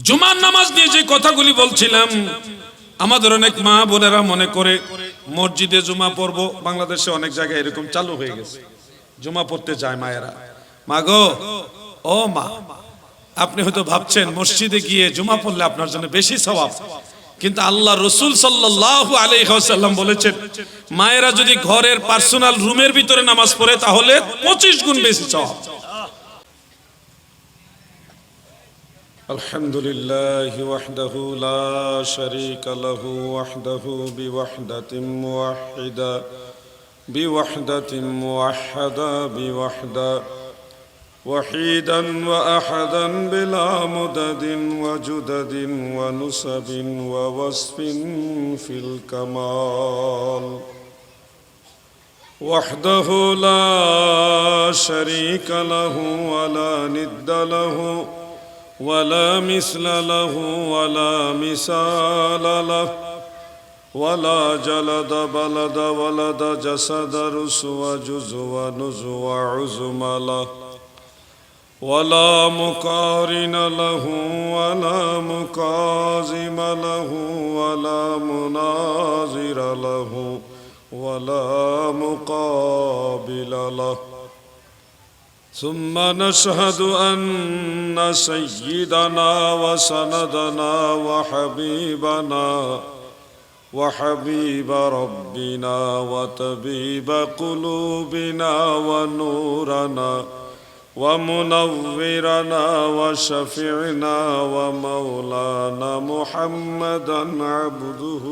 জুমার নামাজ নিয়ে যে কথাগুলি বলছিলাম, আমাদের অনেক মা বোনেরা মনে করে মসজিদে জুমা পড়ব। বাংলাদেশে অনেক জায়গায় এরকম চালু হয়ে গেছে, জুমা পড়তে যায় মায়েরা। মা গো, ও মা, আপনি হয়তো ভাবছেন মসজিদে গিয়ে জুমা পড়লে আপনার জন্য বেশি সওয়াব, কিন্তু আল্লাহ রাসূল সাল্লাল্লাহু আলাইহি ওয়াসাল্লাম বলেছেন মায়েরা যদি ঘরের পার্সোনাল রুমের ভিতরে নামাজ পড়ে তাহলে 25 গুণ বেশি সওয়াব। আলহামদুলিল্লাহি ওয়াহদাহু লা শারীকা লাহু ওয়াহদাহু বিওয়াহদাতিন মুওয়াহহাদা বিওয়াহদা وحيدا وأحدا بلا مدد وجدد ونسب ووصف في الكمال وحده لا شريك له ولا ند له ولا مثل له ولا مثال له ولا جلد بلد ولد جسد رسو جزو نزو عزم له ولا مقارن له ولا مكاظم له ولا مناظر له ولا مقابل له ثم نشهد أن سيدنا وسندنا وحبيب ربنا وطبيب قلوبنا ونورنا ومنورنا وشفيعنا ومولانا محمدا عبده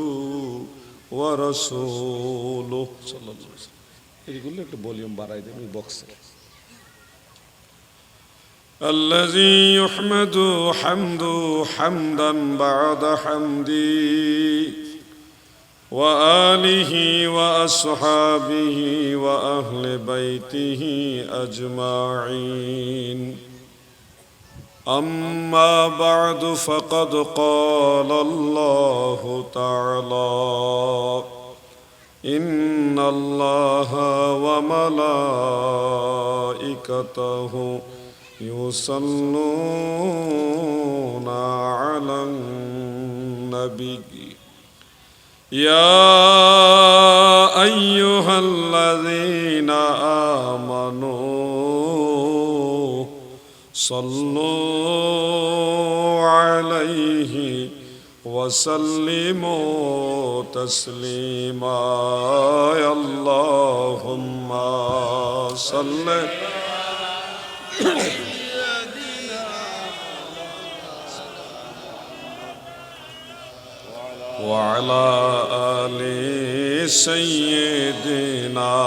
ورسوله صلى الله عليه وسلم. এগুলো একটু ভলিউম বাড়াই দেন বক্সে। الذي يحمد حمدا بعد حمدي وآله وأصحابه وأهل بيته أجمعين. أما بعد فقد قال الله تعالى إن الله وملائكته يصلون على النبي يا أيها الذين آمنوا صلوا عليه وسلموا تسليما. اللهم صل وعلى آل سيدنا.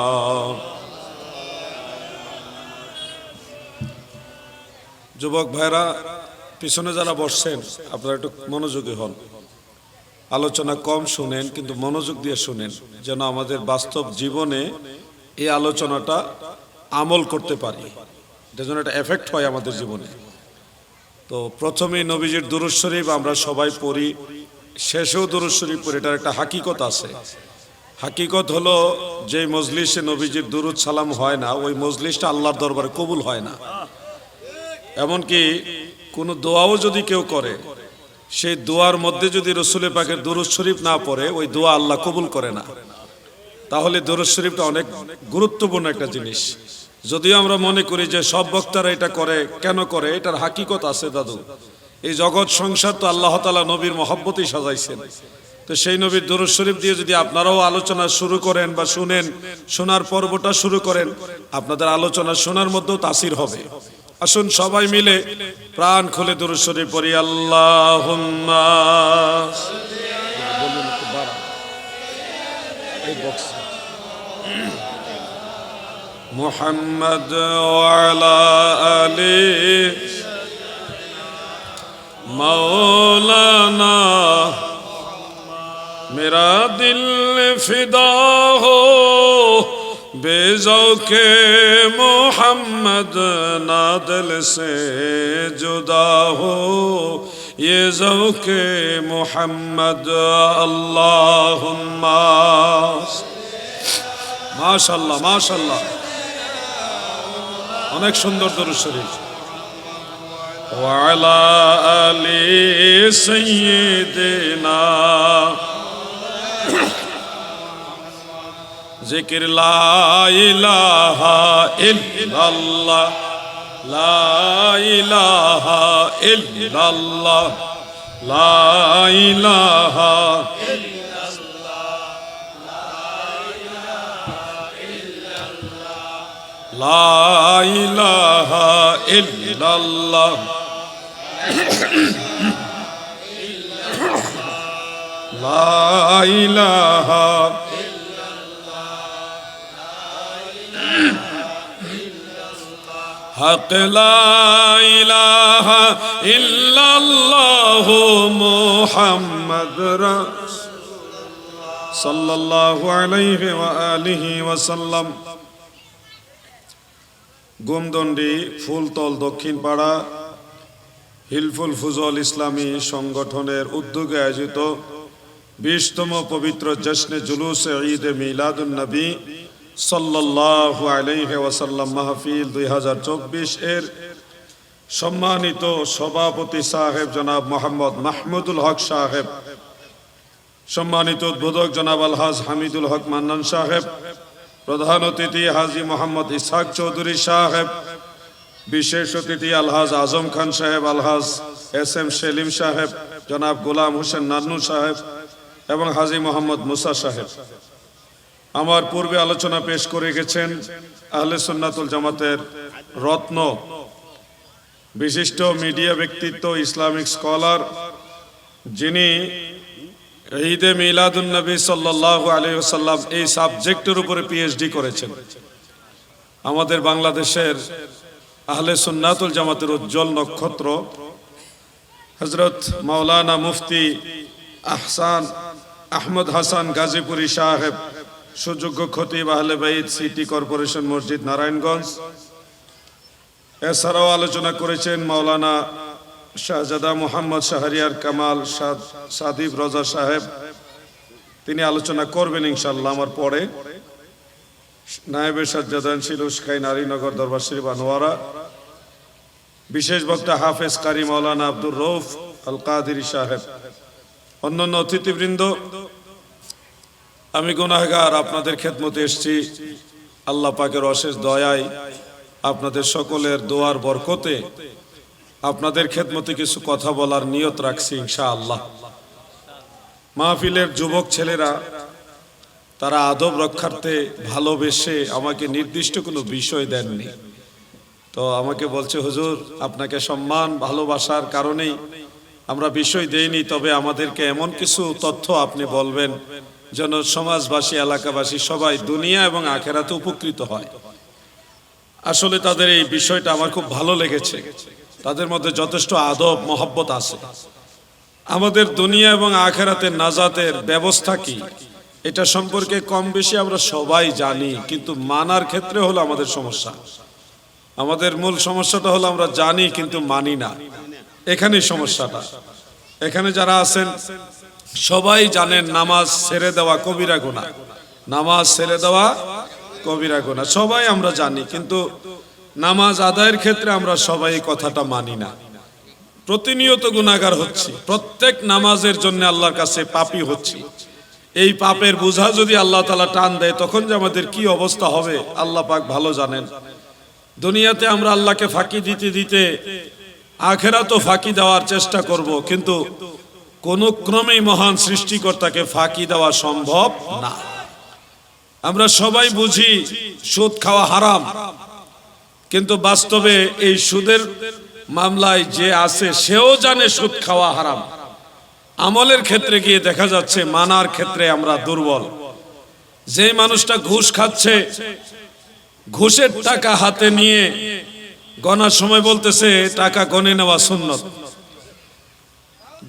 যুবক ভাইরা, পিছনে যারা বসছেন আপনারা একটু মনোযোগী হন, আলোচনা কম শুনেন কিন্তু মনোযোগ দিয়ে শুনেন, যেন আমাদের বাস্তব জীবনে এই আলোচনাটা আমল করতে পারি, যেন একটা এফেক্ট হয় আমাদের জীবনে। তো প্রথমেই নবীজির দুরূদ শরীফ আমরা সবাই পড়ি, শেষেও দুরূদ শরীফ পড়ি। এটার একটা হাকিকত আছে। হাকিকত হলো যে মজলিসে নবীজির দুরূদ সালাম হয় না, ওই মজলিসটা আল্লাহর দরবারে কবুল হয় না। এমনকি কোনো দোয়াও যদি কেউ করে, সেই দোয়ার মধ্যে যদি রাসূল পাকের দুরূদ শরীফ না পড়ে, ওই দোয়া আল্লাহ কবুল করে না। তাহলে দুরূদ শরীফটা অনেক গুরুত্বপূর্ণ একটা জিনিস। যদিও আমরা মনে করি যে সব বক্তারা এটা করে, কেন করে, এটার হাকিকত আছে দাদু। এই জগৎ সংসার তো আল্লাহ তাআলা নবীর মহব্বতেই সাজাইছেন। তো সেই নবীর দুরূদ শরীফ দিয়ে যদি আপনারাও আলোচনা শুরু করেন বা শুনেন, শোনার পর্বটা শুরু করেন, আপনাদের আলোচনা শোনার মধ্যেও তাসির হবে। আসুন সবাই মিলে প্রাণ খুলে দুরূদ শরীফ পড়ি। আল্লাহুম্মা মুহাম্মদ ওয়া আলা আলি मौलाना मेरा दिल फिदा हो बेज़ौक़े मोहम्मद ना दिल से जुदा हो ये ज़ौक़े मोहम्मद अल्लाहुम्मा। माशाल्लाह माशाल्लाह, অনেক সুন্দর দরুদ শরীফ। وعلى آل سيدنا ذكر لا إله إلا الله لا إله إلا الله لا إله إلا الله لا إله إلا الله لا إله حق لا إله إلا الله محمد رسول صلى الله عليه وآله وسلم গুমদন্ডি ফুলতল দক্ষিণ পাড়া হিলফুল ফুজল ইসলামী সংগঠনের উদ্যোগে আয়োজিত 20তম পবিত্র জশ্নে জুলুসে ঈদে মিলাদুন নবী সাল্লাল্লাহু আলাইহি ওয়াসাল্লাম মাহফিল 2024 এর সম্মানিত সভাপতি সাহেব জনাব মোহাম্মদ মাহমুদুল হক সাহেব, সম্মানিত উদ্বোধক জনাব আলহাজ হামিদুল হক মান্নান সাহেব, প্রধান অতিথি হাজী মোহাম্মদ ইসহাক চৌধুরী সাহেব, বিশেষ অতিথি আলহাজ আজম খান সাহেব, আলহাজ এস.এম. সেলিম সাহেব, জনাব গোলাম হোসেন নান্নু সাহেব এবং হাজী মোহাম্মদ মুসা সাহেব। আমার পূর্বে আলোচনা পেশ করে গেছেন আহলে সুন্নাতুল জামাতের রত্ন, বিশিষ্ট মিডিয়া ব্যক্তিত্ব, ইসলামিক স্কলার, যিনি ঈদে মিলাদুন নবী সাল্লাল্লাহু আলাইহি ওয়াসাল্লাম এই সাবজেক্টের উপরে পিএইচডি করেছেন। আমাদের বাংলাদেশের আহলে সুন্নাতুল জামাতের উজ্জ্বল নক্ষত্র হযরত মাওলানা মুফতি আহমদ হাসান গাজীপুরী সাহেব, সুযোগ্য খতিব আহলে বাইত সিটি কর্পোরেশন মসজিদ নারায়ণগঞ্জ। এছাড়াও আলোচনা করেছেন মাওলানা শাহজাদা মোহাম্মদ শাহরিয়ার কামাল সাদিব রজা সাহেব, তিনি আলোচনা করবেন ইনশাআল্লাহ আমার পরে। নায়েবে সাজ্জাদান শিলুস খাই নারীনগর দরবার শরীফ আনোয়ারা। বিশেষ বক্তা হাফেজ কারি মাওলানা আব্দুর রউফ আল কাদেরী সাহেব। অন্যান্য অতিথিবৃন্দ, আমি গুনাহগার, আপনাদের খেদমতে এসেছি। আল্লাহ পাকের অশেষ দয়ায় আপনাদের সকলের দোয়ার বরকতে আপনাদের খেদমতে কিছু কথা বলার নিয়ত রাখছি ইনশাআল্লাহ। মাহফিলের যুবক ছেলেরা তারা আদব রক্ষার্থে ভালোবেসে আমাকে নির্দিষ্ট কোনো বিষয় দেননি, তো আমাকে বলছে হুজুর আপনাকে সম্মান ভালোবাসার কারণেই আমরা বিষয় দেইনি, তবে আমাদেরকে এমন কিছু তথ্য আপনি বলবেন যেন সমাজবাসী এলাকাবাসী সবাই দুনিয়া এবং আখেরাতে উপকৃত হয়। আসলে তাদের এই বিষয়টা আমার খুব ভালো লেগেছে, তাদের মধ্যে যথেষ্ট আদব মহব্বত আছে। আমাদের দুনিয়া এবং আখেরাতের নাজাতের ব্যবস্থা কি এটা সম্পর্কে কম বেশি আমরা সবাই জানি, কিন্তু মানার ক্ষেত্রে হলো আমাদের সমস্যা। আমাদের মূল সমস্যাটা হলো আমরা জানি কিন্তু মানি না, এখানেই সমস্যাটা। এখানে যারা আছেন সবাই জানেন নামাজ ছেড়ে দেওয়া কবিরা গুনাহ, নামাজ ছেড়ে দেওয়া কবিরা গুনাহ সবাই আমরা জানি, কিন্তু নামাজ আদায়ের ক্ষেত্রে আমরা সবাই এই কথাটা মানি না। প্রতিনিয়ত গুনাহগার হচ্ছি, প্রত্যেক নামাজের জন্য আল্লাহর কাছে পাপী হচ্ছি। এই পাপের বোঝা যদি আল্লাহ তাআলা টান দেয় তখন যে আমাদের কি অবস্থা হবে আল্লাহ পাক ভালো জানেন। দুনিয়াতে আমরা আল্লাহকে ফাঁকি দিতে দিতে আখেরাতও ফাঁকি দেওয়ার চেষ্টা করব, কিন্তু কোন ক্রমেই মহান সৃষ্টিকর্তাকে ফাঁকি দেওয়া সম্ভব না। আমরা সবাই বুঝি সুদ খাওয়া হারাম, কিন্তু বাস্তবে এই সুদের মামলায় যে আছে সেও জানে সুদ খাওয়া হারাম। আমলের ক্ষেত্রে গিয়ে দেখা যাচ্ছে মানার ক্ষেত্রে আমরা দুর্বল। যে মানুষটা ঘুষ খাচ্ছে, ঘুষের টাকা হাতে নিয়ে গণার সময় বলতেছে টাকা গণে নেওয়া সুন্নত,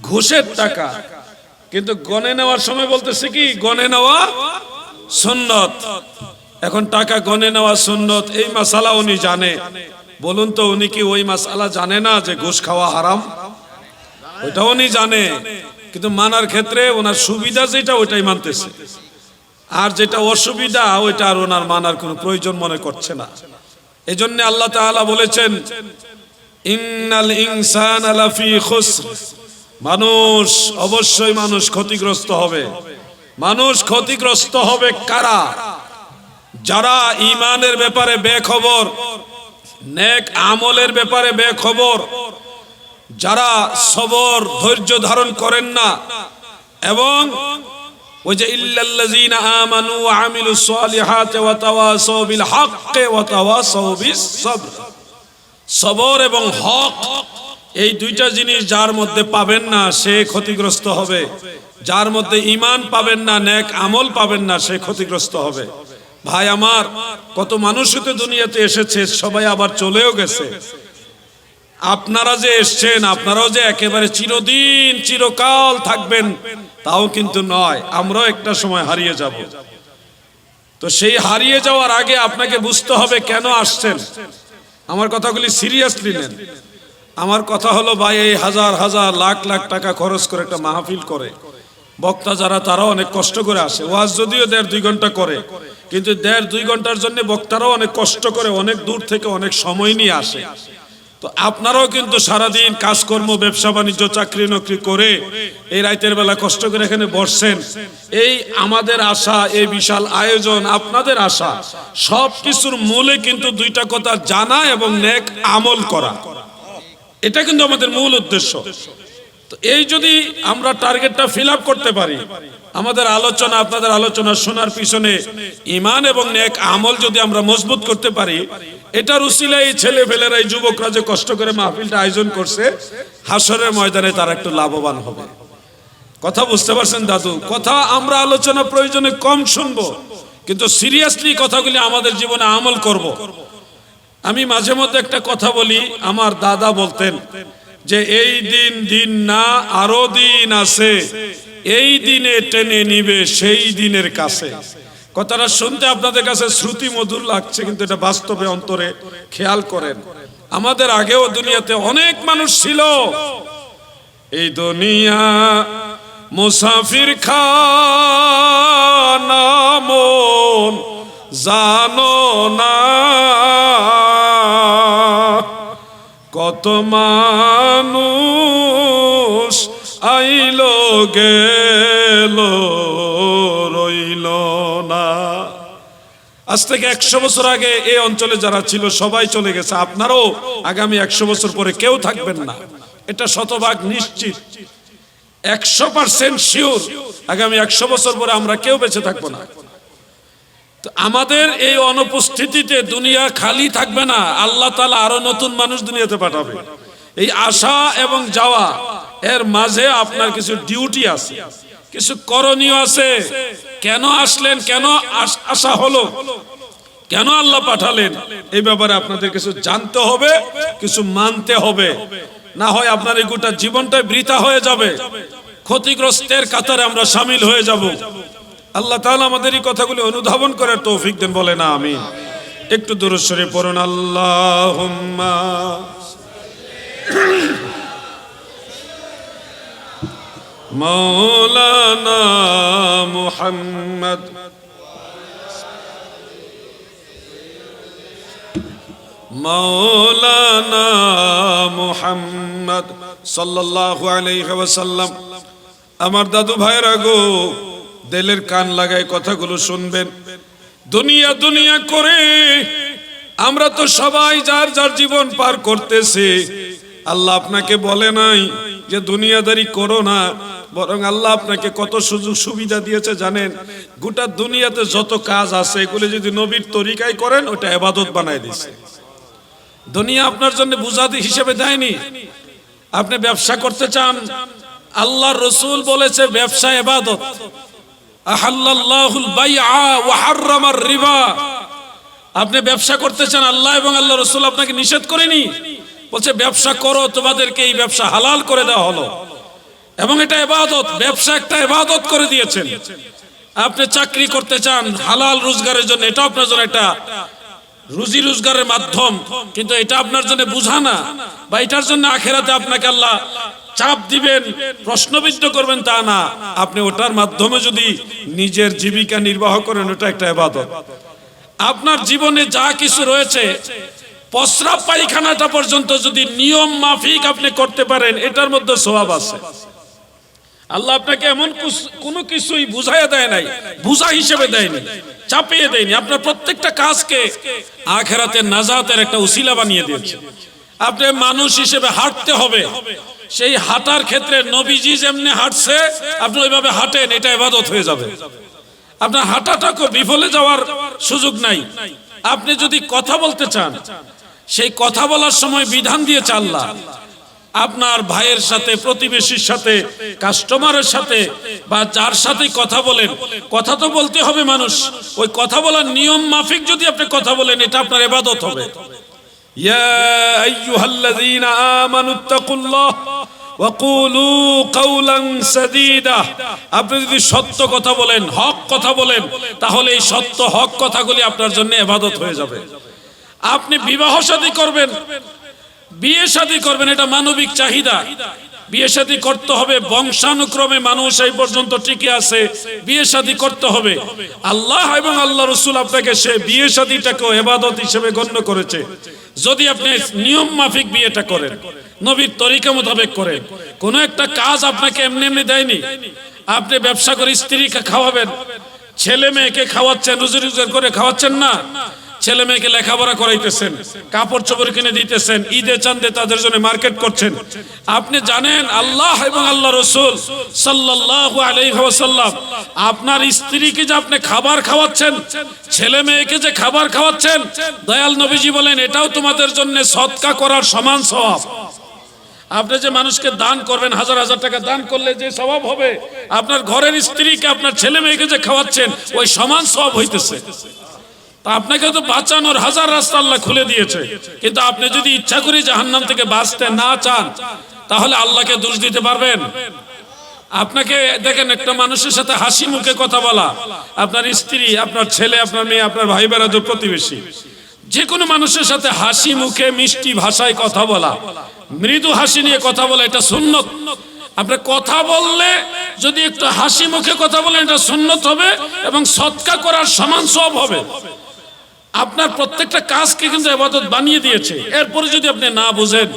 ঘুষের টাকা, কিন্তু গণে নেওয়ার সময় বলতেছে কি গণে নেওয়া সুন্নত। এখন টাকা গণে নেওয়া সুন্নত এই মাসালা উনি জানে, বলুন তো উনি কি ওই মাসালা জানে না যে ঘুষ খাওয়া হারাম? ওইটা উনি জানে, কিন্তু মানার ক্ষেত্রে ওনার সুবিধা যেটা ওইটাই মানতেছে, আর যেটা অসুবিধা ওইটা আর ওনার মানার কোনো প্রয়োজন মনে করছে না। এই জন্য আল্লাহ তাআলা বলেছেন ইন্নাল ইনসানা লাফি খুসর, মানুষ অবশ্যই মানুষ ক্ষতিগ্রস্ত হবে। মানুষ ক্ষতিগ্রস্ত হবে কারা? যারা ঈমানের ব্যাপারে বেখবর, নেক আমলের ব্যাপারে বেখবর, যারা সবর ধৈর্য ধারণ করেন না, এবং ওই যে ইল্লাল্লাযীনা আমানু ওয়া আমিলুস সালিহাতি ওয়া তাওয়াসাউ বিল হাক্কি ওয়া তাওয়াসাউ বিস সাবর, সবর এবং হক, এই দুইটা জিনিস যার মধ্যে পাবেন না সে ক্ষতিগ্রস্ত হবে। যার মধ্যে ঈমান পাবেন না, নেক আমল পাবেন না, সে ক্ষতিগ্রস্ত হবে। ভাই আমার, কত মানুষই তো দুনিয়াতে এসেছে, সবাই আবার চলেও গেছে। আপনারা যে এসছেন, আপনারাও যে একেবারে চিরদিন চিরকাল থাকবেন তাও কিন্তু নয়, আমরাও একটা সময় হারিয়ে যাব। তো সেই হারিয়ে যাওয়ার আগে আপনাকে বুঝতে হবে কেন আসছেন। আমার কথাগুলি সিরিয়াসলি নেন। আমার কথা হলো ভাই, এই হাজার হাজার লাখ লাখ টাকা খরচ করে একটা মাহফিল করে, বক্তা যারা তারাও অনেক কষ্ট করে আসে। ওয়াজ যদিও 1.5-2 ঘন্টা করে, কিন্তু 1.5-2 ঘন্টার জন্য বক্তারাও অনেক কষ্ট করে, অনেক দূর থেকে অনেক সময় নিয়ে আসে। তো আপনারাও কিন্তু সারাদিন কাজকর্ম, ব্যবসা বাণিজ্য, চাকরি নকরি করে এই রাতের বেলা কষ্ট করে এখানে বসছেন। এই আমাদের আশা, এই বিশাল আয়োজন, আপনাদের আশা, সব কিছুর মূলে কিন্তু দুইটা কথা, জানা এবং নেক আমল করা। এটা কিন্তু আমাদের মূল উদ্দেশ্য। তো এই যদি আমরা টার্গেটটা ফিল আপ করতে পারি, আমাদের আলোচনা, আপনাদের আলোচনা শোনার পিছনে ঈমান এবং নেক আমল যদি আমরা মজবুত করতে পারি, এটার উসিলায় ছেলে ফেলেরা, এই যুবকরা যে কষ্ট করে মাহফিলটা আয়োজন করছে, হাসরের ময়দানে তারা একটু লাভবান হবে। কথা বুঝতে পারছেন দাদু? কথা আমরা আলোচনা প্রয়োজনে কম শুনবো, কিন্তু সিরিয়াসলি কথাগুলি আমাদের জীবনে আমল করব। আমি মাঝে মধ্যে একটা কথা বলি, আমার দাদা বলতেন যে এই দিন দিন না, আরো দিন আছে, এই দিনে টেনে নিবে সেই দিনের কাছে। কথাটা শুনতে আপনাদের কাছে শ্রুতি মধুর লাগছে, কিন্তু এটা বাস্তবে অন্তরে খেয়াল করেন। আমাদের আগেও দুনিয়াতে অনেক মানুষ ছিল। এই দুনিয়া মুসাফির খানা, মন জানো না, কত মানুষ আইলো গেল, রইল না। আজ থেকে 100 বছর আগে এই অঞ্চলে যারা ছিল সবাই চলে গেছে। আপনারও আগামী 100 বছর পরে কেউ থাকবেন না, এটা শতভাগ নিশ্চিত, 100% শিওর। আগামী 100 বছর পরে আমরা কেউ বেঁচে থাকবো না। আমাদের এই অনুপস্থিতিতে দুনিয়া খালি থাকবে না, আল্লাহ তাআলা আরো নতুন মানুষ দুনিয়াতে পাঠাবে। এই আসা এবং যাওয়া, এর মাঝে আপনার কিছু ডিউটি আছে, কিছু করণীয় আছে। কেন আসলেন, কেন আসা হলো, কেন আল্লাহ পাঠালেন, এই ব্যাপারে আপনাদের কিছু জানতে হবে, কিছু মানতে হবে। না হয় আপনার এই গোটা জীবনটাই বৃথা হয়ে যাবে, ক্ষতিগ্রস্তের কাতারে আমরা শামিল হয়ে যাব। আল্লাহ তাআলা আমাদের এই কথাগুলি অনুধাবন করার তৌফিক দেন, বলে না আমিন। একটু দুরূদ শরীফ পড়ুন। আল্লাহুম্মা মাওলানা মুহাম্মদ মাওলানা মুহাম্মদ সাল্লাল্লাহু আলাইহি ওয়াসাল্লাম। আমার দাদু ভাইরা গো, দিলের কান লাগায় কথাগুলো শুনবেন। দুনিয়া দুনিয়া করে আমরা তো সবাই যার যার জীবন পার করতেছি। আল্লাহ আপনাকে বলে নাই যে দুনিয়াদারি করো না, বরং আল্লাহ আপনাকে কত সুযোগ সুবিধা দিয়েছে জানেন? গোটা দুনিয়াতে যত কাজ আছে এগুলো যদি নবীর তরিকায় করেন, ওটা ইবাদত বানায় দিয়েছে। দুনিয়া আপনার জন্য বুঝাদি হিসেবে দেয়নি। আপনি ব্যবসা করতে চান, আল্লাহর রাসূল বলেছে ব্যবসা ইবাদত। আহাল্লাল্লাহুল বাইআ ওয়া হাররামার রিবা। আপনি ব্যবসা করতে চান, আল্লাহ এবং আল্লাহর রাসূল আপনাকে নিষেধ করেনি, বলছে ব্যবসা করো, তোমাদেরকে এই ব্যবসা হালাল করে দেওয়া হলো এবং এটা ইবাদত। ব্যবসা একটা ইবাদত করে দিয়েছেন। আপনি চাকরি করতে চান হালাল রোজগারের জন্য, এটা আপনার জন্য একটা রুজি রোজগারের মাধ্যম, কিন্তু এটা আপনার জন্য বুঝা না, বা এটার জন্য আখিরাতে আপনাকে আল্লাহ চাপ দিবেন, প্রশ্নবিদ্ধ করবেন, তা না। আপনি ওটার মাধ্যমে যদি নিজের জীবিকা নির্বাহ করেন, ওটা একটা ইবাদত। আপনার জীবনে যা কিছু রয়েছে প্রস্রাব পায়খানাটা পর্যন্ত যদি নিয়ম মাফিক আপনি করতে পারেন, এটার মধ্যে সওয়াব আছে। আল্লাহ আপনাকে এমন কোনো কিছুই বুঝাইয়া দেয় নাই, বুঝা হিসেবে দেয়নি, চাপিয়ে দেয়নি। আপনার প্রত্যেকটা কাজকে আখিরাতে নাজাতের একটা উসিলা বানিয়ে দিয়েছে। আপনি মানুষ হিসেবে হাঁটতে হবে, সেই হাঁটার ক্ষেত্রে নবীজি যেমনি হাঁটছে আপনি ওইভাবে হাঁটেন, এটা ইবাদত হয়ে যাবে। আপনার হাঁটাটাকে বিফলে যাওয়ার সুযোগ নাই। আপনি যদি কথা বলতে চান, সেই কথা বলার সময় বিধান দিয়েছে আল্লাহ, আপনার ভাইয়ের সাথে, প্রতিবেশীর সাথে, কাস্টমারের সাথে বা যার সাথে কথা বলেন, কথা তো বলতে হবে মানুষ। ওই কথা বলার নিয়ম মাফিক যদি আপনি কথা বলেন, এটা আপনার ইবাদত হবে। ইয়া আইয়ুহাল্লাযীনা আমানুত্তাকুল্লাহ ওয়া কুলু কাওলান সাদীদা। আপনি যদি সত্য কথা বলেন, হক কথা বলেন, তাহলে এই সত্য হক কথাগুলি আপনার জন্য ইবাদত হয়ে যাবে। আপনি বিবাহ শাদী করবেন, বিয়ে শাদী করবেন, এটা মানবিক চাহিদা। বিয়ে শাদী করতে হবে, বংশানুক্রমে মানুষ এই পর্যন্ত টিকে আছে, বিয়ে শাদী করতে হবে। আল্লাহ এবং আল্লাহ রাসূল আপনাকে সে বিয়ে শাদীটাকে ইবাদত হিসেবে গণ্য করেছে। যদি আপনি নিয়ম মাফিক বিয়েটা করেন, নবীর তরিকা মোতাবেক করেন। কোন একটা কাজ আপনাকে এমনি এমনি দেয়নি। আপনি ব্যবসা করে স্ত্রীকে খাওয়াবেন, ছেলে মেয়েকে খাওয়াচ্ছেন, রুজি রোজগার করে খাওয়াচ্ছেন না, ছেলে মেয়েকে লেখাপড়া করাইতেছেন, কাপড় চোপড় কিনে দিতেছেন, ঈদে চাঁদে তাদের জন্য মার্কেট করছেন। আপনি জানেন আল্লাহ এবং আল্লাহ রাসূল সাল্লাল্লাহু আলাইহি ওয়াসাল্লাম আপনার স্ত্রীকে যে আপনি খাবার খাওয়াচ্ছেন, ছেলে মেয়েকে যে খাবার খাওয়াচ্ছেন, দয়াল নবীজি বলেন এটাও তোমাদের জন্য সদকা করার সমান সওয়াব। আপনি যে মানুষকে দান করবেন, হাজার হাজার টাকা দান করলে যে সওয়াব হবে, আপনার ঘরের স্ত্রীকে, আপনার ছেলে মেয়েকে যে খাওয়াচ্ছেন, ওই সমান সওয়াব হইতেছে। তা আপনাকে তো বাঁচানোর হাজার রাস্তা আল্লাহ খুলে দিয়েছে, কিন্তু আপনি যদি ইচ্ছা করে জাহান্নাম থেকে বাঁচতে না চান, তাহলে আল্লাহকে দোষ দিতে পারবেন? আপনাকে দেখেন, একটা মানুষের সাথে হাসি মুখে কথা বলা, আপনার স্ত্রী, আপনার ছেলে, আপনার মেয়ে, আপনার ভাই বেরাদর, প্রতিবেশী, যে কোনো মানুষের সাথে হাসি মুখে মিষ্টি ভাষায় কথা বলা, মৃদু হাসি নিয়ে কথা বলা, এটা সুন্নত। আপনি কথা বললে যদি একটু হাসি মুখে কথা বলেন, এটা সুন্নত হবে এবং সদকা করার সমান সওয়াব হবে। আপনার প্রত্যেকটা কাজকে কিন্তু ইবাদত বানিয়ে দিয়েছে। এরপরে যদি আপনি না বুঝেন,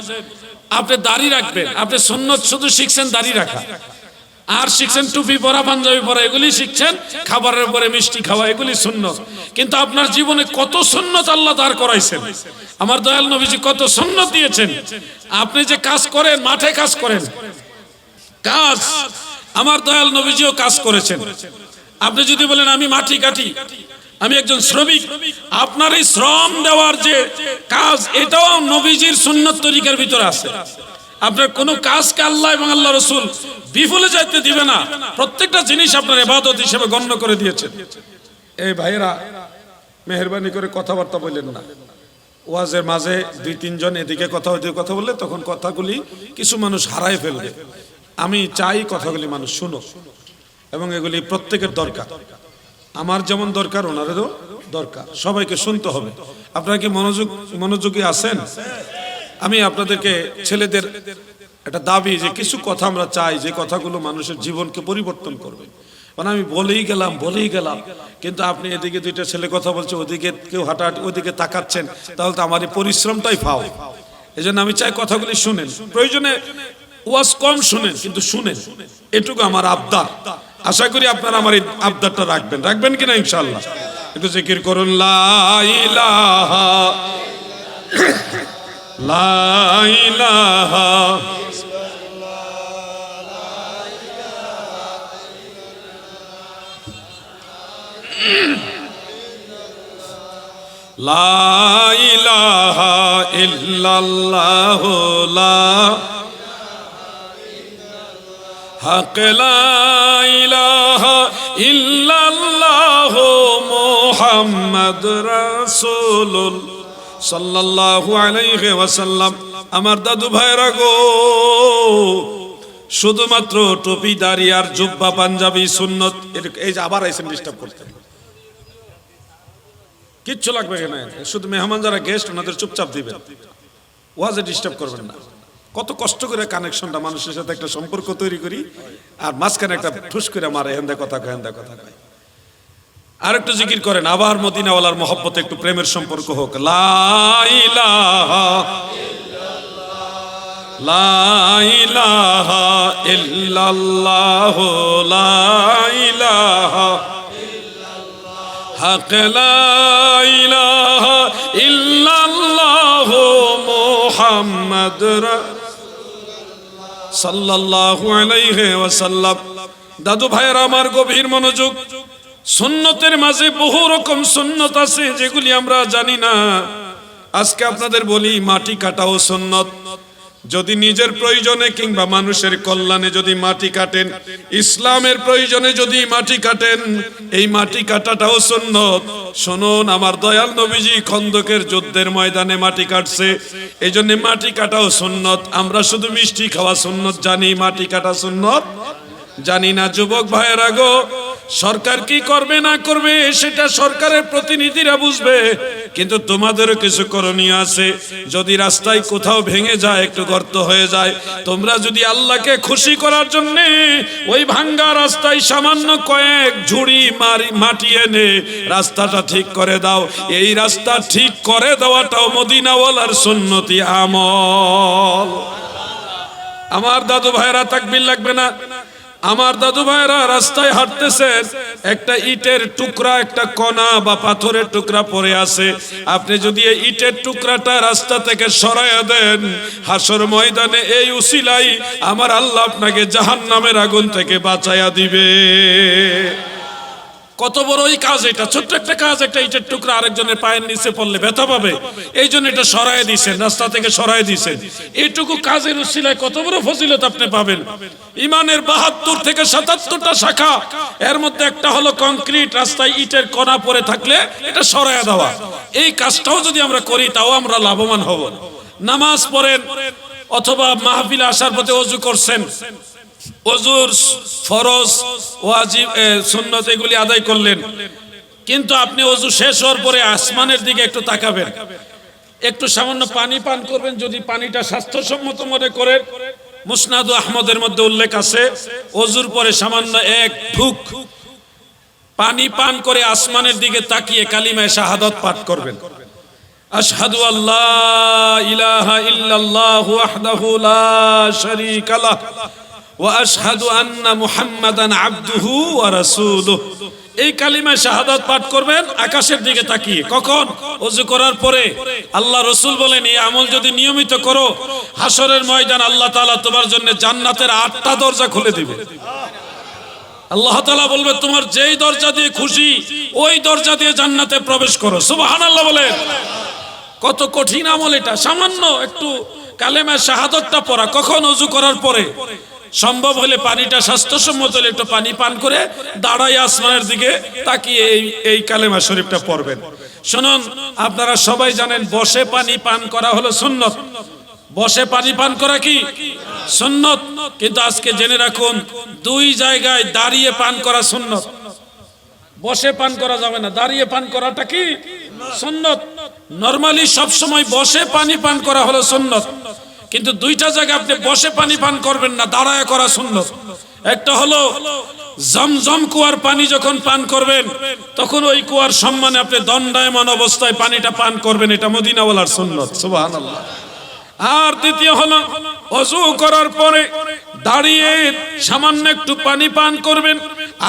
আপনি দাড়ি রাখবেন, আপনি সুন্নত শুধু শিখছেন দাড়ি রাখা, আর শিখছেন টুপি পরা, পাঞ্জাবি পরা, এগুলি শিখছেন, খাবারের উপরে মিষ্টি খাওয়া, এগুলি সুন্নত। কিন্তু আপনার জীবনে কত সুন্নত আল্লাহ দাঁড় করাইছেন, আমার দয়াল নবীজি কত সুন্নত দিয়েছেন। আপনি যে কাজ করেন, মাঠে কাজ করেন, কাজ আমার দয়াল নবীজিও কাজ করেছেন। আপনি যদি বলেন আমি মাটি কাটি, আমি একজন শ্রমিক, আপনার এই শ্রম দেওয়ার যে কাজ, এটাও নবীজির সুন্নত তরিকার ভিতরে আছে। আপনার কোনো কাজকে আল্লাহ এবং আল্লাহ রাসূল বিফলে যাইতে দিবে না। প্রত্যেকটা জিনিস আপনার ইবাদত হিসেবে গণ্য করে দিয়েছেন। এই ভাইরা মেহেরবানি করে কথাবার্তা বললেন না। ওয়াজের মাঝে দুই তিনজন এদিকে কথা ওইদিকে কথা বললে তখন কথাগুলি কিছু মানুষ হারায় ফেলবে। আমি চাই কথাগুলি মানুষ শুনো, এবং এগুলি প্রত্যেকের দরকার। আমার যেমন দরকার, ওনাদেরও দরকার, সবাইকে শুনতে হবে। আপনারা কি মনোযোগী আছেন? আমি আপনাদেরকে, ছেলেদের একটা দাবি যে কিছু কথা আমরা চাই যে কথাগুলো মানুষের জীবনকে পরিবর্তন করবে। মানে আমি বলেই গেলাম, কিন্তু আপনি এদিকে দুইটা ছেলে কথা বলছে, ওদিকে কেউ হাঁটাহাঁটি, ওদিকে তাকাচ্ছেন, তাহলে তো আমার এই পরিশ্রমটাই ফাও। এই জন্য আমি চাই কথাগুলি শুনেন, প্রয়োজনে ওয়াজ কম শুনেন, কিন্তু শুনেন, এটুকু আমার আবদার। আশা করি আপনারা আমার এই আবদারটা রাখবেন কিনা ইনশাআল্লাহ। একটু জিকির করুন, লা ইলাহা লা ইলাহা লা ইলাহা ইল্লাল্লাহ লা হক লা ইলাহা ইল্লাল্লাহ মুহাম্মদ রাসূলুল্লাহ সাল্লাল্লাহু আলাইহি ওয়াসাল্লাম। আমার দাদু ভাইরা গো, শুধুমাত্র টুপি দাড়ি আর জুব্বা পাঞ্জাবি সুন্নত, এই যে আবার আইসেন ডিস্টার্ব করতে, কিচ্ছু লাগবে না। শুধু মেহমান যারা গেস্ট, ওনাদের চুপচাপ দিবেন, ওয়াজে ডিস্টার্ব করবেন না। কত কষ্ট করে কানেকশনটা, মানুষের সাথে একটা সম্পর্ক তৈরি করি, আর মাঝখানে একটা ঠুস করে মারে, হেন্দা কথা কয়। আর একটু জিকির করেন, আবার মদিনাওয়ালার মহব্বতে একটু প্রেমের সম্পর্ক হোক। লা ইলাহা লা ইলাহা ইল্লাল্লাহ, লা ইলাহা হক, লা ইলাহা ইল্লাল্লাহ মুহাম্মদ সাল্লাল্লাহু আলাইহি ওয়াসাল্লাম। দাদু ভাইয়েরা আমার, গভীর মনোযোগ। সুন্নতের মাঝে বহু রকম সুন্নত আছে যেগুলি আমরা জানি না। আজকে আপনাদের বলি, মাটি কাটাও সুন্নত। যদি নিজের প্রয়োজনে কিংবা মানুষের কল্যাণে যদি মাটি কাটেন, ইসলামের প্রয়োজনে যদি মাটি কাটেন, এই মাটি কাটাটাও সুন্নত। শুনুন, আমার দয়াল নবীজি খন্দকের যুদ্ধের ময়দানে মাটি কাটছে, এই জন্য মাটি কাটাও সুন্নত। আমরা শুধু মিষ্টি খাওয়া সুন্নত জানি, মাটি কাটা সুন্নত জানি না। যুবক ভাইয়েরা গো, সরকার কি করবে না করবে সেটা সরকারের প্রতিনিধিরা বুঝবে, কিন্তু তোমাদেরও কিছু করণীয় আছে। যদি রাস্তায় কোথাও ভেঙে যায়, একটু গর্ত হয়ে যায়, তোমরা যদি আল্লাহকে খুশি করার জন্য ওই ভাঙ্গা রাস্তায় সামান্য কয়েক ঝুড়ি মাটি এনে রাস্তাটা ঠিক করে দাও। এই রাস্তা ঠিক করে দেওয়াটাও মদিনাওয়ালার সুন্নতি আমল। আমার দাদু ভাইরা, তাকবীর লাগবে না। আমার দাদু ভাইরা রাস্তায় হাঁটতেছেন, একটা ইটের টুকরা, একটা কণা বা পাথরের টুকরা পড়ে আছে। আপনি যদি এই ইটের টুকরাটা রাস্তা থেকে সরাইয়া দেন, হাসর ময়দানে এই উসিলাই আমার আল্লাহ আপনাকে জাহান্নামের আগুন থেকে বাঁচাইয়া দিবে। কত বড় এই কাজ! এটা ছোট্ট একটা কাজ, একটা ইটের টুকরা আরেকজনের পায়ের নিচে পড়লে ব্যথা পাবে, এই জন্য এটা সরাই দিয়েছেন, রাস্তা থেকে সরাই দিয়েছেন। এইটুকু কাজের উসিলায় কত বড় ফজিলত আপনি পাবেন। ইমানের ৭২ থেকে ৭৭টা শাখা, এর মধ্যে একটা হলো কংক্রিট। রাস্তায় ইটের কণা পড়ে থাকলে এটা সরাইয়া দেওয়া। এই কাজটাও যদি আমরা করি, তাও আমরা লাভবান হব। নামাজ পড়েন অথবা মাহফিলে আসার পথে ওযু করছেন, ওযুর ফরজ, ওয়াজিব, সুন্নত এগুলি আদায় করলেন, কিন্তু আপনি ওযু শেষ হওয়ার পরে আসমানের দিকে একটু তাকাবেন, একটু সামান্য পানি পান করবেন। যদি পানিটা স্বাস্থ্যসম্মত মনে করেন, মুসনাদু আহমদের মধ্যে উল্লেখ আছে, ওযুর পরে সামান্য এক ঢুক পানি পান করে আসমানের দিকে তাকিয়ে কালিমায়ে শাহাদাত পাঠ করবেন। আশহাদু আল্লা ইলাহা ইল্লাল্লাহু ওয়াহদাহু লা শারীকা লাহু ওয়া আশহাদু আন্না মুহাম্মাদান আবদুহু ওয়া রাসূলুহু। এই কালিমায়ে শাহাদাত পাঠ করবেন আকাশের দিকে তাকিয়ে। কখন? ওযু করার পরে। আল্লাহ রাসূল বলেন, এই আমল যদি নিয়মিত করো, হাসরের ময়দান আল্লাহ তাআলা তোমার জন্য জান্নাতের 8টা দরজা খুলে দিবে। আল্লাহ তাআলা বলবে, তোমার যেই দরজা দিয়ে খুশি ওই দরজা দিয়ে জান্নাতে প্রবেশ করো। সুবহানাল্লাহ বলেন। কত কঠিন আমল এটা! সামান্য একটু কালেমায়ে শাহাদাতটা পড়া। কখন? ওযু করার পরে। সম্ভব হলে পানিটা স্বাস্থ্যসম্মত হলে একটু পানি পান করে দাঁড়াই আসমানের দিকে তাকিয়ে এই কালেমা শরীফটা পড়বেন। শুনুন, আপনারা সবাই জানেন বসে পানি পান করা হলো সুন্নত। বসে পানি পান করা কি সুন্নত? কিন্তু আজকে জেনে রাখুন, 2 জায়গায় দাঁড়িয়ে পান করা সুন্নত। বসে পান করা যাবে না, দাঁড়িয়ে পান করাটা কি সুন্নত। নরমালি সব সময় বসে পানি পান করা হলো সুন্নত, কিন্তু 2টা জায়গায় আপনি বসে পানি পান করবেন না, দাঁড়ায় করা সুন্নত। একটা হলো জমজম কুয়ার পানি যখন পান করবেন, তখন ওই কুয়ার সম্মানে আপনি দণ্ডায়মান অবস্থায় পানিটা পান করবেন, এটা মদিনাওয়ালার সুন্নত। সুবহানাল্লাহ। আর দ্বিতীয় হলো ওযু করার পরে দাঁড়িয়ে সামান্য একটু পানি পান করবেন।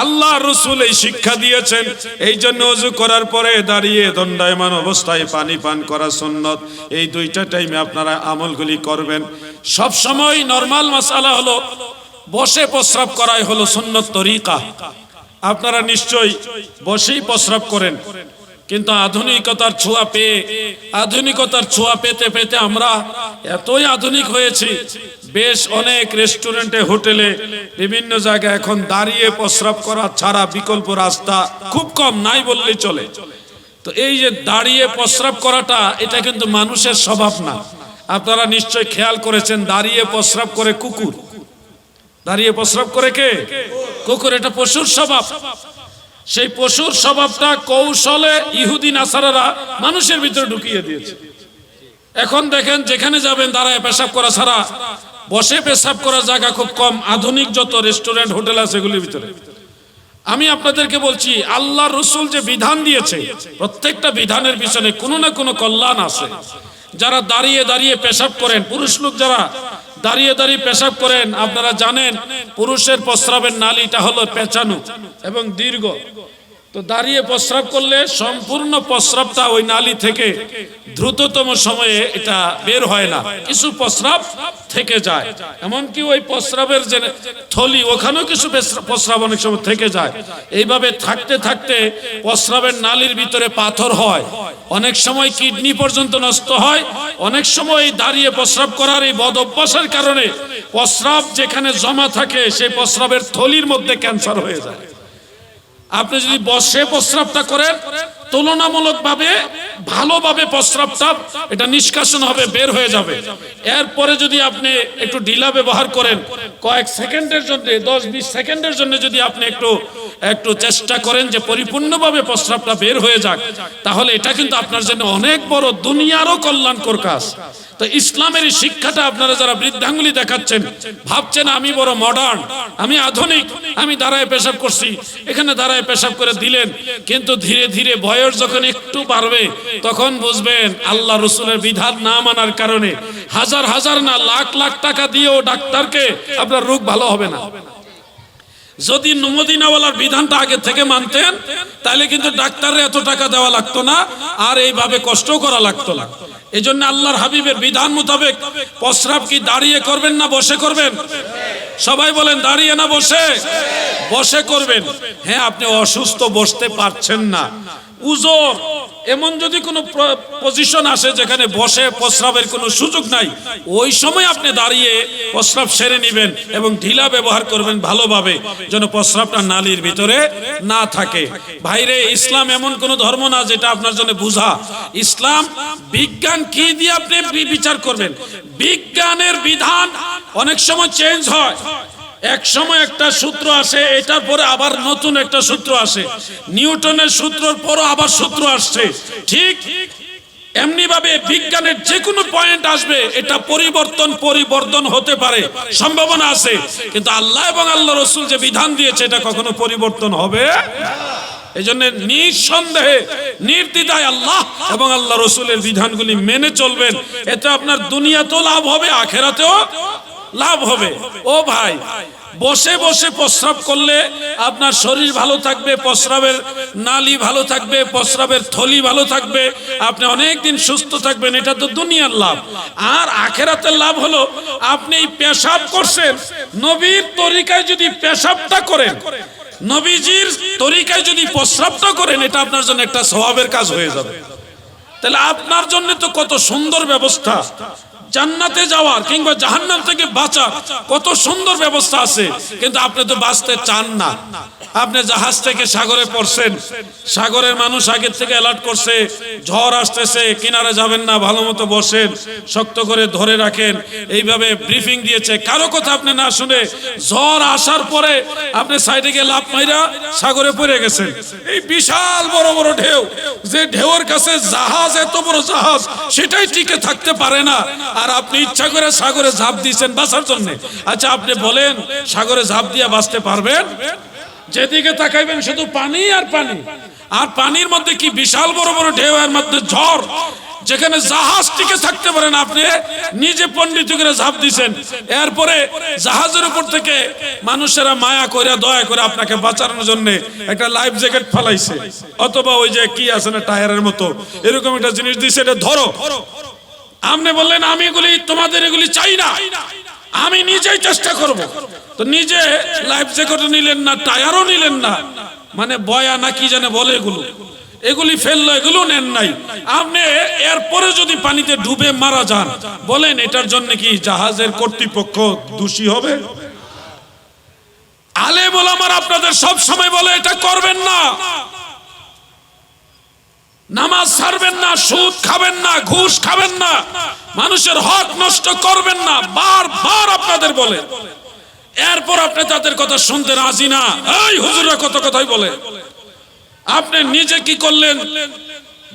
আল্লাহ রাসূল এই শিক্ষা দিয়েছেন, এই জন্য ওযু করার পরে দাঁড়িয়ে দণ্ডায়মান অবস্থায় পানি পান করা সুন্নত। এই 2টা টাইমে আপনারা আমলগুলি করবেন। সব সময় নরমাল মাসালা হলো বসে প্রস্রাব করাই হলো সুন্নত তরিকা। আপনারা নিশ্চয়ই বসেই প্রস্রাব করেন, কিন্তু আধুনিকতার ছোঁয়া পেতে পেতে আমরা এতই আধুনিক হয়েছি, বেশ অনেক রেস্টুরেন্টে, হোটেলে, বিভিন্ন জায়গায় এখন দাঁড়িয়ে প্রস্রাব করা ছাড়া বিকল্প রাস্তা খুব কম, নাই বললেই চলে। তো এই যে দাঁড়িয়ে প্রস্রাব করাটা, এটা কিন্তু মানুষের স্বভাব না। আপনারা নিশ্চয় খেয়াল করেছেন, দাঁড়িয়ে প্রস্রাব করে কুকুর। দাঁড়িয়ে প্রস্রাব করে কে? কুকুর। এটা পশুর স্বভাব। সেই পশুর স্বভাবটা কৌশলে ইহুদি নাসারারা মানুষের ভিতরে ঢুকিয়ে দিয়েছে। এখন দেখেন, যেখানে যাবেন দাঁড়ায় পেশাব করা ছাড়া বসে পেশাব করার জায়গা খুব কম। আধুনিক যত রেস্টুরেন্ট, হোটেল আছে এগুলির ভিতরে আমি আপনাদেরকে বলছি, আল্লাহ রসুল যে বিধান দিয়েছে, প্রত্যেকটা বিধানের পিছনে কোনো না কোনো কল্যাণ আছে। যারা দাঁড়িয়ে দাঁড়িয়ে পেশাব করেন, পুরুষ লোক যারা দাঁড়িয়ে দাঁড়িয়ে পেশাব করেন, আপনারা জানেন পুরুষের প্রস্রাবের নালীটা হলো পেঁচানো এবং দীর্ঘ। তো দাঁড়িয়ে প্রস্রাব করলে সম্পূর্ণ প্রস্রাবটা ওই নালী থেকে দ্রুততম সময়ে এটা বের হয় না, কিছু প্রস্রাব থেকে যায়। এমনকি ওই প্রস্রাবের যে থলি, ওখানেও কিছু প্রস্রাব অনেক সময় থেকে যায়। এইভাবে থাকতে থাকতে প্রস্রাবের নালীর ভিতরে পাথর হয়, অনেক সময় কিডনি পর্যন্ত নষ্ট হয়। অনেক সময় দাঁড়িয়ে প্রস্রাব করার এই বদ অভ্যাসের কারণে প্রস্রাব যেখানে জমা থাকে সেই প্রস্রাবের থলির মধ্যে ক্যান্সার হয়ে যায়। আপনি যদি বসে প্রস্রাবটা করেন, তুলনামূলকভাবে ভালোভাবে প্রস্রাবটা এটা নিষ্কাশন হবে, বের হয়ে যাবে। এরপরে যদি আপনি একটু ঢিলা ব্যবহার করেন, কয়েক সেকেন্ডের জন্য, 10-20 সেকেন্ডের জন্য যদি আপনি একটু চেষ্টা করেন যে পরিপূর্ণভাবে প্রস্রাবটা বের হয়ে যাক, তাহলে এটা কিন্তু আপনার জন্য অনেক বড় দুনিয়ারও কল্যাণকর কাজ। তো ইসলামের এই শিক্ষাটা আপনারা যারা বৃদ্ধাঙ্গুলি দেখাচ্ছেন, ভাবছেন আমি বড় মডার্ন, আমি আধুনিক, আমি দাঁড়ায় পেশাব করছি, এখানে দাঁড়ায় পেশাব করে দিলেন। কিন্তু ধীরে ধীরে বয়স যখন একটু বাড়বে, তখন বুঝবেন আল্লাহ রসুলের বিধান না মানার কারণে হাজার হাজার না লাখ লাখ টাকা দিয়েও ডাক্তারকে আপনার রোগ ভালো হবে না। যদি মদিনাওয়ালার বিধানটা আগে থেকে মানতেন, তাহলে কিন্তু ডাক্তারের এত টাকা দেওয়া লাগতো না, আর এইভাবে কষ্ট করা লাগতো না। এই জন্য আল্লাহর হাবিবের বিধান মোতাবেক প্রস্রাব কি দাঁড়িয়ে করবেন না বসে করবেন? সবাই বলেন, দাঁড়িয়ে না বসে? বসে করবেন। হ্যাঁ, আপনি অসুস্থ, বসতে পারছেন না, উজর, এমন যদি কোনো পজিশন আসে যেখানে বসে প্রস্রাবের কোনো সুযোগ নাই, ওই সময় আপনি দাঁড়িয়ে প্রস্রাব সেরে নেবেন এবং ঢিলা ব্যবহার করবেন ভালোভাবে, যেন প্রস্রাবটা নালীর ভিতরে না থাকে। ভাইরে, ইসলাম এমন কোন ধর্ম না যেটা আপনার জন্য বুঝা। ইসলাম বিজ্ঞান কি দিয়ে আপনি বিচার করবেন? বিজ্ঞানের বিধান অনেক সময় চেঞ্জ হয়। এক সময় একটা সূত্র আসে, এটার পরে আবার নতুন একটা সূত্র আসে, নিউটনের সূত্রের পরও আবার সূত্র আসছে। ঠিক এমনি ভাবে বিজ্ঞানের যে কোনো পয়েন্ট আসবে, এটা পরিবর্তন হতে পারে, সম্ভাবনা আছে। কিন্তু আল্লাহ এবং আল্লাহ রসুল যে বিধান দিয়েছে, এটা কখনো পরিবর্তন হবে না। এই জন্য নিঃসন্দেহে নির্দ্বিধায় আল্লাহ এবং আল্লাহ রসুলের বিধানগুলি মেনে চলবেন। এতে আপনার দুনিয়াতেও লাভ হবে, আখেরাতেও লাভ হবে। ও ভাই, বসে বসে প্রস্রাব করলে আপনার শরীর ভালো থাকবে, প্রস্রাবের নালী ভালো থাকবে, প্রস্রাবের থলি ভালো থাকবে, আপনি অনেক দিন সুস্থ থাকবেন। এটা তো দুনিয়ার লাভ। আর আখেরাতের লাভ হলো, আপনি পেশাব করছেন, নবীর তরিকায় যদি পেশাবটা করেন, নবীজির তরিকায় যদি প্রস্রাবটা করেন, এটা আপনার জন্য একটা সওয়াবের কাজ হয়ে যাবে। তাহলে আপনার জন্য তো কত সুন্দর ব্যবস্থা, জান্নাতে যাওয়ার কিংবা জাহান্নাম থেকে বাঁচার কত সুন্দর ব্যবস্থা আছে। কিন্তু আপনি তো বাঁচতে চান না। আপনি জাহাজ থেকে সাগরে পড়ছেন, সাগরের মানুষ আগের থেকে অ্যালার্ট করছে, ঝড় আসতেছে, কিনারে যাবেন না, ভালো মতো বসেন, শক্ত করে ধরে রাখেন, এইভাবে ব্রিফিং দিয়েছে। কারো কথা আপনি না শুনে ঝড় আসার পরে আপনি সাইডে গিয়ে লাফ মাইরা সাগরে পড়ে গেছেন। এই বিশাল বড় বড় ঢেউ, যে ঢেউর কাছে জাহাজ, এত বড় জাহাজ, সেটাই টিকে থাকতে পারে না, আর আপনি ইচ্ছা করে সাগরে ঝাঁপ দিয়েছেন বাঁচার জন্য। আচ্ছা, আপনি বলেন, সাগরে ঝাঁপ দিয়ে বাঁচতে পারবেন? যেদিকে তাকাইবেন শুধু পানি আর পানি, আর পানির মধ্যে কি বিশাল বড় বড় ঢেউ, এর মধ্যে ঝড়, যেখানে জাহাজ টিকে থাকতে পারেন, আপনি নিজে পণ্ডিত করে ঝাঁপ দিয়েছেন। এরপরে জাহাজের উপর থেকে মানুষেরা মায়া করে, দয়া করে আপনাকে বাঁচানোর জন্য একটা লাইফ জ্যাকেট ফেলাইছে, অথবা ওই যে কি আছে না, টায়ারের মতো এরকম একটা জিনিস দিয়েছে, এটা ধরো। আপনি বললেন, আমি তোমাদের এগুলি চাই না, আমি নিজেই চেষ্টা করব। তো নিজে লাইফ জ্যাকেটও নিলেন না, টায়ারও নিলেন না, মানে বয়া না কি জানে বলে, এগুলি ফেললো, এগুলো নেন নাই আপনি। এরপরে যদি পানিতে ডুবে মারা যান, বলেন এটার জন্য কি জাহাজের কর্তৃপক্ষ দোষী হবে? আলেম ওলামারা আপনাদের সব সময় বলে, এটা করবেন না, নামাজ ছাড়বেন না, সুদ খাবেন না, ঘুষ খাবেন না, মানুষের হক নষ্ট করবেন না, বারবার আপনাদের বলে। এরপর আপনি তাদের কথা শুনতে রাজি না। এই হুজুররা কত কথাই বলে, আপনি নিজে কি করলেন?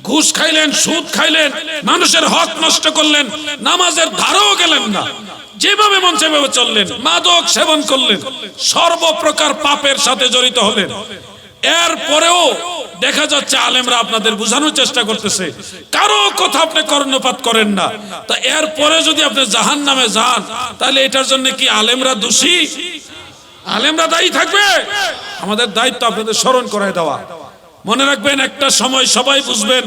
ঘুষ খাইলেন, সুদ খাইলেন, মানুষের হক নষ্ট করলেন, নামাজের ধারেও গেলেন না। যেভাবে মন সেভাবে চললেন, মাদক সেবন করলেন, সর্বপ্রকার পাপের সাথে জড়িত হলেন। এরপরেও দেখা যাচ্ছে আলেমরা আপনাদের বোঝানোর চেষ্টা করতেছে, কারো কথা আপনি কর্ণপাত করেন না। তা এরপরে যদি আপনি জাহান্নামে যান, তাহলে এটার জন্য কি আলেমরা দোষী? আলেমরা দায়ী থাকবে? আমাদের দায়িত্ব আপনাদের স্মরণ করায় দেওয়া। মনে রাখবেন, একটা সময় সবাই বুঝবেন,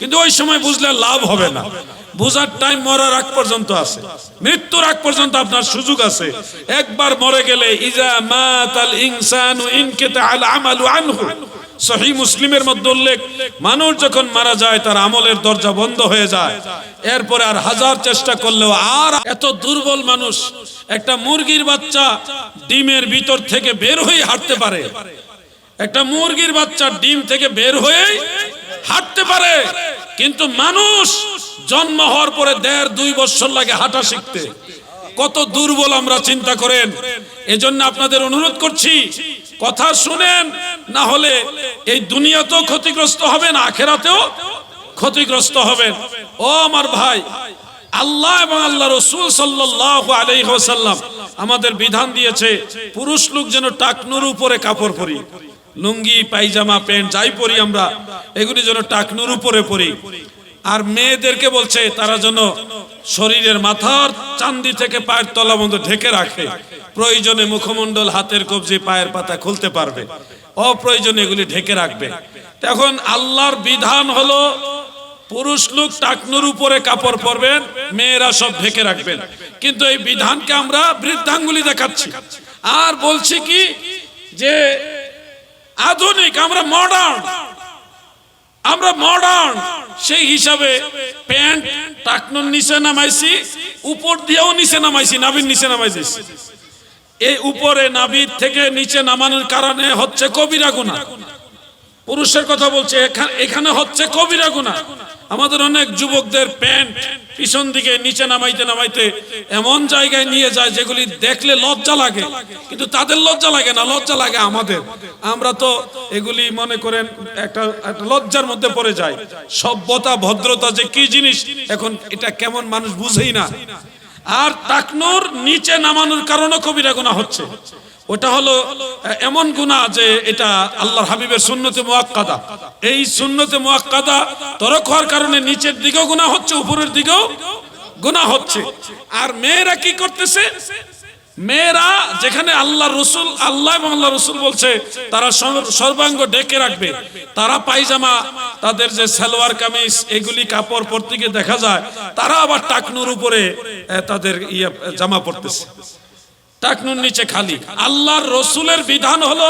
কিন্তু ওই সময় বুঝলে লাভ হবে না। বুঝার টাইম মরার আগ পর্যন্ত আছে, মৃত্যুর আগ পর্যন্ত আপনার সুযোগ আছে। একবার মরে গেলে ইজা মাতাল ইনসানু ইনকিতাআল আমালু আনহু, সহিহ মুসলিমের মধ্যে উল্লেখ, মানুষ যখন মারা যায় তার আমলের দরজা বন্ধ হয়ে যায়। এরপরে আর হাজার চেষ্টা করলেও আর এত দুর্বল মানুষ, একটা মুরগির বাচ্চা ডিমের ভিতর থেকে বের হয়ে হাঁটতে পারে, একটা মুরগির বাচ্চা ডিম থেকে বের হয়ে হাঁটতে পারে, কিন্তু মানুষ জন্ম হওয়ার পরে 1.5-2 বছর লাগে হাঁটা শিখতে। কত দুর্বল আমরা, চিন্তা করেন। এজন্য আপনাদের অনুরোধ করছি, কথা শুনেন, না হলে এই দুনিয়াতেও ক্ষতিগ্রস্ত হবেন, আখেরাতেও ক্ষতিগ্রস্ত হবেন। ও আমার ভাই, আল্লাহ এবং আল্লাহ রাসূল সাল্লাল্লাহু আলাইহি ওয়াসাল্লাম আমাদের বিধান দিয়েছে, পুরুষ লোক যেন টাকনুর উপরে কাপড় পরি, লুঙ্গি পায়জামা প্যান্ট যাই পরি আমরা, এগুলি যেন টাকনুর উপরে পরি। আর মেয়েদেরকে বলছে তারা যেন শরীরের মাথার চান্দি থেকে পায়ের তলা পর্যন্ত ঢেকে রাখে, প্রয়োজনে মুখমণ্ডল, হাতের কবজি, পায়ের পাতা খুলতে পারবে, অপ্রয়োজনে এগুলি ঢেকে রাখবে। এখন আল্লাহর বিধান হলো পুরুষ লোক টাকনুর উপরে কাপড় পরবেন, মেয়েরা সব ঢেকে রাখবেন। কিন্তু এই বিধানকে আমরা বৃদ্ধাঙ্গুলি দেখাচ্ছি আর বলছি কি যে আধুনিক, আমরা মডার্ন, সেই হিসাবে প্যান্ট টাকনুর নিচে নামাইছি, উপর দিয়েও নিচে নামাইছি, নাভির নিচে নামাইছি। এই উপরে নাভির থেকে নিচে নামানোর কারণে হচ্ছে কবিরা গুনাহ। পুরুষের কথা বলছে, এখানে হচ্ছে কবিরা গুনাহ। আমাদের অনেক যুবকদের প্যান্ট পিছন দিকে নিচে নামাইতে নামাইতে এমন জায়গায় নিয়ে যায় যেগুলি দেখলে লজ্জা লাগে, কিন্তু তাদের লজ্জা লাগে না, লজ্জা লাগে আমাদের। আমরা তো এগুলি মনে করেন একটা লজ্জার মধ্যে পড়ে যায়। সভ্যতা, ভদ্রতা যে কি জিনিস এখন এটা কেমন মানুষ বুঝেই না। আর টাকনুর নিচে নামানোর কারণে কবিরা গুনাহ হচ্ছে। ওটা হলো এমন গুনাহ যে এটা আল্লাহর হাবিবের সুন্নতে মুআক্কাদা। এই সুন্নতে মুআক্কাদা তরক হওয়ার কারণে নিচের দিকেও গুনাহ হচ্ছে, উপরের দিকেও গুনাহ হচ্ছে। আর মেয়েরা কি করতেছে? মেয়েরা যেখানে আল্লাহ এবং আল্লাহ রসুল বলছে তারা সর্বাঙ্গ ঢেকে রাখবে, তারা পায়জামা, তাদের যে সালোয়ার কামিজ, এগুলি কাপড় পরতে গিয়ে দেখা যায় তারা আবার টাকনুর উপরে তাদের জামা পরতেছে, টাকনুর নিচে খালি। আল্লাহর রসুলের বিধান হলো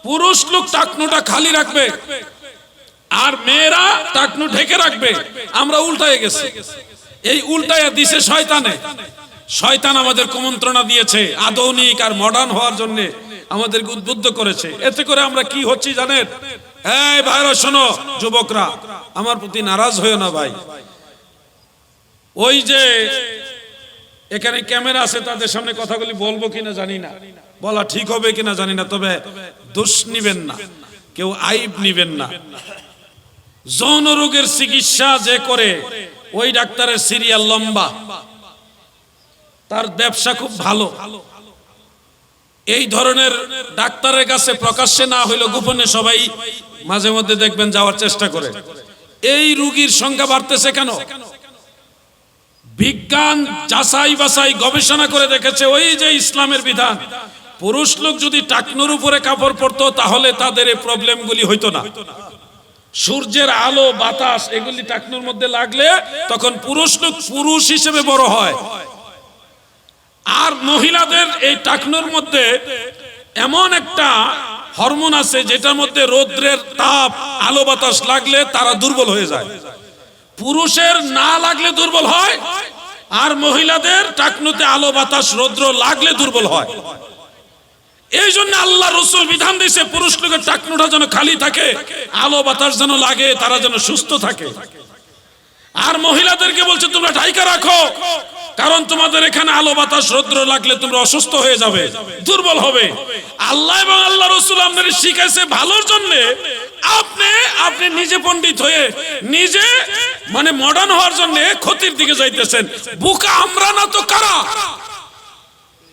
পুরুষ লোক টাকনুটা খালি রাখবে আর মেয়েরা টাকনু ঢেকে রাখবে। আমরা উল্টায় গেছি, এই উল্টায় দিছে শয়তানে। শয়তান আমাদের কুমন্ত্রণা দিয়েছে আধুনিক আর মডার্ন হওয়ার জন্য, আমাদেরকে উদ্বুদ্ধ করেছে। এতে করে আমরা কি হচ্ছি জানেন? এই ভাইরা শোনো, যুবকরা আমার প্রতি নারাজ হয়েও না ভাই। ওই যে এখানে ক্যামেরা আছে, তাদের সামনে কথাগুলি বলবো কিনা জানি না, বলা ঠিক হবে কিনা জানি না, তবে দোষ নিবেন না, কেউ আইব নিবেন না। যৌন রোগের চিকিৎসা যে করে ওই ডাক্তারের সিরিয়াল লম্বা, তার ব্যবসা খুব ভালো। এই ধরনের ডাক্তারের কাছে প্রকাশ্যে না হইলেও গোপনে সবাই মাঝে মধ্যে দেখবেন যাওয়ার চেষ্টা করে। এই রোগীর সংখ্যা বাড়তেছে কেন? বিজ্ঞান যাচাই বাছাই গবেষণা করে দেখেছে, ওই যে ইসলামের বিধান, পুরুষ লোক যদি টাকনুর উপরে কাপড় পরতো তাহলে তাদের এই প্রবলেমগুলি হইতো না। সূর্যের আলো, বাতাস এগুলি টাকনুর মধ্যে লাগলে তখন পুরুষ লোক পুরুষ হিসেবে বড় হয়। আর মহিলাদের এই টাকনুর মধ্যে এমন একটা হরমোন আছে যেটার মধ্যে রৌদ্রের তাপ, আলো বাতাস লাগলে তারা দুর্বল হয়ে যায়। পুরুষের না লাগলে দুর্বল হয়, আর মহিলাদের টাকনুতে আলো বাতাস রৌদ্র লাগলে দুর্বল হয়। এই জন্য আল্লাহ রসুল বিধান দিয়েছে পুরুষ লোকের টাকনুটা যেন খালি থাকে, আলো বাতাস যেন লাগে, তারা যেন সুস্থ থাকে। আর মহিলাদেরকে বলছে তোমরা ঢাইকা রাখো, কারণ তোমাদের এখানে আলো বাতাস রৌদ্র লাগলে তোমরা অসুস্থ হয়ে যাবে, দুর্বল হবে। আল্লাহ এবং আল্লাহ রাসূল আপনাদের শিখাইছে ভালোর জন্য। আপনি নিজে পণ্ডিত হয়ে নিজে মানে মডার্ন হওয়ার জন্য ক্ষতির দিকে যাইতেছেন। বোকা আমরা না তো কারা?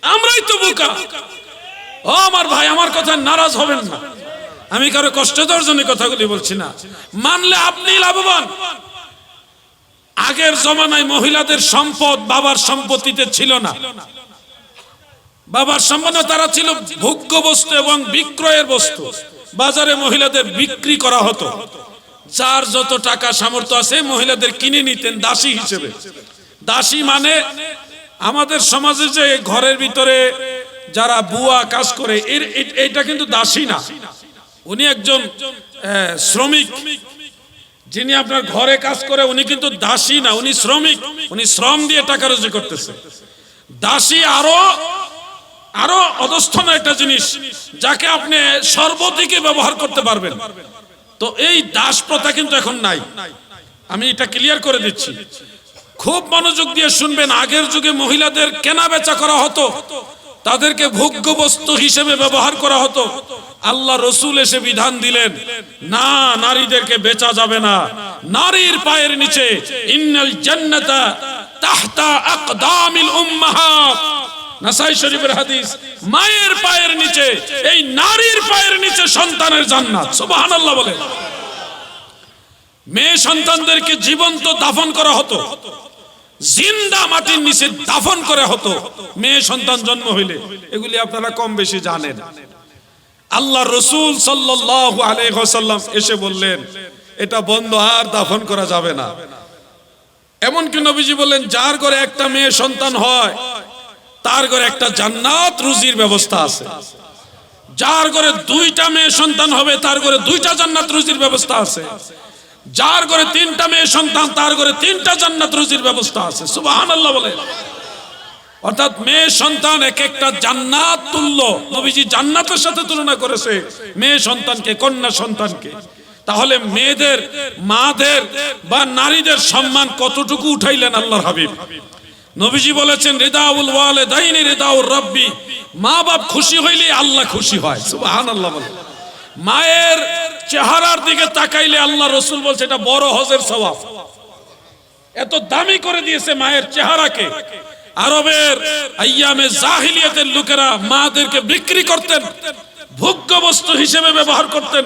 আমরাই তো বোকা। ও আমার ভাই, আমার কথা নারাজ হবেন না, আমি কারো কষ্ট দেওয়ার জন্য কথাগুলি বলছি না। মানলে আপনি লাভবান। আগের জমানায় মহিলাদের সম্পদ বাবার সম্পত্তিতে ছিল না। বাবার সম্পদ তারা ছিল ভোগ্য বস্তু এবং বিক্রয়ের বস্তু। বাজারে মহিলাদের বিক্রি করা হতো। যার যত টাকা সামর্থ্য আছে মহিলাদের কিনে নিতেন দাসী হিসেবে। দাসী মানে আমাদের সমাজে যে ঘরের ভিতরে যারা বুয়া কাজ করে এটা কিন্তু দাসী না, উনি একজন শ্রমিক। যিনি আপনার ঘরে কাজ করে উনি কিন্তু দাসী না, উনি শ্রমিক, উনি শ্রম দিয়ে টাকা রোজি করতেছে। দাসী আরো অধস্থন একটা জিনিস, যাকে আপনি সর্বদিকে ব্যবহার করতে পারবেন। তো এই দাস প্রথা কিন্তু এখন নাই, আমি এটা ক্লিয়ার করে দিচ্ছি। খুব মনোযোগ দিয়ে শুনবেন। আগের যুগে মহিলাদের কেনা বেচা করা হতো, তাদেরকে ভোগ্য বস্তু হিসেবে ব্যবহার করা হতো। আল্লাহ রসুল এসে বিধান দিলেন, না, নারীদেরকে বেচা যাবে না। নারীর পায়ের নিচে ইন্নাল জান্নাতা তাহতা আকদামিল উম্মাহাত, নাসাই শরীফের হাদিস, মায়ের পায়ের নিচে, এই নারীর পায়ের নিচে সন্তানের জান্নাত। সুবহানাল্লাহ বলে। মেয়ে সন্তানদেরকে জীবন্ত দাফন করা হতো, জিন্দা মাটির নিচে দাফন করা হতো মেয়ে সন্তান জন্ম হইলে। এগুলি আপনারা কম বেশি জানেন। আল্লাহ রসুল সাল্লাল্লাহু আলাইহি ওয়াসাল্লাম এসে বললেন এটা বন্ধ, আর দাফন করা যাবে না। এমনকি নবীজি বললেন যার ঘরে একটা মেয়ে সন্তান হয় তার ঘরে একটা জান্নাত রুজির ব্যবস্থা আছে। যার ঘরে দুইটা মেয়ে সন্তান হবে তার ঘরে দুইটা জান্নাত রুজির ব্যবস্থা আছে। যার ঘরে তিনটা মেয়ে সন্তান তার ঘরে তিনটা জান্নাত রুজির ব্যবস্থা আছে। সুবহানাল্লাহ বলে। অর্থাৎ মেয়ে সন্তান এক একটা জান্নাত তুল্য। নবীজি জান্নাতের সাথে তুলনা করেছে মেয়ে সন্তানকে, কন্যা সন্তানকে। তাহলে মেয়েদের, মাদের বা নারীদের সম্মান কতটুকু উঠাইলেন আল্লাহর হাবিব। নবীজি বলেছেন রিদাউল ওয়ালিদাইনি রিদাউর রাব্বি, মা বাপ খুশি হইলে আল্লাহ খুশি হয়। সুবহানাল্লাহ বলে। মায়ের চেহারার দিকে তাকাইলে আল্লাহ রসুল বলছে এটা বড় হজের সওয়াব। এত দামি করে দিয়েছে মায়ের চেহারাকে। আরবের আইয়ামে জাহিলিয়াতের লোকেরা মাদেরকে বিক্রি করতেন, ভোগ্য বস্তু হিসেবে ব্যবহার করতেন,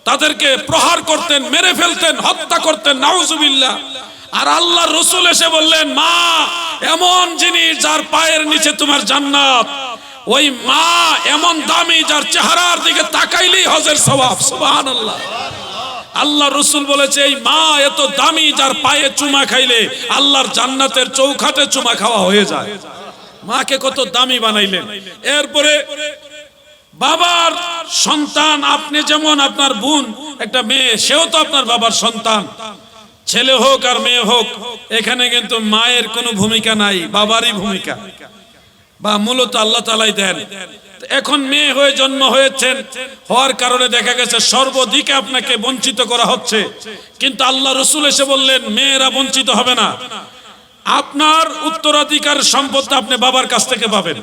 তাদেরকে প্রহার করতেন, মেরে ফেলতেন, হত্যা করতেন, নাউজুবিল্লাহ। আর আল্লাহ রসুল এসে বললেন মা এমন জিনিস যার পায়ের নিচে তোমার জান্নাত। ওই মা এমন দামি যার চেহারার দিকে তাকাইলেই হজের সওয়াব। সুবহানাল্লাহ। আল্লাহ রসুল বলেছে এই মা এত দামি যার পায়ে চুমা খাইলে আল্লাহর জান্নাতের চৌখাটে চুমা খাওয়া হয়ে যায়। মাকে কত দামি বানাইলেন। এরপরে বাবার সন্তান, আপনি যেমন আপনার বোন একটা মেয়ে, সেও তো আপনার বাবার সন্তান। ছেলে হোক আর মেয়ে হোক, এখানে কিন্তু মায়ের কোনো ভূমিকা নাই, বাবারই ভূমিকা, বা মূলত আল্লাহ তাআলাই দেন। এখন মেয়ে হয়ে জন্ম হয়েছেন, হওয়ার কারণে দেখা গেছে সর্বদিকে আপনাকে বঞ্চিত করা হচ্ছে। কিন্তু আল্লাহ রসুল এসে বললেন মেয়েরা বঞ্চিত হবে না। আপনার উত্তরাধিকার সম্পদটা আপনি বাবার কাছ থেকে পাবেন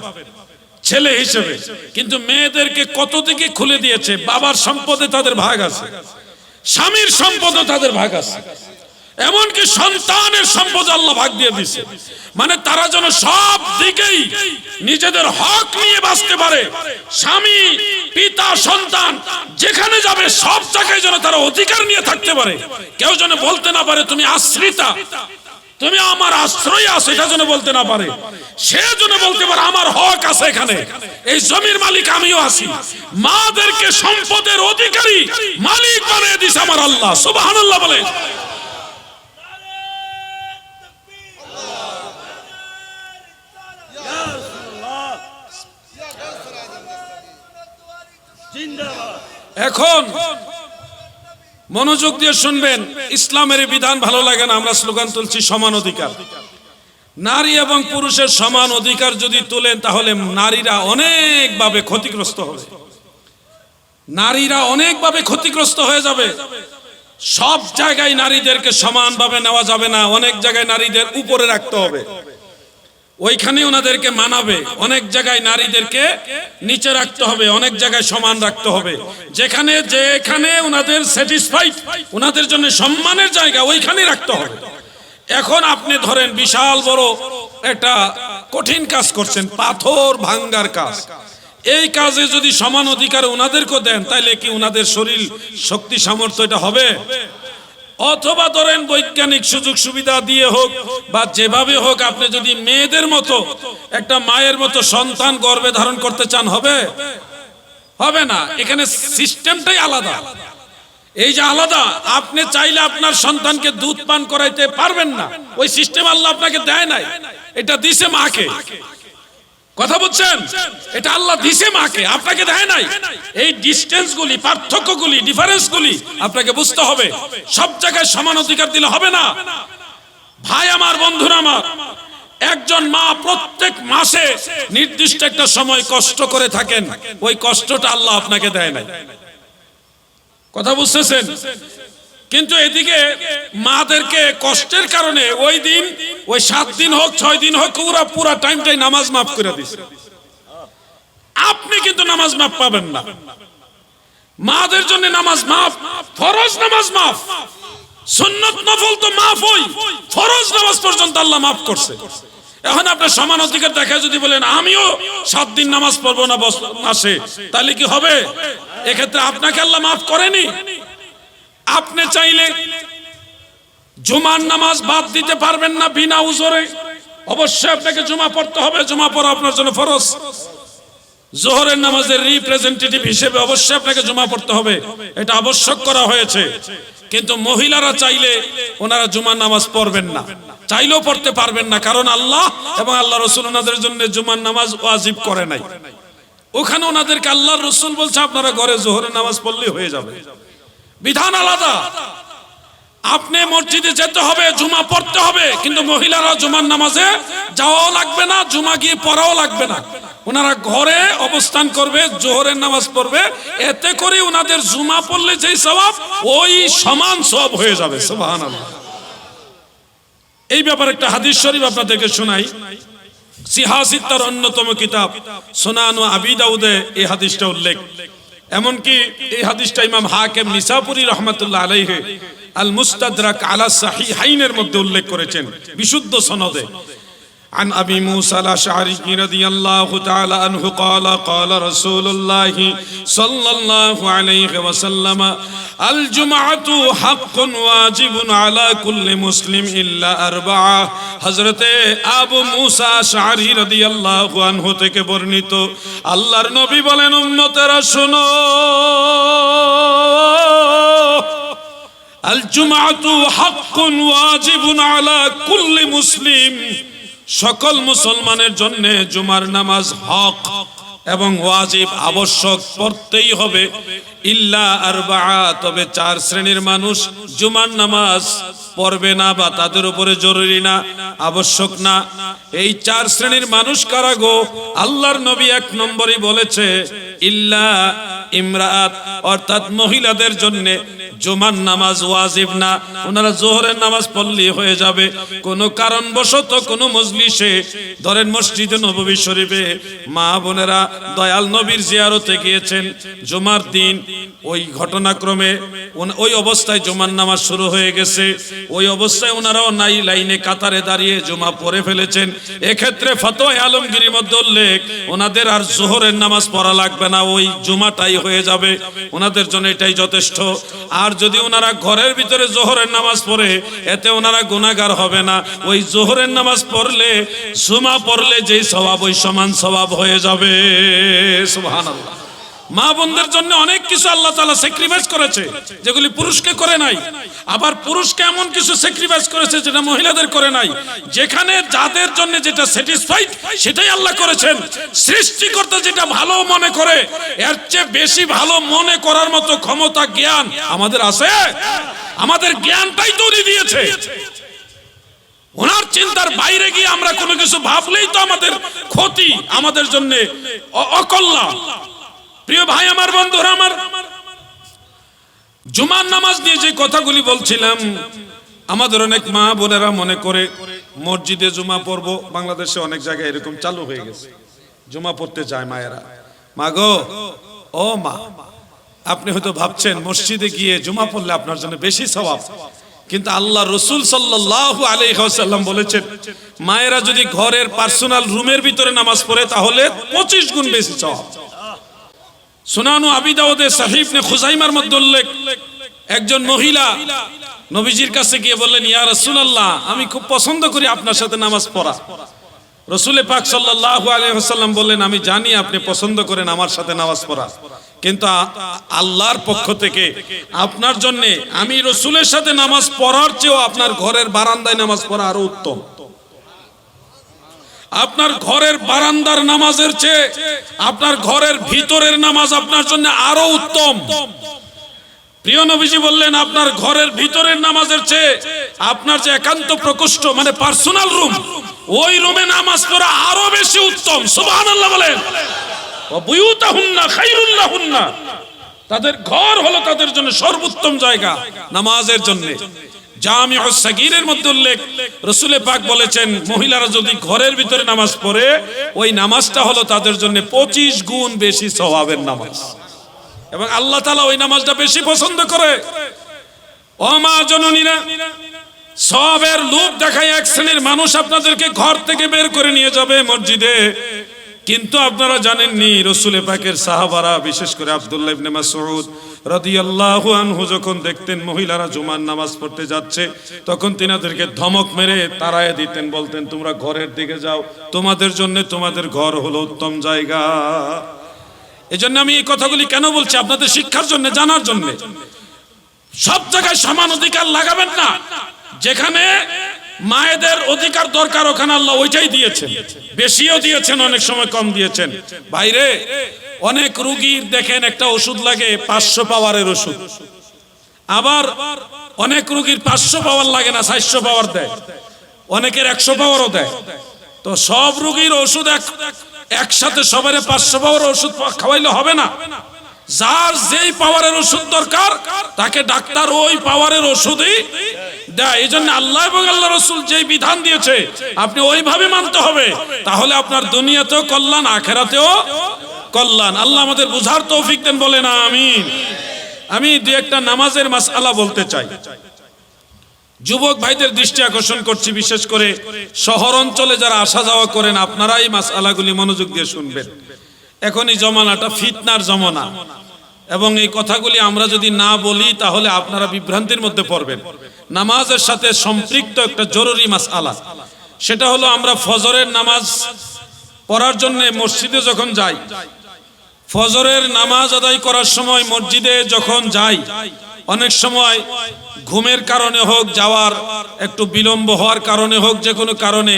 ছেলে হিসেবে। কিন্তু মেয়েদেরকে কত দিকে খুলে দিয়েছে, বাবার সম্পদে তাদের ভাগ আছে, স্বামীর সম্পদে তাদের ভাগ আছে, এমনকি সন্তানের সম্পদ আল্লাহ ভাগ দিয়ে দিয়েছে। মানে তারা যেন সব দিকেই নিজেদের হক নিয়ে বাঁচতে পারে। স্বামী, পিতা, সন্তান যেখানে যাবে সব জায়গায় যেন তারা অধিকার নিয়ে থাকতে পারে। কেউ যেন বলতে না পারে তুমি আশ্রিতা, তুমি আমার আশ্রয় আছো, এটা যেন বলতে না পারে। সে যেন বলতে পারে আমার হক আছে, এখানে এই জমির মালিক আমিও আছি। মাদেরকে সম্পদের অধিকারী মালিক বানিয়ে দিয়েছে আমার আল্লাহ। সুবহানাল্লাহ বলে। এখন মনোযোগ দিয়ে শুনবেন। ইসলামের বিধান ভালো লাগে না, আমরা স্লোগান তুলছি সমান অধিকার। নারী এবং পুরুষের সমান অধিকার যদি তোলেন তাহলে নারীরা অনেকভাবে ক্ষতিগ্রস্ত হবে। নারীরা অনেকভাবে ক্ষতিগ্রস্ত হয়ে যাবে। সব জায়গায় নারীদেরকে সমানভাবে নেওয়া যাবে না, অনেক জায়গায় নারীদের উপরে রাখতে হবে। ওইখানে ওনাদেরকে মানাবে। অনেক জায়গায় নারীদেরকে নিচে রাখতে হবে, অনেক জায়গায় সমান রাখতে হবে। যেখানে ওনাদের স্যাটিসফাইড, ওনাদের জন্য সম্মানের জায়গা, ওইখানে রাখতে হবে। এখন আপনি ধরেন বিশাল বড় একটা কঠিন কাজ করছেন, পাথর ভাঙ্গার কাজ। এই কাজে যদি সমান অধিকার ওনাদেরকে দেন, তাইলে কি ওনাদের শরীর শক্তি সামর্থ্য এটা হবে? অথবা ধরেন বৈজ্ঞানিক সুযোগ সুবিধা দিয়ে হোক বা যেভাবে হোক, আপনি যদি মেয়েদের মতো একটা মায়ের মতো সন্তান গর্ভে ধারণ করতে চান, হবে না। এখানে সিস্টেমটাই আলাদা। এই যে আলাদা, আপনি চাইলে আপনার সন্তানকে দুধ পান করাইতে পারবেন না, ওই সিস্টেম আল্লাহ আপনাকে দেয় নাই, এটা দিছে মাকে। কথা বুঝছেন? এটা আল্লাহ দিছে মাকে, আপনাকে দেয় নাই। এই ডিসটেন্স গুলি, পার্থক্যগুলি, ডিফারেন্স গুলি আপনাকে বুঝতে হবে। সব জায়গায় সমান অধিকার দিলে হবে না। ভাই আমার, বন্ধুরা আমার, একজন মা প্রত্যেক মাসে নির্দিষ্ট একটা সময় কষ্ট করে থাকেন, ওই কষ্টটা আল্লাহ আপনাকে দেয় নাই। কথা বুঝতেছেন? কিন্তু এদিকে মাদেরকে কষ্টের কারণে ওই দিন, ওই 7 দিন হোক 6 দিন হোক, পুরা টাইমটাই নামাজ মাফ করে দিছে। আপনি কিন্তু নামাজ মাফ পাবেন না। মাদের জন্য নামাজ মাফ, ফরজ নামাজ মাফ, সুন্নত নফল তো মাফ, হই ফরজ নামাজ পর্যন্ত আল্লাহ মাফ করছে। এখন আপনার সমান অধিকার দেখা যদি বলেন আমিও 7 দিন নামাজ পড়বো না মাসে, তাহলে কি হবে? এক্ষেত্রে আপনাকে আল্লাহ মাফ করেনি। আপনি চাইলে জুমার নামাজ বাদ দিতে পারবেন না বিনা উজরে, অবশ্যই আপনাকে জুমা পড়তে হবে। জুমা পড়া আপনার জন্য ফরজ। জোহরের নামাজের রিপ্রেজেন্টেটিভ হিসেবে অবশ্যই আপনাকে জুমা পড়তে হবে, এটা আবশ্যক করা হয়েছে। কিন্তু মহিলারা চাইলে ওনারা জুমার নামাজ পড়বেন না, চাইলেও পড়তে পারবেন না, কারণ আল্লাহ এবং আল্লাহ রাসূল ওনাদের জন্য জুমার নামাজ ওয়াজিব করে নাই। ওখানে ওনাদেরকে আল্লাহর রাসূল বলছে আপনারা ঘরে জোহরের নামাজ পড়লেই হয়ে যাবে, বিধান আলাদা। আপনি মসজিদে যেতে হবে, জুমা পড়তে হবে, কিন্তু মহিলারা জুমার নামাজে যাওয়াও লাগবে না, জুমা গিয়ে পড়াও লাগবে না। ওনারা ঘরে অবস্থান করবে, জোহরের নামাজ পড়বে, এতে করে ওনাদের জুমা পড়লে যেই সওয়াব, ওই সমান সওয়াব হয়ে যাবে। সুবহানাল্লাহ। এই ব্যাপারে একটা হাদিস শরীফ আপনাদেরকে শোনাই। সিহাসিত্তার অন্যতম কিতাব সুনান আবি দাউদে এই হাদিসটা উল্লেখ। এমনকি এই হাদিসটা ইমাম হাকিম নিসাপুরি রাহমাতুল্লাহ আলাইহি আল মুস্তাদরাক আলা সাহিহাইনের মধ্যে উল্লেখ করেছেন বিশুদ্ধ সনদে। عن أبي موسى الأشعري رضي الله تعالى عنه قال قال رسول الله صلى الله عليه وسلم الجمعة حق واجب على كل مسلم إلا أربعة। হযরত আবু মুসা আশআরী রাদিয়াল্লাহু আনহু থেকে বর্ণিত, আল্লাহর নবী বলেন, উম্মতেরা শোনো, আল জুমআতু হাক্কুন ওয়াজিবুন আলা কুল্লি মুসলিম, সকল মুসলমানের জন্য জুমার নামাজ হক এবং ওয়াজিব, আবশ্যক, পড়তেই হবে। ইল্লা আরবাআ, তবে 4 শ্রেণীর মানুষ জুমার নামাজ পড়বে না বা তাদের উপরে জরুরি না, আবশ্যক না। এই 4 শ্রেণীর মানুষ কারা গো? আল্লাহর নবী 1 নম্বরই বলেছে ইল্লা ইমরাত, অর্থাৎ মহিলাদের জন্য জুমার নামাজ ওয়াজিব না, ওনারা জোহরের নামাজ পড়লেই হয়ে যাবে। কোন কারণবশত কোন মজলিসে, ধরেন মসজিদে নববী শরীফে মা বোনেরা দয়াল নবীর জিয়ারতে গিয়েছেন জুমার দিন, ওই ঘটনাক্রমে ওই অবস্থায় জুমার নামাজ শুরু হয়ে গেছে, ওই অবস্থায় ওনারাও নাই লাইনে কাতারে দাঁড়িয়ে জুমা পড়ে ফেলেছেন, এক্ষেত্রে ফতোয়া আলমগীরের মধ্যে উল্লেখ ওনাদের আর জোহরের নামাজ পড়া লাগবে না, ওই জুমাটাই হয়ে যাবে, ওনাদের জন্য এটাই যথেষ্ট। আর যদি ওনারা ঘরের ভিতরে জোহরের নামাজ পড়ে, এতে ওনারা গুনাহগার হবে না, ওই জোহরের নামাজ পড়লে জুমা পড়লে যেই সওয়াব, ওই সমান সওয়াব হয়ে যাবে। সুবহানাল্লাহ। মা বোনদের জন্য অনেক কিছু আল্লাহ তাআলা স্যাক্রিফাইস করেছে যেগুলি পুরুষকে করে নাই, আবার পুরুষকে এমন কিছু স্যাক্রিফাইস করেছে যেটা মহিলাদের করে নাই। যেখানে যাদের জন্য যেটা স্যাটিসফাইড সেটাই আল্লাহ করেছেন। সৃষ্টিকর্তা যেটা ভালো মনে করে, এর চেয়ে বেশি ভালো মনে করার মতো ক্ষমতা, জ্ঞান আমাদের আছে? আমাদের জ্ঞানটাই তো উনি দিয়েছে। ওনার চিন্তার বাইরে গিয়ে আমরা কোনো কিছু ভাবলেই তো আমাদের ক্ষতি, আমাদের জন্য অকল্যাণ। প্রিয় ভাই আমার, বন্ধুরা আমার, জুমার নামাজ নিয়ে যে কথাগুলি বলছিলাম, আমাদের অনেক মা বোনেরা মনে করে মসজিদে জুমা পড়বো, বাংলাদেশে অনেক জায়গায় এরকম চালু হয়ে গেছে, জুমা পড়তে যায় মায়েরা। মা গো, ও মা, আপনি হয়তো ভাবছেন মসজিদে গিয়ে জুমা পড়লে আপনার জন্য বেশি সওয়াব, কিন্তু আল্লাহ রসুল সাল্লাল্লাহু আলাইহি ওয়াসাল্লাম বলেছেন মায়েরা যদি ঘরের পার্সোনাল রুমের ভিতরে নামাজ পড়ে তাহলে 25 গুণ বেশি সওয়াব। সুনানু আবি দাউদে সহিহ ইবনে খুজাইমার মধ্যে উল্লেখ, একজন মহিলা নবীজির কাছে গিয়ে বললেন, ইয়া রাসূলুল্লাহ, আমি খুব পছন্দ করি আপনার সাথে নামাজ পড়া। রাসূল পাক সাল্লাল্লাহু আলাইহি ওয়াসাল্লাম বললেন, আমি জানি আপনি পছন্দ করেন আমার সাথে নামাজ পড়া, কিন্তু আল্লাহর পক্ষ থেকে আপনার জন্য আমি রাসূলের সাথে নামাজ পড়ার চেয়েও আপনার ঘরের বারান্দায় নামাজ পড়া আরো উত্তম। আপনার ঘরের বারান্দার নামাজের চেয়ে আপনার ঘরের ভিতরের নামাজ আপনার জন্য আরো উত্তম। প্রিয় নবীজি বললেন, আপনার ঘরের ভিতরের নামাজের চেয়ে আপনার যে একান্ত প্রকোষ্ঠ মানে পার্সোনাল রুম, ওই রুমে নামাজ পড়া আরো বেশি উত্তম। সুবহানাল্লাহ বলেন। ওয়া বুয়ুতাহুন্না খায়রুল লাহুন্না, তাদের ঘর হলো তাদের জন্য সর্বোত্তম জায়গা নামাজের জন্য। জামিউস সাগীরের মধ্যে উল্লেখ, রাসূল পাক বলেছেন মহিলারা যদি ঘরের ভিতরে নামাজ পড়ে ওই নামাজটা হলো তাদের জন্য 25 গুণ বেশি সওয়াবের নামাজ, এবং আল্লাহ তাআলা ওই নামাজটা বেশি পছন্দ করে। ও মা জননীরা, সওয়াবের লোভ দেখায় এক শ্রেণীর মানুষ আপনাদেরকে ঘর থেকে বের করে নিয়ে যাবে মসজিদে, কিন্তু আপনারা জানেননি রাসূল পাকের সাহাবারা, বিশেষ করে আব্দুল্লাহ ইবনে মাসউদ রাদিয়াল্লাহু আনহু যখন দেখতেন মহিলারা জুমার নামাজ পড়তে যাচ্ছে, তখন তিনাদেরকে ধমক মেরে তাড়ায় দিতেন, বলতেন তোমরা ঘরের দিকে যাও, তোমাদের জন্য তোমাদের ঘর হলো উত্তম জায়গা। এজন্য আমি এই কথাগুলি কেন বলছি, আপনাদের শিক্ষার জন্য, জানার জন্য। সব জায়গায় সমান অধিকার লাগাবেন না, যেখানে মায়েদের অধিকার দরকার ওখানে আল্লাহ ওইটাই দিয়েছেন, বেশিও দিয়েছেন, অনেক সময় কম দিয়েছেন। বাইরে অনেক রোগীর দেখেন একটা ওষুধ লাগে 500 পাওয়ারের ওষুধ, আবার অনেক রোগীর 500 পাওয়ার লাগে না, 400 পাওয়ার দেয়, অনেকের 100 পাওয়ারও দেয়। তো সব রোগীর ওষুধ একসাথে সবারে 500 পাওয়ারের ওষুধ খাওয়াইলে হবে না। যার যেই পাওয়ারের ওষুধ দরকার তাকে ডাক্তার ওই পাওয়ারের ওষুধই দেয়। এই জন্য আল্লাহ এবং আল্লাহ রাসূল যেই বিধান দিয়েছে আপনি ওইভাবে মানতে হবে, তাহলে আপনার দুনিয়াতেও কল্যাণ, আখিরাতেও কল্যাণ। আল্লাহ আমাদের বুঝার তৌফিক দেন, বলেন আমিন। আমি দুই একটা নামাজের মাসআলা বলতে চাই, যুবক ভাইদের দৃষ্টি আকর্ষণ করছি, বিশেষ করে শহর অঞ্চলে যারা আসা যাওয়া করেন, আপনারা এই মাসআলাগুলি মনোযোগ দিয়ে শুনবেন। এখন এই জমানাটা ফিতনার জমানা, এবং এই কথাগুলি আমরা যদি না বলি তাহলে আপনারা বিভ্রান্তির মধ্যে পড়বেন। নামাজের সাথে সম্পৃক্ত একটা জরুরি মাসআলা, সেটা হলো আমরা ফজরের নামাজ পড়ার জন্য মসজিদে যখন যাই, ফজরের নামাজ আদায় করার সময় মসজিদে যখন যাই, অনেক সময় ঘুমের কারণে হোক, যাওয়ার একটু বিলম্ব হওয়ার কারণে হোক, যে কোনো কারণে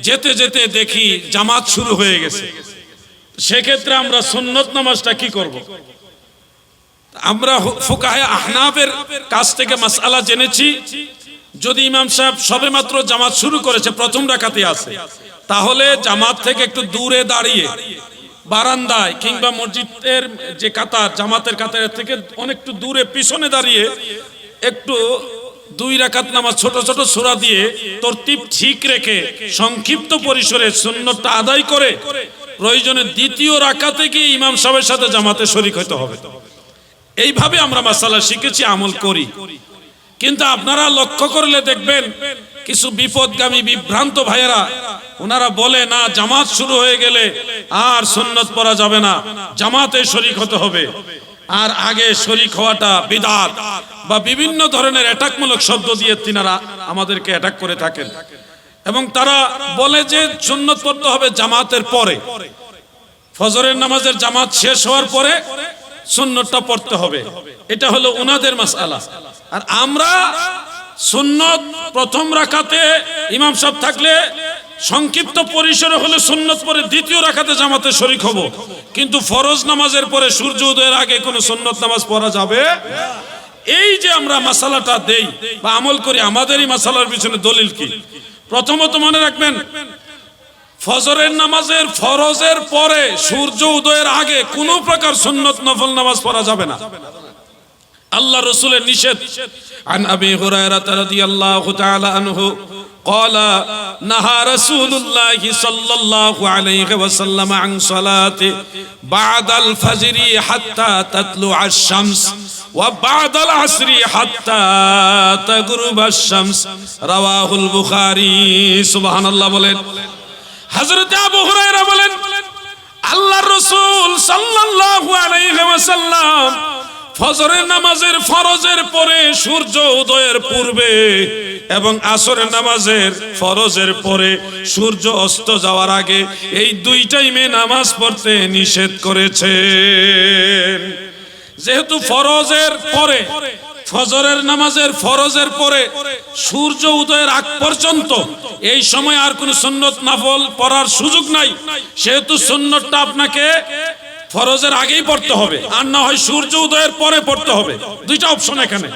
যেতে যেতে দেখি জামাত শুরু হয়ে গেছে। সেক্ষেত্রে আমরা সুন্নত নামাজটা কি করব? আমরা ফুকাহে আহনাফের কাছ থেকে মাসআলা জেনেছি, যদি ইমাম সাহেব সবেমাত্র জামাত শুরু করেছে, প্রথম রাকাতে আছে, তাহলে জামাত থেকে একটু দূরে দাঁড়িয়ে বারান্দায় কিংবা মসজিদের যে কাতার, জামাতের কাতারের থেকে অনেকটু দূরে পিছনে দাঁড়িয়ে একটু 2 রাকাত নামাজ ছোট ছোট সূরা দিয়ে তরতিব ঠিক রেখে সংক্ষিপ্ত পরিসরে সুন্নতটা আদায় করে প্রয়োজনে দ্বিতীয় রাকাতে গিয়ে ইমাম সাহেবের সাথে জামাতে শরীক হতে হবে। এইভাবে আমরা মাসালা শিখেছি, আমল করি। কিন্তু আপনারা লক্ষ্য করলে দেখবেন কিছু বিপদগামী বিভ্রান্ত ভাইয়েরা, ওনারা বলে না জামাত শুরু হয়ে গেলে আর সুন্নত পড়া যাবে না, জামাতে শরীক হতে হবে, আর আগে শরীক হওয়াটা বিদআত বা বিভিন্ন ধরনের অ্যাটাকমূলক শব্দ দিয়ে তিনারা আমাদেরকে অ্যাটাক করে থাকেন। এবং তারা বলে যে সুন্নত পড়তে হবে জামাতের পরে, ফজরের নামাজের জামাত শেষ হওয়ার পরে সুন্নতটা পড়তে হবে। এটা হলো ওনাদের মাসআলা। আর আমরা সুন্নত প্রথম রাকাতে ইমাম সাহেব থাকলে সংক্ষিপ্ত পরিসরে হলে সুন্নত পরে দ্বিতীয় রাকাতে জামাতে শরীক হব, কিন্তু ফরজ নামাজের পরে সূর্য উদয়ের আগে কোনো সুন্নত নামাজ পড়া যাবে। এই যে আমরা মাসালাটা দেই বা আমল করি, আমাদের এই মাসালার পিছনে দলিল কি? প্রথমত মনে রাখবেন, ফজরের নামাজের ফরজের পরে সূর্য উদয়ের আগে কোনো প্রকার সুন্নত নফল নামাজ পড়া যাবে না, আল্লাহ রাসূলের নিষেধ। আন আবি হুরায়রা রাদিয়াল্লাহু তাআলা আনহু قال نهى رسول الله صلى الله عليه وسلم عن صلاة بعد الفجر حتى تطلع الشمس وبعد العصر حتى تغرب الشمس رواه البخاري سبحان الله বলেন হযরত আবু হুরায়রা বলেন আল্লাহর রাসূল সাল্লাল্লাহু আলাইহি ওয়াসাল্লাম ফজরের নামাজের ফরজের পরে সূর্য উদয়ের পূর্বে এবং আসরের নামাজের ফরজের পরে সূর্য অস্ত যাওয়ার আগে এই দুই টাইমে নামাজ পড়তে নিষেধ করেছেন। যেহেতু ফরজের পরে ফজরের নামাজের ফরজের পরে সূর্য উদয়ের আগ পর্যন্ত এই সময় আর কোনো সুন্নত নফল পড়ার সুযোগ নাই, সেহেতু সুন্নতটা আপনাকে ফরজের আগেই পড়তে হবে, আর না হয় সূর্য উদয়ের পরে পড়তে হবে। দুইটা অপশন এখানে,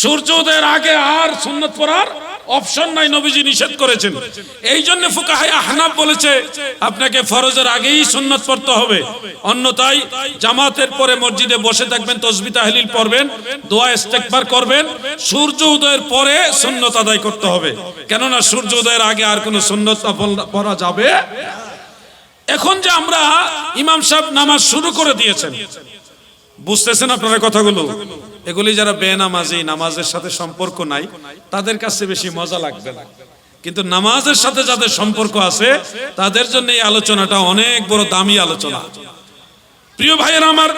সূর্য উদয়ের আগে আর সুন্নত পড়ার অপশন নাই, নবীজি নিষেধ করেছেন। এই জন্য ফুকাহায়ে আহনাফ বলেছে আপনাকে ফরজের আগেই সুন্নত পড়তে হবে, অন্যথায় জামাতের পরে মসজিদে বসে থাকবেন, তাসবিহ তাহলিল পড়বেন, দোয়া ইস্তেগফার করবেন, সূর্য উদয়ের পরে সুন্নত আদায় করতে হবে, কেননা সূর্য উদয়ের আগে আর কোনো সুন্নত পড়া যাবে। এখন যে আমরা ইমাম সাহেব নামাজ শুরু করে দিয়েছেন, বুঝতেছেন আপনারা কথাগুলো? এগুলি যারা বেনামাজি, নামাজের সাথে সম্পর্ক নাই, তাদের কাছে বেশি মজা লাগবে না, কিন্তু নামাজের সাথে যাদের সম্পর্ক আছে তাদের জন্য এই আলোচনাটা অনেক বড় দামি আলোচনা। প্রিয় ভাইয়েরা আমার,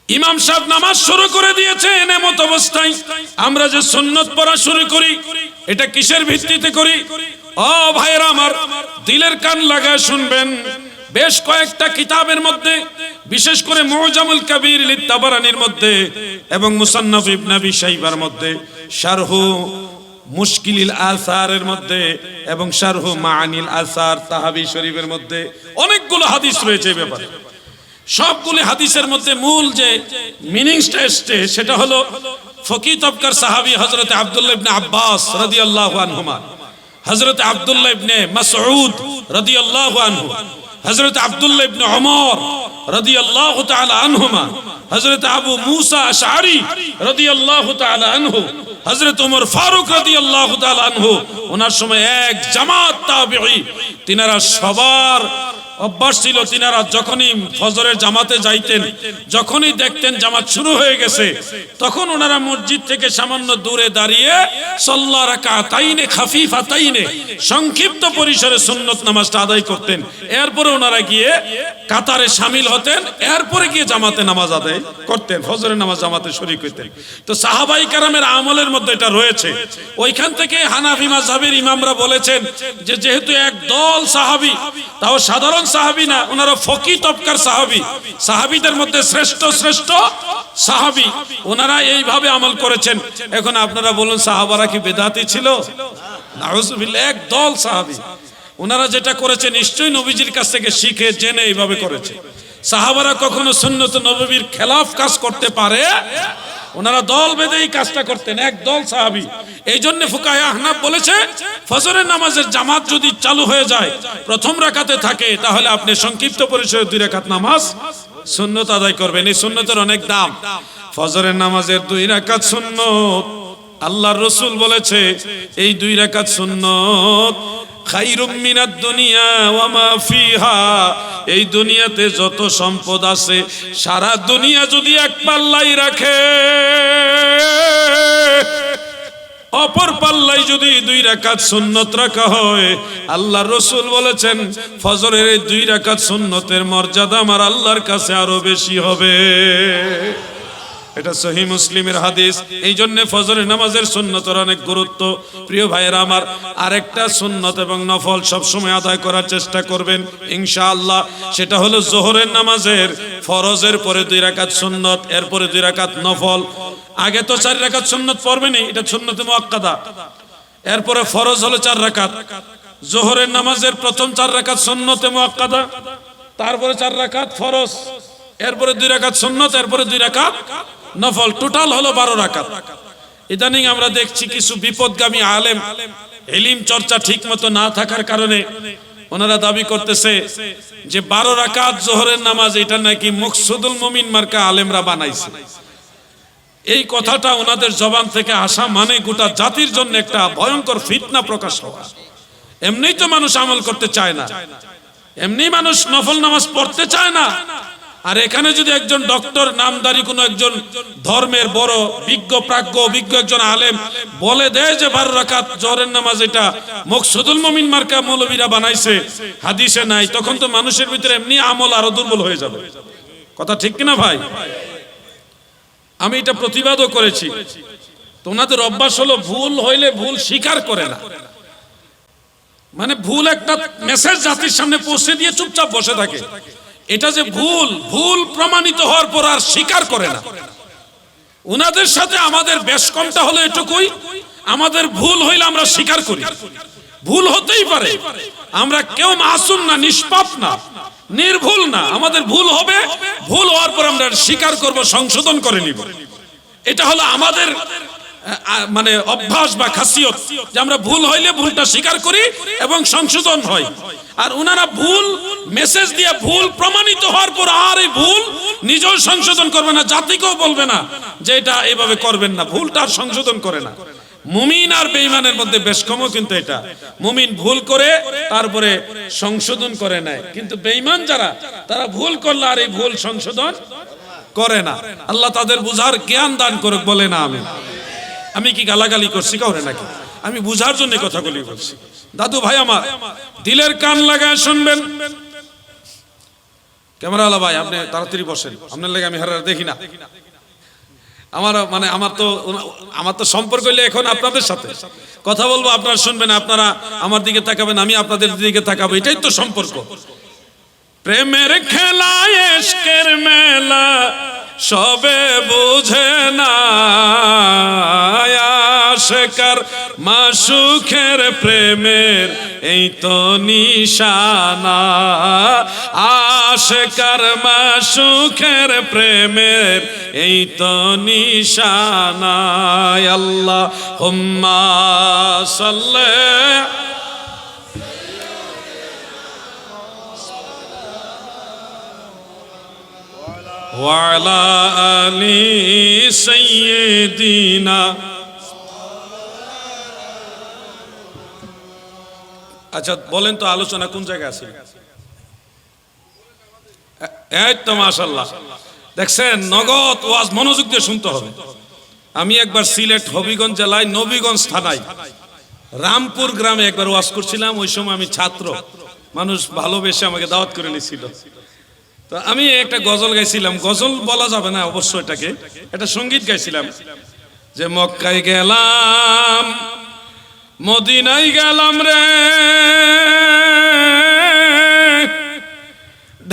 ইমাম সাহেব নামাজ শুরু করে দিয়েছেন, এমত অবস্থায় আমরা যে সুন্নত পড়া শুরু করি এটা কিসের ভিত্তিতে করি? ও ভাইয়েরা আমার, দিলের কান লাগায় শুনবেন। বেশ কয়েকটা কিতাবের মধ্যে, বিশেষ করে মুজামুল কবির লিত-তাবারানির মধ্যে এবং মুসান্নাফ ইবনে আবি শাইবার মধ্যে, শারহু মুশকিলিল আসারের মধ্যে এবং শারহু মাআনিল আসার তাহাবি শরীফের মধ্যে অনেকগুলো হাদিস রয়েছে এই ব্যাপারে। সবগুলো হাদিসের মধ্যে মূল যে মিনিংসটা এসছে সেটা হলো ফকিহ তবকার সাহাবী হযরত আব্দুল্লাহ ইবনে আব্বাস রাদিয়াল্লাহু আনহুমা, হযরত আব্দুল্লাহ ইবনে মাসউদ রাদিয়াল্লাহু আনহু, হযরত আব্দুল্লাহ ইবনে ওমর রাদিয়াল্লাহু তাআলা আনহুমা, হযরত আবু মুসা আশআরী রাদিয়াল্লাহু তাআলা আনহু, হযরত ওমর ফারুক রাদিয়াল্লাহু তাআলা আনহু, ওনার সময় এক জামাত তাবেঈ, তিনারা সবার অভ্যাস ছিল, তিনারা যখনই ফজরের জামাতে যাইতেন, যখনই দেখতেন জামাত শুরু হয়ে গেছে, তখন ওনারা মসজিদ থেকে সামান্য দূরে দাঁড়িয়ে সাল্লা রাকাতাইনে খাফিফাতাইনে, সংক্ষিপ্ত পরিসরে সুন্নত নামাজটা আদায় করতেন। এরপরে ওনারা গিয়ে কাতারে শামিল হতেন, এরপরে গিয়ে জামাতে নামাজ আদায় করতেন, ফজরের নামাজ জামাতে শরীক হইতেন। তো সাহাবাই কেরামের আমলের মধ্যে এটা রয়েছে। ওইখান থেকে হানাফি মাযহাবের ইমামরা বলেছেন যে যেহেতু এক দল সাহাবী, তাও সাধারণ সাহাবী না, ওনারা ফকিহ তবকার সাহাবী, সাহাবীদের মধ্যে শ্রেষ্ঠ শ্রেষ্ঠ সাহাবী, ওনারা এইভাবে আমল করেছেন। এখন আপনারা বলুন, সাহাবারা কি বেদাতি ছিল? নাউজুবিল্লাহ, এক দল সাহাবী, ওনারা যেটা করেছে নিশ্চয়ই নবীজির কাছ থেকে শিখে জেনে এইভাবে করেছে। সাহাবারা কখনো সুন্নত নববীর খেলাফ কাজ করতে পারে? ওনারা দল বেঁধে এই কাজটা করতেন, এক দল সাহাবী। এই জন্য ফুকাহায়ে আহনাফ বলেছে ফজরের নামাজের জামাত যদি চালু হয়ে যায়, প্রথম রাকাতে থাকে, তাহলে আপনি সংক্ষিপ্ত পরিসরে 2 রাকাত নামাজ সুন্নত আদায় করবেন। এই সুন্নতের অনেক দাম। ফজরের নামাজের 2 রাকাত সুন্নত, আল্লাহর রাসূল বলেছে এই 2 রাকাত সুন্নত খায়রুম মিনাদ দুনিয়া ওয়া মা ফিহা, এই দুনিয়াতে যত সম্পদ আছে সারা দুনিয়া যদি এক পাল্লাই রাখে, অপর পাল্লাই যদি 2 রাকাত সুন্নত রাখা হয়, আল্লাহর রাসূল বলেছেন ফজরের এই 2 রাকাত সুন্নতের মর্যাদা আমার আল্লাহর কাছে আরো বেশি হবে। এটা সহিহ মুসলিমের হাদিস। এই জন্য ফজরের নামাজের সুন্নতের অনেক গুরুত্ব। প্রিয় ভাইয়েরা আমার, আরেকটা সুন্নত এবং নফল সবসময় আদায় করার চেষ্টা করবেন ইনশাআল্লাহ। সেটা হলো যোহরের নামাজের ফরজের পরে 2 রাকাত সুন্নত, এরপরে 2 রাকাত নফল। আগে তো 4 রাকাত সুন্নত পড়বেনই, এটা সুন্নতে মুআক্কাদা। এরপরে ফরজ হলো 4 রাকাত। যোহরের নামাজের প্রথম 4 রাকাত সুন্নতে মুআক্কাদা, তারপরে 4 রাকাত ফরজ, এরপরে 2 রাকাত সুন্নত, এরপরে 2 রাকাত নফল, টোটাল হলো 12 রাকাত। ইদানিং আমরা দেখছি কিছু বিপদগামী আলেম, ইলম চর্চা ঠিক মতো না থাকার কারণে ওনারা দাবি করতেছে যে 12 রাকাত যোহরের নামাজ এটা নাকি মুকসুদুল মুমিন মার্কা আলেমরা বানাইছে। এই কথাটা ওনাদের জবান থেকে আসা মানে গোটা জাতির জন্য একটা ভয়ঙ্কর ফিতনা প্রকাশ হওয়া। এমনিই তো মানুষ আমল করতে চায় না, এমনি মানুষ নফল নামাজ পড়তে চায় না, আর এখানে যদি একজন ডক্টর নামদারি কোন একজন ধর্মের বড় বিজ্ঞ প্রাজ্ঞ অভিজ্ঞ একজন আলেম বলে দেয় যে 12 রাকাত জোহরের নামাজ এটা মকসুদুল মুমিন মার্কা মৌলবীরা বানাইছে, হাদিসে নাই, তখন তো মানুষের ভিতরে এমনি আমল আরো দুর্বল হয়ে যাবে। কথা ঠিক কিনা ভাই? আমি এটা প্রতিবাদও করেছি। তোমাদের অভ্যাস হলো ভুল হইলে ভুল স্বীকার করে না, মানে ভুল একটা মেসেজ জাতির সামনে পৌঁছে দিয়ে চুপচাপ বসে থাকে। এটা যে ভুল, ভুল প্রমাণিত হওয়ার পর আর স্বীকার করে না। ওনাদের সাথে আমাদের বেশ কমটা হলো এটুকুই, আমাদের ভুল হইলে আমরা স্বীকার করি। ভুল হতেই পারে, আমরা কেউ মাসুম না, নিষ্পাপ না, নির্ভুল না। আমাদের ভুল হবে, ভুল হওয়ার পর আমরা স্বীকার করব, সংশোধন করে নিব। এটা হলো আমাদের মানে অভ্যাস বা খাসিয়ত, যে আমরা ভুল হইলে ভুলটা স্বীকার করি এবং সংশোধন হয়। আর ওনারা ভুল মেসেজ দিয়ে ভুল প্রমাণিত হওয়ার পর আর এই ভুল নিজেও সংশোধন করবে না, জাতিকেও বলবে না যে এটা এইভাবে করবেন না, ভুলটা আর সংশোধন করে না। মুমিন আর বেঈমানের মধ্যে বেশ কমও কিন্তু এটা, মুমিন ভুল করে তারপরে সংশোধন করে নেয়, কিন্তু বেঈমান যারা তারা ভুল করলে আর এই ভুল সংশোধন করে না। আল্লাহ তাদের বুঝার জ্ঞান দান করুক, বলে না আমিন। আমি কি গালাগালি করছি কাউরে নাকি? আমি বুঝার জন্য কথাগুলি বলছি। দাদু ভাই আমার, দিলের কান লাগায় শুনবেন। ক্যামেরাওয়ালা ভাই আপনি তাড়াতাড়ি বসেন, আপনার লাগে আমি হারার দেখি না। আমার তো সম্পর্ক হইলে এখন আপনাদের সাথে কথা বলবো, আপনারা শুনবেন, আপনারা আমার দিকে তাকাবেন, আমি আপনাদের দিকে তাকাবো, এটাই তো সম্পর্ক। প্রেমের খেলা ইশকের মেলা সবে বুঝে না, আশিকার মাশুকের প্রেমের এই তো নিশানা, আশিকার মাশুকের প্রেমের এই তো নিশানা। আল্লাহুম্মা সাল্লি ওয়ালা আলি সাইয়্যিদিনা। আচ্ছা বলেন তো আলোচনা কোন জায়গায় আছে? এই তো মাশাআল্লাহ, দেখছেন নগদ ওয়াজ মনোযোগ দিয়ে শুনতে হবে। আমি একবার সিলেট হবিগঞ্জ জেলায় নবীগঞ্জ থানায় রামপুর গ্রামে একবার ওয়াজ করছিলাম। ওই সময় আমি ছাত্র, মানুষ ভালোবেসে আমাকে দাওয়াত করে নিয়েছিল। তো আমি একটা গজল গাইছিলাম, গজল বলা যাবে না অবশ্য, এটাকে একটা সঙ্গীত গাইছিলাম, যে মক্কায় গেলাম মদিনায় গেলাম রে,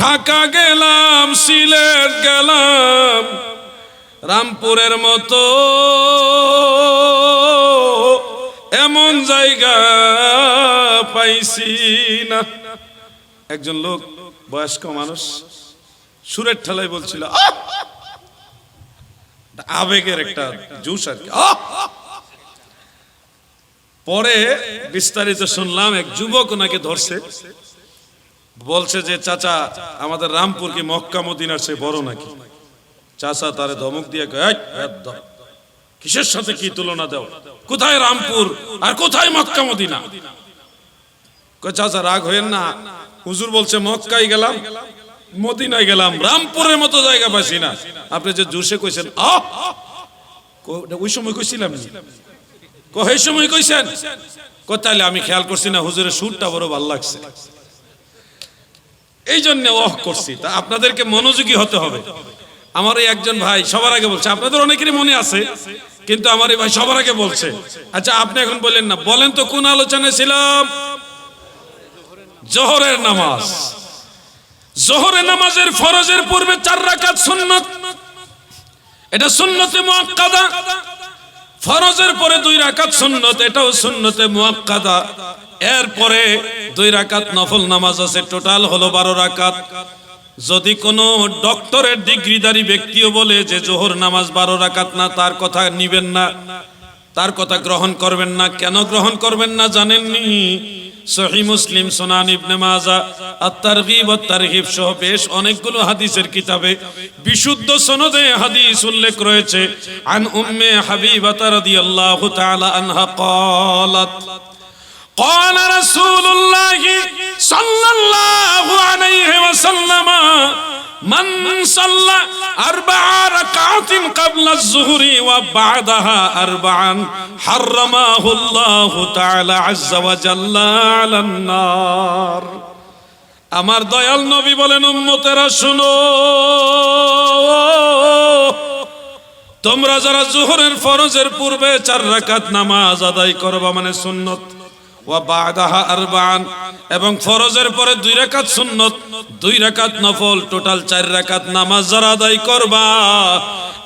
ঢাকা গেলাম সিলেট গেলাম, রামপুরের মতো এমন জায়গা পাইছি না। একজন লোক বয়স্ক মানুষ সুরের ঠেলায় বলছিল, আবেগের একটা জুস আর কি। পরে বিস্তারিত শুনলাম, এক যুবক ওনাকে ধরছে, বলছে যে চাচা আমাদের রামপুর কি মক্কা মদিনার চেয়ে বড় নাকি? চাচা তারে ধমক দিয়ে কিসের সাথে কি তুলনা দাও, কোথায় রামপুর আর কোথায় মক্কা মদিনা? চাচা রাগ হইেন না, হুজুর বলছে মক্কায় গেলাম মদিনায় গেলাম, রামপুরের মতো জায়গা পাইছি না। আপনি যে জোশে কইছেন ওই সময় কইছিলাম, এই সময় কইছেন, তাহলে আমি খেয়াল করছি না, হুজুরের সুরটা বড় ভালো লাগছে, এই জন্য করছি। তা আপনাদেরকে মনোযোগী হতে হবে। আমার এই একজন ভাই সবার আগে বলছে, আপনাদের অনেকেরই মনে আছে, কিন্তু আমার এই ভাই সবার আগে বলছে। আচ্ছা আপনি এখন বলেন না, বলেন তো কোন আলোচনায় ছিলাম? জোহরের নামাজ। জোহরের নামাজের ফরজের পূর্বে 4 রাকাত সুন্নাত, এটা সুন্নতে মুআক্কাদা। ফরজের পরে 2 রাকাত সুন্নত, এটাও সুন্নতে মুআক্কাদা। এরপরে 2 রাকাত নফল নামাজ আছে, টোটাল হলো 12 রাকাত। যদি কোনো ডক্টরের ডিগ্রিধারী ব্যক্তিও বলে যে জোহর নামাজ 12 রাকাত না, তার কথা নিবেন না, তার কথা গ্রহণ করবেন না। কেন গ্রহণ করবেন না জানেননি? সহিহ মুসলিম, সুনান ইবনে মাজাহ, আত-তারগীব ওয়াত তারহিব সহ বেশ অনেকগুলো হাদিসের কিতাবে বিশুদ্ধ সনদে হাদিস উল্লেখ রয়েছে। আন উম্মে হাবিবা রাদিয়াল্লাহু তাআলা আনহা ক্বালাত قال رسول الله صلى الله عليه وسلم من صلى 4 ركعات قبل الظهر وبعدها 4 حرمه الله تعالى عز وجل على النار। আমার দয়াল নবী বলেন, উম্মতেরা শুনো, তোমরা যারা যোহরের ফরজের পূর্বে 4 রাকাত নামাজ আদায় করবা, মানে সুন্নত, ওয়া বাদাহা 4, এবং ফরজের পরে 2 রাকাত সুন্নত, 2 রাকাত নফল, টোটাল 4 রাকাত নামাজ যারা আদায় করবা,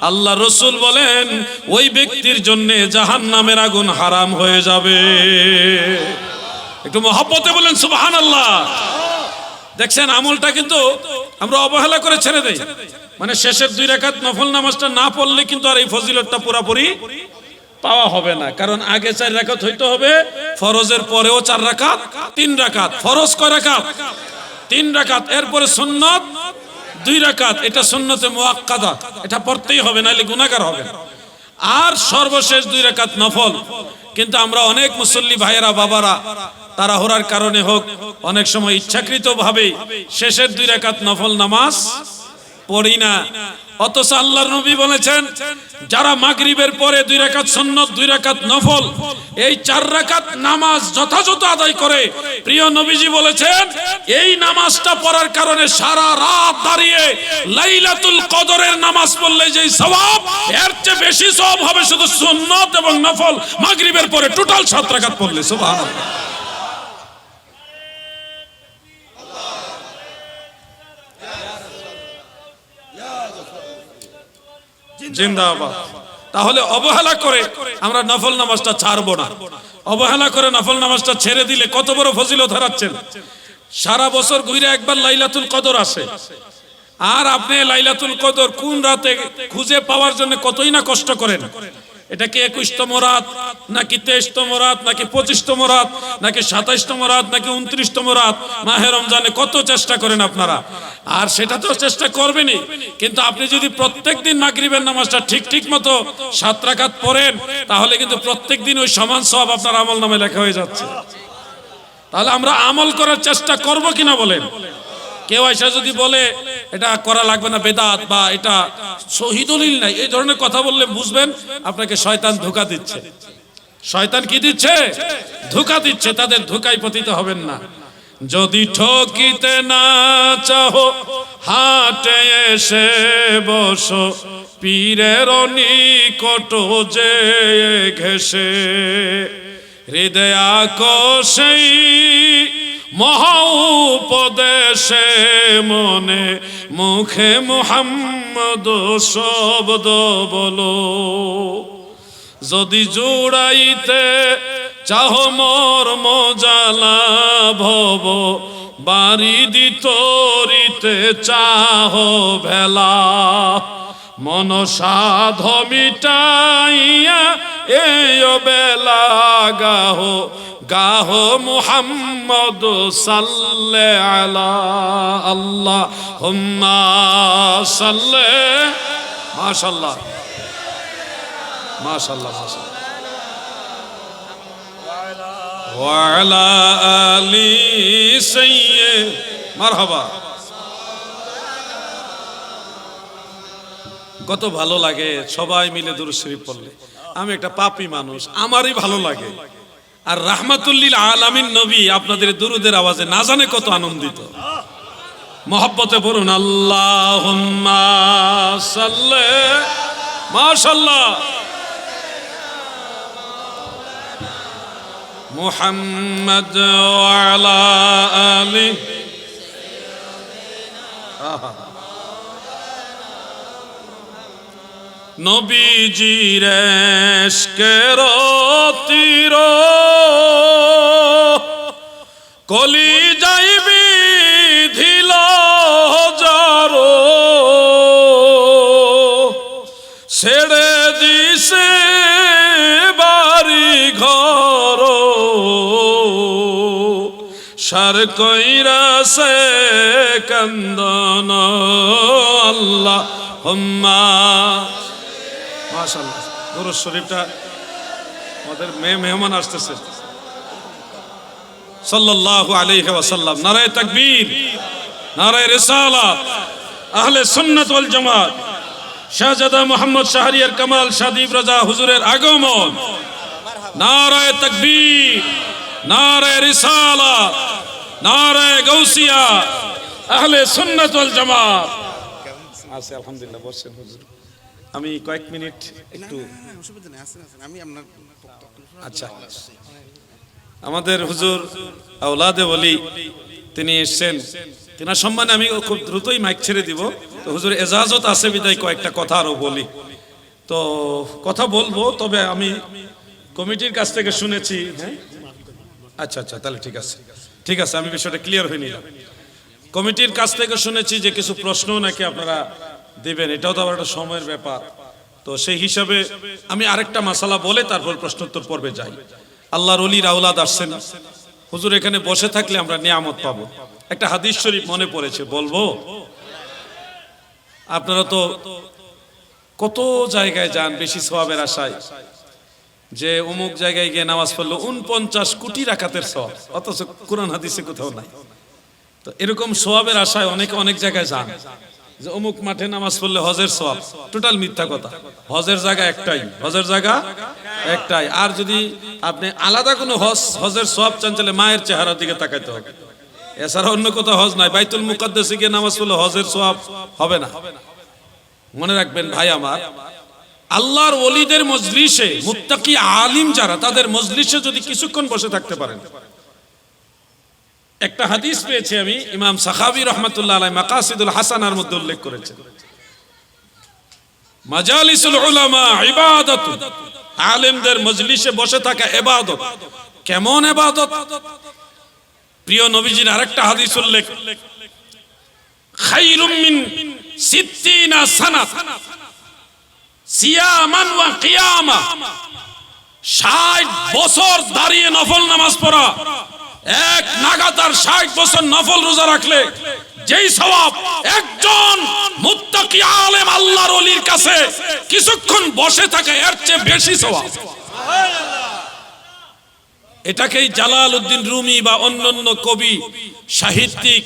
আল্লাহ রাসূল বলেন ওই ব্যক্তির জন্য জাহান্নামের আগুন হারাম হয়ে যাবে। একটু মহব্বতে বলেন সুবহানাল্লাহ। দেখছেন, আমলটা কিন্তু আমরা অবহেলা করে ছেড়ে দেই। মানে শেষের 2 রাকাত নফল নামাজটা না পড়লে কিন্তু আর এই ফজিলতটা পুরোপুরি পাওয়া হবে না। কারণ আগে 4 রাকাত হইতে হবে, ফরজের পরেও 4 রাকাত, 3 রাকাত। ফরজ কয় রাকাত? 3 রাকাত। এরপরে সুন্নত 2 রাকাত, এটা সুন্নতে মুআক্কাদা, এটা পড়তেই হবে, নাইলে গুনাহগার হবে। আর সর্বশেষ 2 রাকাত নফল। কিন্তু আমরা অনেক মুসল্লি ভাইয়েরা, বাবারা তাড়াহুড়ার কারণে হোক, অনেক সময় ইচ্ছাকৃতভাবে শেষের 2 রাকাত নফল নামাজ পড়ি না। অথচ আল্লাহর নবী বলেছেন, যারা মাগরিবের পরে 2 রাকাত সুন্নত, 2 রাকাত নফল, এই 4 রাকাত নামাজ যথাযথ আদায় করে, প্রিয় নবীজি বলেছেন এই নামাজটা পড়ার কারণে সারা রাত দাঁড়িয়ে লাইলাতুল কদরের নামাজ পড়লে যেই সওয়াব, এর চেয়ে বেশি সওয়াব হবে শুধু সুন্নত এবং নফল মাগরিবের পরে টোটাল 7 রাকাত পড়লে। সুবহানাল্লাহ। জিন্দাবাদ। তাহলে অবহেলা করে আমরা নফল নামাজটা ছাড়বো না। অবহেলা করে নফল নামাজটা ছেড়ে দিলে কত বড় ফজিলত হারাচ্ছেন। সারা বছর ঘুরে একবার লাইলাতুল কদর আসে, আর আপনি লাইলাতুল কদর কোন রাতে খুঁজে পাওয়ার জন্য কতই না কষ্ট করেন। এটা কি 21তম রাত, নাকি 23তম রাত, নাকি 25তম রাত, নাকি 27তম রাত, নাকি 29তম রাত? মাহে রমজানে কত চেষ্টা করেন আপনারা, আর সেটা তো চেষ্টা করবেনই। কিন্তু আপনি যদি প্রত্যেকদিন মাগরিবের নামাজটা ঠিক মতো 7 রাকাত পড়েন, তাহলে কিন্তু প্রত্যেকদিন ওই সমান সওয়াব আপনার আমলনামায় লেখা হয়ে যাচ্ছে। তাহলে আমরা আমল করার চেষ্টা করব কিনা বলেন? কেউ এসে যদি বলে এটা করা লাগবে না, বেদাত, বা এটা সহি দলিল নাই, এই ধরনের কথা বললে বুঝবেন আপনাকে শয়তান ধোঁকা দিচ্ছে। শয়তান কি দিচ্ছে? ধোঁকা দিচ্ছে। তাদের ধোঁকায় পতিত হবেন না। যদি ঠকিতে না চাহো, হাটে এসে বসো, পীরের নিকট যে ঘেসে, হৃদয় আকোষেই মহা উপদেশে, মনে মুখে মুহাম্মদ শব্দ বলো। যদি জুড়াইতে চাহ মর্ম জ্বালা ভব, বাড়ি দিতরিতে চাহ ভেলা, মন সাধ মিটাইয়া এই বেলা গাহো, গাহো মুহাম্মদ সাল্লে আলা আল্লাহুম্মা সাল্লে। মাশাআল্লাহ, মাশাআল্লাহ, মাশাআল্লাহ। ওয়া আলা আলি সাইয়্যিদ, মারহাবা। কত ভালো লাগে সবাই মিলে দুরূদ শরীফ পড়লে। আমি একটা পাপী মানুষ, আমারই ভালো লাগে। আর রাহমাতুল্লিল আলামিন নবী আপনাদের দুরুদের আওয়াজে না জানে কত আনন্দিত। মহব্বতে পড়ুন আল্লাহুম্মা সাল্লি। মাশাআল্লাহ। মুহাম্মদ ওয়া আলা আলি। নবীজির ইশকের তীর কলি যাইবি ধিল যারো, ছেড়ে দিছে বাড়ি ঘর, সার কইরাছে কান্দন আল্লাহ হুম্মা। মাশাআল্লাহ, দুরূদ শরীফটা আমাদের মেহমান আসতেছে। সাল্লাল্লাহু আলাইহি ওয়াসাল্লাম। নারায়ে তাকবীর, নারায়ে রিসালাত, আহলে সুন্নাত ওয়াল জামাত, শাহজাদা মুহাম্মদ শাহরিয়ার কামাল সাদিব রাজা হুজুরের আগমন। নারায়ে তাকবীর, নারায়ে রিসালাত, নারায়ে গাউসিয়া, আহলে সুন্নাত ওয়াল জামাত। আছে আলহামদুলিল্লাহ, বসেন হুজুর। আমি কয়েক মিনিট একটু, আচ্ছা, আমাদের হুজুর আওলাদে ওলি তিনি এসেছেন, তিনার সম্মানে আমি খুব দ্রুতই মাইক ছেড়ে দিব। তো হুজুর এজাজত আছে বিদায় কয়েকটা কথা আরো বলি। তো কথা বলবো, তবে আমি কমিটির কাছ থেকে শুনেছি। হ্যাঁ, আচ্ছা আচ্ছা, তাহলে ঠিক আছে, ঠিক আছে, আমি বিষয়টা ক্লিয়ার হয়ে নিলাম। কমিটির কাছ থেকে শুনেছি যে কিছু প্রশ্ন নাকি আপনারা দিবেন, এটাও তো আবার একটা সময়ের ব্যাপার। তো সেই হিসাবে আমি আরেকটা মাসালা বলে তারপর প্রশ্নোত্তর পর্বে যাই। আল্লাহর ওলির আওলাদ আসছেন, হুজুর এখানে বসে থাকলে আমরা নিয়ামত পাবো। একটা হাদিস শরীফ মনে পড়েছে, বলবো? আপনারা তো কত জায়গায় যান বেশি সওয়াবের আশায়, যে অমুক জায়গায় গিয়ে নামাজ পড়লো 49 কোটি রাকাতের সওয়াব, অথচ কোরআন হাদিসে কোথাও নাই। তো এরকম সওয়াবের আশায় অনেকে অনেক জায়গায় যান, যে অমুক মাঠে নামাজ পড়লে হজের সওয়াব। টোটাল মিথ্যা কথা। হজের জায়গা একটাই, হজের জায়গা একটাই। আর যদি আপনি আলাদা কোনো হজের সওয়াব চান, তাহলে মায়ের চেহারার দিকে তাকাইতে হবে, এছাড়া অন্য কোথাও হজ নাই। বাইতুল মুকাদ্দাসে গিয়ে নামাজ পড়লে হজের সওয়াব হবে না। মনে রাখবেন ভাই আমার, আল্লাহর ওলিদের মজলিসে মুত্তাকি আলিম যারা, তাদের মজলিসে যদি কিছুক্ষণ বসে থাকতে পারেন। একটা হাদিস পেয়েছি আমি, ইমাম সাখাবী রাহমাতুল্লাহ আলাইহি মাকাসিদুল হাসানার মধ্যে উল্লেখ করেছেন, মাজালিসুল উলামা ইবাদাতু, আলেমদের মজলিসে বসে থাকা ইবাদত। কেমন ইবাদত? প্রিয় নবীজির আরেকটা হাদিস উল্লেখ, খায়রুম মিন 60 সানাত সিয়ামান ওয়া কিয়ামা, 60 বছর দাঁড়িয়ে নফল নামাজ পড়া, এক নাগাতার 60 বছর নফল রোজা রাখলে যেই সওয়াব একজন মুত্তাকি আলেম আল্লাহর ওলির কাছে কিছুক্ষণ বসে থাকা, এর চেয়ে বেশি সওয়াব। এটাকেই জালালউদ্দিন রুমি বা অন্যান্য কবি, সাহিত্যিক,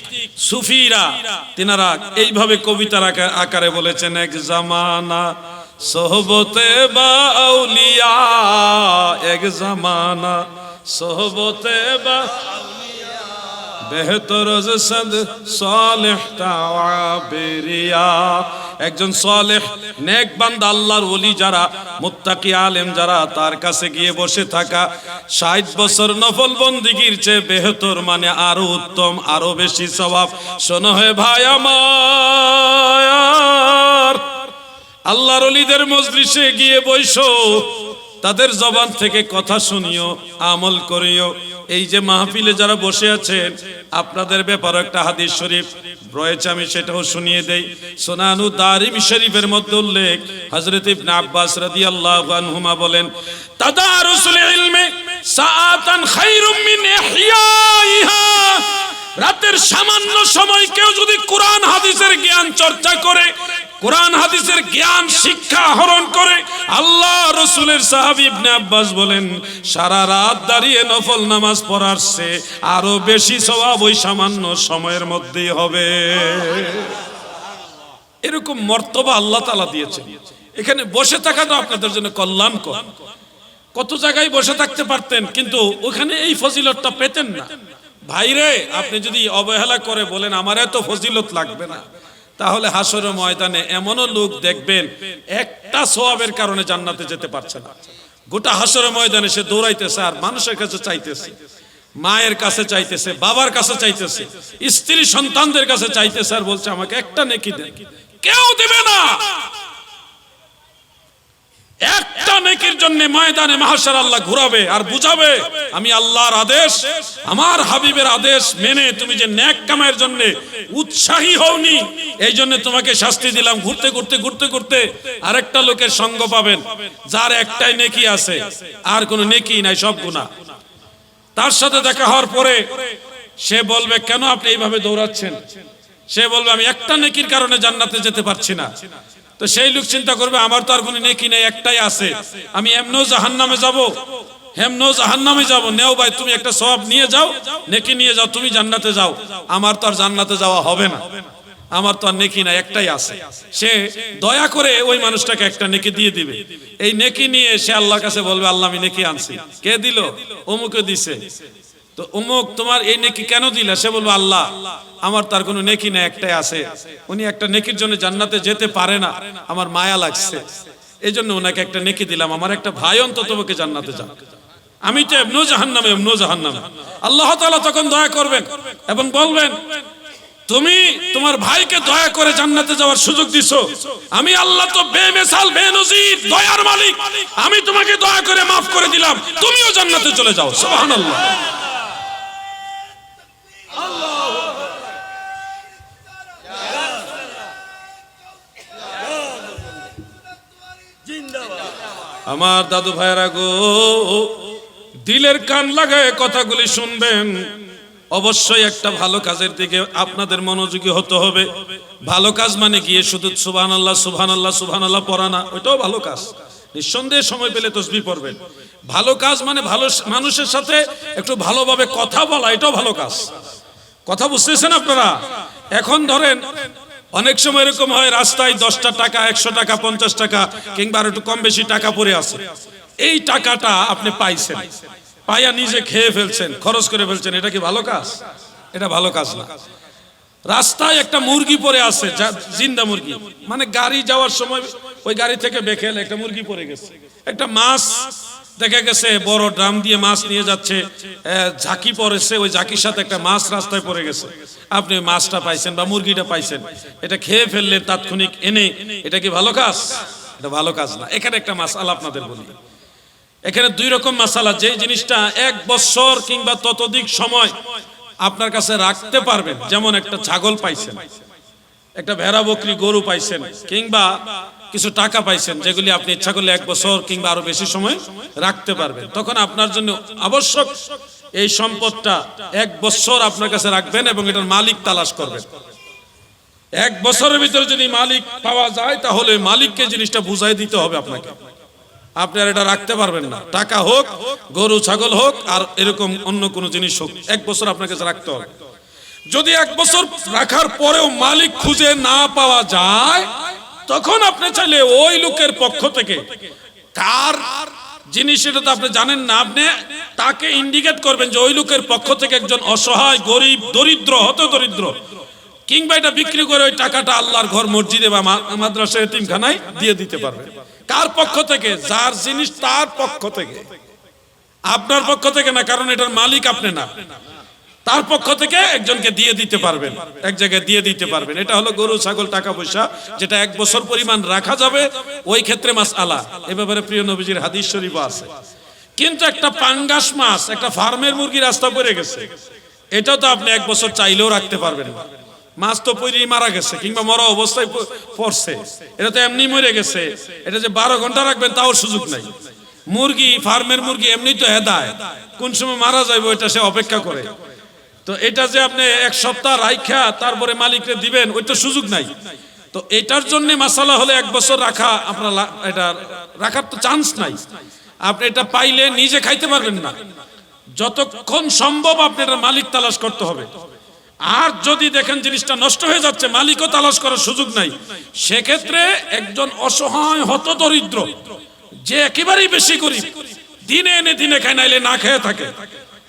সুফিরা তিনারা এইভাবে কবিতার আকারে বলেছেন, এক জামানা সোহবতে বা আউলিয়া, এক জামানা সোহবতে বা বেহতর সদ সালেহ তাওয়াবিরিয়া। একজন সালেহ নেক বান্দা আল্লাহর ওলি যারা, মুত্তাকি আলেম যারা, তার কাছে গিয়ে বসে থাকা 60 বছর নফল বন্দিগির চেয়ে বেহতর, মানে আরো উত্তম, আরো বেশি সওয়াব। শোনো হে ভাই আমার, আল্লাহর ওলিদের মজলিসে গিয়ে বসো, তাদের জবান থেকে কথা শুনিও, আমল করিও। এই যে মাহফিলে যারা বসে আছেন, আপনাদের ব্যাপারে একটা হাদিস শরীফ রয়েছে, আমি সেটাও শুনিয়ে দেই। সুনানু দারিমি শরীফের মধ্যে উল্লেখ, হযরত ইবনে আব্বাস রাদিয়াল্লাহু আনহুমা বলেন, তাদারুসুল ইলমি সাআতান খায়রুম মিন ইহইয়াইহা। রাতের সামান্য সময় কেউ যদি কোরআন হাদিসের জ্ঞান চর্চা করে, কোরআন হাদিসের জ্ঞান শিক্ষা আহরণ করে, আল্লাহ রাসূলের সাহাবী ইবনে আব্বাস বলেন, সারা রাত দাঁড়িয়ে নফল নামাজ পড়ার চেয়ে আরো বেশি সওয়াব ওই সামান্য সময়ের মধ্যেই হবে। এরকম মর্তবা আল্লাহ তাআলা দিয়েছেন। এখানে বসে থাকাটা আপনাদের জন্য কল্যাণকর। কত জায়গায় বসে থাকতে পারতেন, কিন্তু ওখানে এই ফজিলতটা পেতেন না। ভাইরে, আপনি যদি অবহেলা করে বলেন আমার এত ফজিলত লাগবে না, তাহলে হাসরের ময়দানে এমনও লোক দেখবেন একটা সওয়াবের কারণে জান্নাতে যেতে পারছে না। গোটা হাসরের ময়দানে সে দৌড়াইতেছে আর মানুষের কাছে চাইতেছে, মায়ের কাছে চাইতেছে, বাবার কাছে চাইতেছে, স্ত্রী সন্তানদের কাছে চাইতেছে, আর বলছে আমাকে একটা নেকি দেন। কেউ দেবে না। একটা নেকির জন্য ময়দানে মাহশার আল্লাহ ঘুরাবে আর বুঝাবে, আমি আল্লাহর আদেশ, আমার হাবিবের আদেশ মেনে তুমি যে নেক কামাইয়ের জন্য উৎসাহী হওনি, এই জন্য তোমাকে শাস্তি দিলাম। ঘুরতে ঘুরতে ঘুরতে ঘুরতে আরেকটা লোকের সঙ্গ পাবেন, যার একটাই নেকি আছে, আর কোনো নেকি নাই, সব গুনাহ। তার সাথে দেখা হওয়ার পরে সে বলবে কেন আপনি এইভাবে দৌড়াচ্ছেন? সে বলবে আমি একটা নেকির কারণে জান্নাতে যেতে পারছি না। তো সেই লোক চিন্তা করবে আমার তো আর কোনো নেকি নেই, একটাই আছে, আমি এমনও জাহান্নামে যাব, হেমনও জাহান্নামে যাব, নেও ভাই তুমি একটা সওয়াব নিয়ে যাও, নেকি নিয়ে যাও, তুমি জান্নাতে যাও, আমার তো আর জান্নাতে যাওয়া হবে না, আমার তো আর নেকি নাই, একটাই আছে। সে দয়া করে ওই মানুষটাকে একটা নেকি দিয়ে দিবে। এই নেকি নিয়ে সে আল্লাহর কাছে বলবে আল্লাহ আমি নেকি আনছি। কে দিল? অমুকে দিছে। তো অমুক তোমার এই নেকি কেন দিলা? সে বলবে আল্লাহ আমার তার কোনো নেকি নেই, একটাই আছে, উনি একটা নেকির জন্য জান্নাতে যেতে পারে না, আমার মায়া লাগছে, এই জন্য ওনাকে একটা নেকি দিলাম, আমার একটা ভাই অন্তত ওকে জান্নাতে যাক, আমি তো এমনও জাহান্নামে এমনও জাহান্নামে। আল্লাহ তাআলা তখন দয়া করবেন এবং বলবেন তুমি তোমার ভাইকে দয়া করে জান্নাতে যাওয়ার সুযোগ দিছো, আমি আল্লাহ তো বেমিসাল বেনজির দয়ার মালিক, আমি তোমাকে দয়া করে মাফ করে দিলাম, তুমিও জান্নাতে চলে যাও। সুবহানাল্লাহ। আমার দাদু ভাইরা গো, দিলের কান লাগায় কথাগুলি শুনবেন। অবশ্যই একটা ভালো কাজের দিকে আপনাদের মনোযোগী হতে হবে। ভালো কাজ মানে গিয়ে শুধু সুবহানাল্লাহ সুবহানাল্লাহ সুবহানাল্লাহ পড়া না, ওইটাও ভালো কাজ, নিঃসন্দেহে সময় পেলে তাসবিহ পড়বেন। ভালো কাজ মানে ভালো মানুষের সাথে একটু ভালোভাবে কথা বলা, এটাও ভালো কাজ। কথা বুঝতেছেন আপনারা? এখন ধরেন অনেক সময় এরকম হয় রাস্তায় 10টা টাকা 100 টাকা 50 টাকা কিংবা আর একটু কম বেশি টাকা পড়ে আছে, এই টাকাটা আপনি পাইছেন, পাইয়া নিজে খেয়ে ফেলছেন, খরচ করে ফেলছেন, এটা কি ভালো কাজ? এটা ভালো কাজ না। রাস্তায় একটা মুরগি পড়ে আছে, জিন্দা মুরগি, মানে গাড়ি যাওয়ার সময় ওই গাড়ি থেকে বেখেল একটা মুরগি পড়ে গেছে, একটা মাছ দেখা গেছে বড় ড্রাম দিয়ে মাছ নিয়ে যাচ্ছে, ঝাঁকি পড়েছে, ওই ঝাঁকির সাথে একটা মাছ রাস্তায় পড়ে গেছে, আপনি মাছটা পাইছেন বা মুরগিটা পাইছেন, এটা খেয়ে ফেললেন তাৎক্ষণিক এনে, এটা কি ভালো কাজ? এটা ভালো কাজ না। এখানে একটা মাসালা আপনাদের বলি, এখানে দুই রকম মাসালা। যে জিনিসটা 1 বছর কিংবা ততোধিক সময় আপনার কাছে রাখতে পারবেন, যেমন একটা ছাগল পাইছেন, একটা ভেড়া বকরি গরু পাইছেন, কিংবা কিছু টাকা পাইছেন, যেগুলি আপনি ইচ্ছা করলে 1 বছর কিংবা আরো বেশি সময় রাখতে পারবেন, তখন আপনার জন্য আবশ্যক এই সম্পদটা 1 বছর আপনার কাছে রাখবেন এবং এটার মালিক তালাশ করবেন। 1 বছরের ভিতরে যদি মালিক পাওয়া যায় তাহলে মালিককে জিনিসটা বুঝাই দিতে হবে আপনাকে, আপনি আর এটা রাখতে পারবেন না। টাকা হোক, গরু ছাগল হোক, আর এরকম অন্য কোনো জিনিস হোক, 1 বছর আপনার কাছে রাখতে হবে। যদি 1 বছর রাখার পরেও মালিক খুঁজে না পাওয়া যায়, তখন আপনি চাইলে ওই লোকের পক্ষ থেকে, কার জিনিস এটা তো আপনি জানেন না, আপনি তাকে ইন্ডিকেট করবেন যে ওই লোকের পক্ষ থেকে একজন অসহায় গরিব দরিদ্র হত দরিদ্র, কিংবা এটা বিক্রি করে ওই টাকাটা আল্লাহর ঘর মসজিদে বা মাদ্রাসা এতিমখানায় দিয়ে দিতে পারবে। কার পক্ষ থেকে? যার জিনিস তার পক্ষ থেকে, আপনার পক্ষ থেকে না, কারণ এটার মালিক আপনি না, তার পক্ষ থেকে একজনকে দিয়ে দিতে পারবেন, এক জায়গায় দিয়ে দিতে পারবেন। এটা হলো গরু ছাগল টাকা পয়সা যেটা 1 বছর পরিমাণ রাখা যাবে, ওই ক্ষেত্রে মাসআলা, এ ব্যাপারে প্রিয় নবীজির হাদিস শরীফ আছে। কিন্তু একটা পাঙ্গাস মাছ, একটা ফার্মের মুরগি রাস্তা পড়ে গেছে, এটাও তো আপনি 1 বছর চাইলেও রাখতে পারবেন না। মাছ তো পড়েই মারা গেছে কিংবা মরা অবস্থায় পড়ছে, এটা তো এমনি মরে গেছে, এটা যে 12 ঘন্টা রাখবেন তাও সুযোগ নাই। মুরগি, ফার্মের মুরগি এমনি তো হেদায়, কোন সময় মারা যাবে ওইটা সে অপেক্ষা করে। তো এটা যে আপনি 1 সপ্তাহ রাইখা তারপরে মালিককে দিবেন, ওইটা সুযোগ নাই। তো এটার জন্য মাসালা হলে 1 বছর রাখা, আপনার এটা রাখার তো চান্স নাই। আপনি এটা পাইলে নিজে খাইতে পারবেন না, যতক্ষণ সম্ভব আপনি এটা মালিক তালাশ করতে হবে। আর যদি দেখেন জিনিসটা নষ্ট হয়ে যাচ্ছে, মালিকও তালাশ করার সুযোগ নাই, সেক্ষেত্রে একজন অসহায় হতদরিদ্র যে একেবারেই বেশি গরিব, দিনে এনে দিনে খায়, নাইলে না খেয়ে থাকে,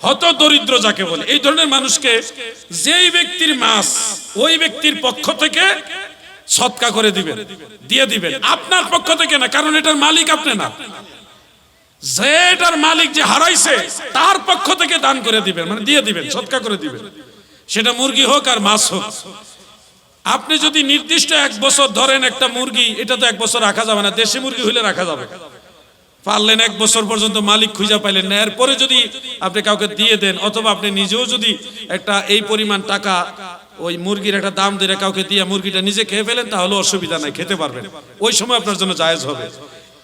হতদরিদ্র যাকে বলে, এই ধরনের মানুষকে যেই ব্যক্তির মাছ, ওই ব্যক্তির পক্ষ থেকে সদকা করে দিবেন, দিয়ে দিবেন, আপনার পক্ষ থেকে না, কারণ এটার মালিক আপনি না। যেটার মালিক যে হারাইছে তার পক্ষ থেকে দান করে দিবেন, মানে দিয়ে দিবেন, সদকা করে দিবেন, সেটা মুরগি হোক আর মাছ হোক। আপনি যদি নির্দিষ্ট 1 বছর ধরেন একটা মুরগি, এটা তো 1 বছর রাখা যাবে না, দেশি মুরগি হইলে রাখা যাবে, পারলেন 1 বছর পর্যন্ত মালিক খুঁজে পাইলেন না, এরপরে যদি আপনি কাউকে দিয়ে দেন, অথবা আপনি নিজেও যদি একটা এই পরিমাণ টাকা ওই মুরগির একটা দাম দিয়ে কাউকে দিয়ে মুরগিটা নিজে খেয়ে ফেলেন, তাহলে অসুবিধা নাই, খেতে পারবেন, ওই সময় আপনার জন্য জায়েজ হবে।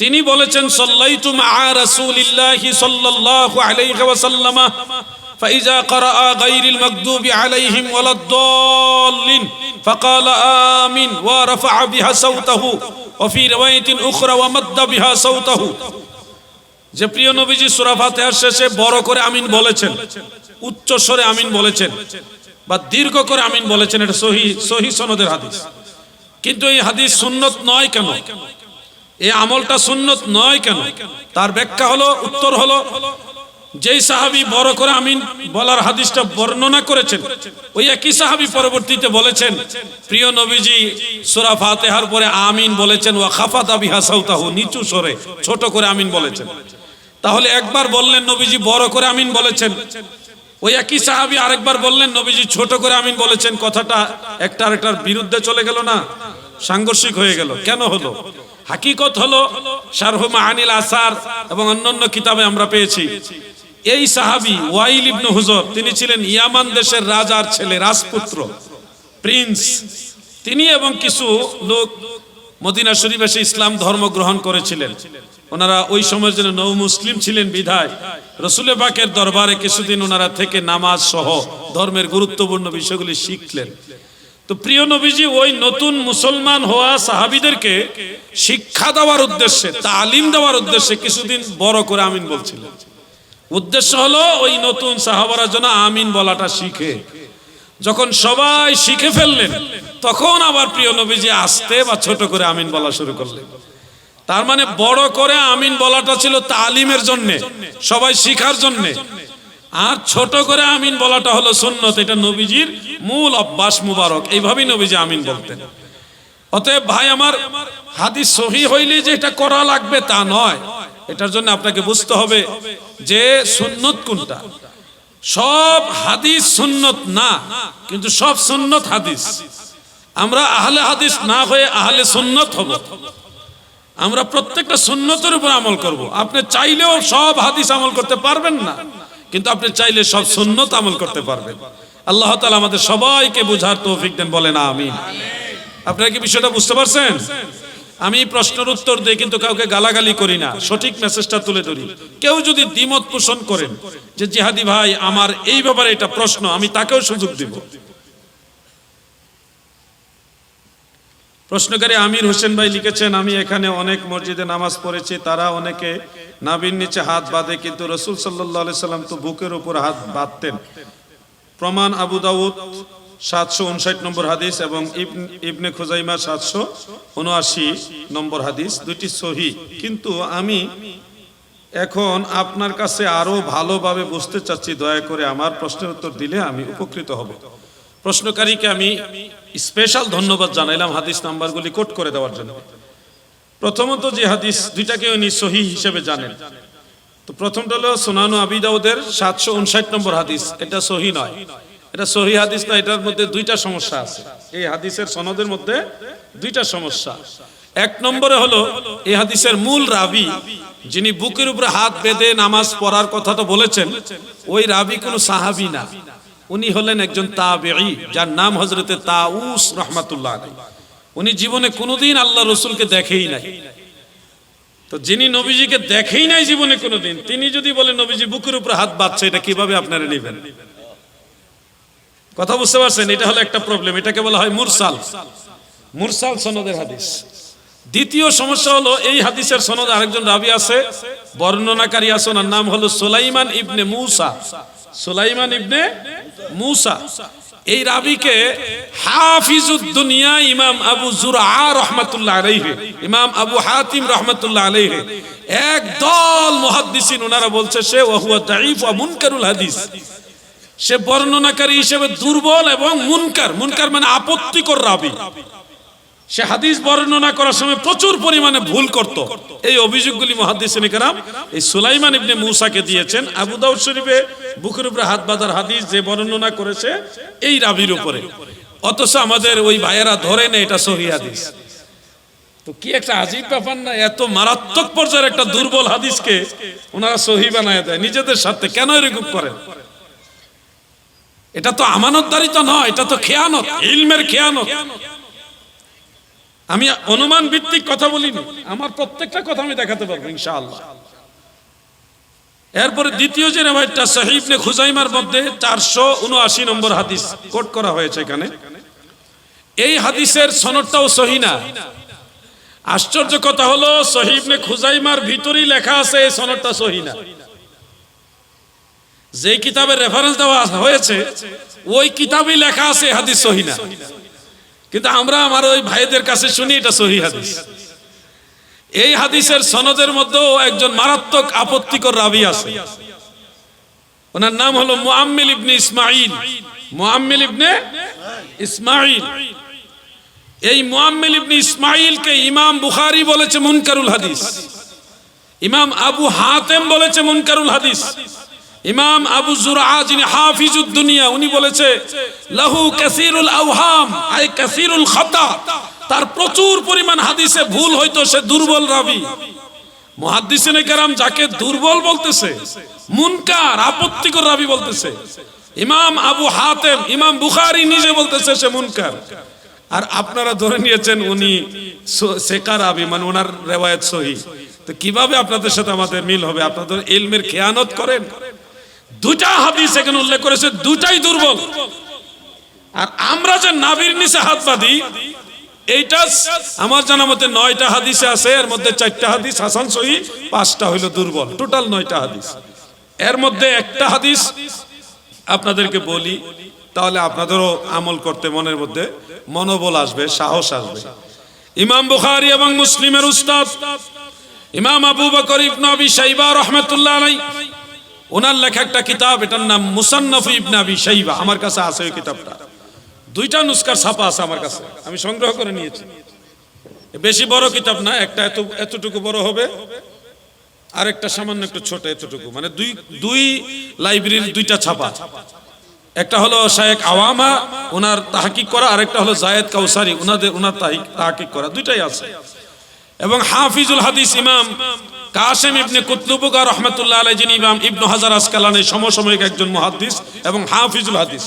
তিনি বলেছেন সাল্লাইতু মা রাসূলিল্লাহি সাল্লাল্লাহু আলাইহি ওয়াসাল্লাম ফাইজা ক্বারা গায়রিল মাগদুবি আলাইহিম ওয়ালাদ-দাল্লিন ফাকালা আমিন ওয়া রাফা বিহা সাওতাহু ওয়া ফি রিওয়ায়াতিন উখরা ওয়া মাদ্দা বিহা সাওতাহু। যে প্রিয় নবীজি সূরা ফাতিহার শেষে বড় করে আমিন বলেছেন, উচ্চ স্বরে আমিন বলেছেন বা দীর্ঘ করে আমিন বলেছেন, এটা সহিহ সনদের হাদিস। কিন্তু এই হাদিস সুন্নত নয় কেন? এই আমলটা সুন্নত নয় কেন? তার ব্যাখ্যা হলো, উত্তর হলো, যেই সাহাবী বড় করে আমিন বলার হাদিসটা বর্ণনা করেছেন ওই একই সাহাবী পরবর্তীতে বলেছেন প্রিয় নবীজি সূরা ফাতিহার পরে আমিন বলেছেন ওয়া খাফাদা বিহা সাওতাহু, নিচু স্বরে ছোট করে আমিন বলেছেন। তাহলে একবার বললেন নবীজি বড় করে আমিন বলেছেন, ওই একই সাহাবী আরেকবার বললেন নবীজি ছোট করে আমিন বলেছেন। কথাটা একটা আরেকটার বিরুদ্ধে চলে গেল না? সাংঘর্ষিক হয়ে গেল। কেন হলো? হাকিকত হলো শারহু মাআনিল আসার এবং অন্যান্য কিতাবে আমরা পেয়েছি এই সাহাবী ওয়াইল ইবনে হুজর তিনি ছিলেন ইয়ামান দেশের রাজার ছেলে, রাজপুত্র, প্রিন্স। তিনি এবং কিছু লোক মদিনা শরীফে এসে ইসলাম ধর্ম গ্রহণ করেছিলেন। ওনারা ওই সময়ের জন্য নও মুসলিম ছিলেন বিধায় রাসূল পাকের দরবারে কিছুদিন ওনারা থেকে নামাজ সহ ধর্মের গুরুত্বপূর্ণ বিষয়গুলি শিখলেন। তো প্রিয় নবীজি ওই নতুন মুসলমান হওয়া সাহাবীদেরকে শিক্ষা দেওয়ার উদ্দেশ্যে, তালিম দেওয়ার উদ্দেশ্যে কিছুদিন বড় করে আমিন বলছিলেন। উদ্দেশ্য হলো ওই নতুন সাহাবারা যেন আমিন বলাটা শিখে। যখন সবাই শিখে ফেললেন তখন আবার প্রিয় নবীজি আস্তে বা ছোট করে আমিন বলা শুরু করলেন। তার মানে বড় করে আমিন বলাটা ছিল তালিমের জন্য, সবাই শিখার জন্য, আর ছোট করে আমিন বলাটা হলো সুন্নত। এটা নবীজির মূল অভ্যাস মুবারক, এইভাবেই নবীজি আমিন বলতেন। অতএব ভাই আমার, হাদিস সহিহ হইলে যে এটা করা লাগবে তা নয়। এটার জন্য আপনাকে বুঝতে হবে যে সুন্নত কোনটা। সব হাদিস সুন্নত না, কিন্তু সব সুন্নত হাদিস। আমরা আহলে হাদিস না হয়ে আহলে সুন্নত হব। আমরা প্রত্যেকটা সুন্নতের উপর আমল করব। আপনি চাইলেও সব হাদিস আমল করতে পারবেন না, কিন্তু আপনি চাইলে সব সুন্নত আমল করতে পারবেন। আল্লাহ তাআলা আমাদের সবাইকে বুঝার তৌফিক দেন, বলেন আমিন। আপনারা কি বিষয়টা বুঝতে পারছেন? আমি প্রশ্নের উত্তর দিই, কিন্তু কাউকে গালাগালি করি না, সঠিক মেসেজটা তুলে ধরি। কেউ যদি দ্বিমত পোষণ করেন যে জিহাদি ভাই আমার এই ব্যাপারে এটা প্রশ্ন, আমি তাকেও সুযোগ দিব। প্রশ্নকারী আমির হোসেন ভাই লিখেছেন, আমি এখানে অনেক মসজিদে নামাজ পড়েছি, তারা অনেকে নাভির নিচে হাত বাঁধে, কিন্তু রাসূল সাল্লাল্লাহু আলাইহি সাল্লাম তো বুকের উপর হাত বাঁধতেন। প্রমাণ আবু দাউদ 759 নম্বর হাদিস এবং ইবনে খুজাইমা 779 নম্বর হাদিস, দুটি সহিহ। কিন্তু আমি এখন আপনার কাছে আরো ভালোভাবে বুঝতে চাচ্ছি, দয়া করে আমার প্রশ্নের উত্তর দিলে আমি উপকৃত হব। প্রশ্নকারীকে আমি স্পেশাল ধন্যবাদ জানাইলাম হাদিস নাম্বারগুলি কোট করে দেওয়ার জন্য। প্রথমত যে হাদিস দুইটাকে উনি সহিহ হিসেবে জানেন, তো প্রথমটা হলো সুনান আবি দাউদের 759 নম্বর হাদিস। এটা সহিহ নয়, এটা সহিহ হাদিস না। এটার মধ্যে দুইটা সমস্যা আছে। এই হাদিসের সনদের মধ্যে দুইটা সমস্যা। এক নম্বরে হলো এই হাদিসের মূল রাবি, যিনি বুকের উপরে হাত বেঁধে নামাজ পড়ার কথাটা বলেছেন, ওই রাবি কোনো সাহাবী না। উনি হলেন একজন তাবেঈ, যার নাম হযরতে তাউস রাহমাতুল্লাহ আলাইহি। উনি জীবনে কোনোদিন আল্লাহ রাসূলকে দেখেই নাই। তো যিনি নবীজিকে দেখেই নাই জীবনে কোনোদিন, তিনি যদি বলেন নবীজি বুকের উপরে হাত বাঁধছে, এটা কিভাবে আপনারা নেবেন? কথা বুঝতে পারছেন? এটা হলো একটা প্রবলেম। এটাকে বলা হয় মুরসাল, মুরসাল সনদের হাদিস। দ্বিতীয় সমস্যা হলো এই হাদিসের সনদে আরেকজন রাবী আছে, বর্ণনাকারী আছে, ওনার নাম হলো সুলাইমান ইবনে মুসা। সুলাইমান ইবনে মুসা, এই রাবীকে হাফিজুদ দুনিয়া ইমাম আবু যুরআ রাহমাতুল্লাহ আলাইহি, ইমাম আবু হাতিম রাহমাতুল্লাহ আলাইহি, একদল মুহাদ্দিসিন ওনারা বলছে সে ওয়া হুয়া দাঈফ ওয়া মুনকারুল হাদিস। সে বর্ণনাকারী হিসেবে দুর্বল এবং মুনকার। মুনকার মানে আপত্তিকর রাবী। সে হাদিস বর্ণনা করার সময় প্রচুর পরিমাণে ভুল করত। এই অভিযোগগুলি মুহাদ্দিসিন কেরাম এই সুলাইমান ইবনে মুসাকে দিয়েছেন। আবু দাউদ শরীফে বুকের উপরে হাত বাঁধার হাদিস যে বর্ণনা করেছে এই রাবীর উপরে, অথচ আমাদের ওই ভাইয়েরা ধরে নেয় এটা সহিহ হাদিস। তো কি একটা আজীব ব্যাপার না? এত মারাত্মক পর্যায়ের একটা দুর্বল হাদিসকে ওনারা সহিহ বানায় দেয় নিজেদের সাথে। কেন এরকম করেন? এটা তো আমানতদারিতা নয়, এটা তো খেয়ানত, ইলমের খেয়ানত। আমি অনুমান ভিত্তিক কথা বলিনি, আমার প্রত্যেকটা কথা আমি দেখাতে পারবো ইনশাআল্লাহ। এরপরে দ্বিতীয় যে রিওয়ায়াতটা সহিহ ইবনে খুজাইমার মধ্যে 479 নম্বর হাদিস কোট করা হয়েছে এখানে। এই হাদিসের সনদটাও সহিহ না। আশ্চর্য কথা হলো সহিহ ইবনে খুজাইমার ভিতরেই লেখা আছে এই সনদটা সহিহ না। যে কিতাবের রেফারেন্স দেওয়া হয়েছে ওই কিতাবেই লেখা আছে হাদিস সহিহ না, কিন্তু আমরা আমার ওই ভাইদের কাছে শুনি এটা সহিহ হাদিস। এই হাদিসের সনদের মধ্যেও একজন মারাত্মক আপত্তিকর রাবী আছে, ওনার নাম হলো মুআম্মিল ইবনে ইসমাঈল। মুআম্মিল ইবনে ইসমাঈল, এই মুআম্মিল ইবনে ইসমাঈলকে ইমাম বুখারী বলেছে মুনকারুল হাদিস, ইমাম আবু হাতেম বলেছে মুনকারুল হাদিস, ইমাম আবু জুরআ যিনি হাফিজুদ দুনিয়া উনি বলেছে লাহু কাসীরুল আওহাম আই কাসীরুল খাতা, তার প্রচুর পরিমাণ হাদিসে ভুল হয়তো, সে দুর্বল রাবী। মুহাদ্দিসিনে কেরাম যাকে দুর্বল বলতেছে, মুনকার আপত্তিকর রাবী বলতেছে, ইমাম আবু হাতেম ইমাম বুখারী নিজে বলতেছে সে মুনকার, আর আপনারা ধরে নিয়েছেন উনি সেকা রাবী, মানে ওনার রিওয়ায়াত সহিহ। তো কিভাবে আপনাদের সাথে আমাদের মিল হবে? আপনাদের ইলমের খেয়ানত করেন। দুটা হাদিস এখানে উল্লেখ করেছে, দুটাই দুর্বল। আর আমরা যে নাভির নিচে হাত বাঁধি, এইটা আমার জানা মতে 9টা হাদিসে আছে, এর মধ্যে 4টা হাদিস হাসান সহিহ, 5টা হইল দুর্বল, টোটাল 9টা হাদিস। এর মধ্যে একটা হাদিস আপনাদেরকে বলি, তাহলে আপনাদেরও আমল করতে মনের মধ্যে মনোবল আসবে, সাহস আসবে। ইমাম বুখারী এবং মুসলিমের উস্তাদ ইমাম আবু বকর ইবনে আবি শাইবা রাহমাতুল্লাহ আলাইহি, ওনার লেখা একটা কিতাব, এটার নাম মুসান্নাফ ইবনে আবি শাইবা। আমার কাছে আছে ওই কিতাবটা, 2টা নুসখার ছাপা আছে আমার কাছে, আমি সংগ্রহ করে নিয়েছি। বেশি বড় কিতাব না, একটা এতটুকু বড় হবে, আর একটা সামান্য একটু ছোট এতটুকু, মানে দুই লাইব্রেরির 2টা ছাপা। একটা হলো শায়েখ আওয়ামা ওনার তাহকিক করা, আরেকটা হলো জায়েদ কাউসারি ওনার তাহকিক করা, 2টাই আছে। এবং হাফিজুল হাদিস ইমাম কাসেম ইবনে কুতলুবুকা রাহমাতুল্লাহ আলাইহি, যিনি ইমাম ইবনে হাজার আসকালানির সমসাময়িক একজন মুহাদ্দিস এবং হাফিজুল হাদিস,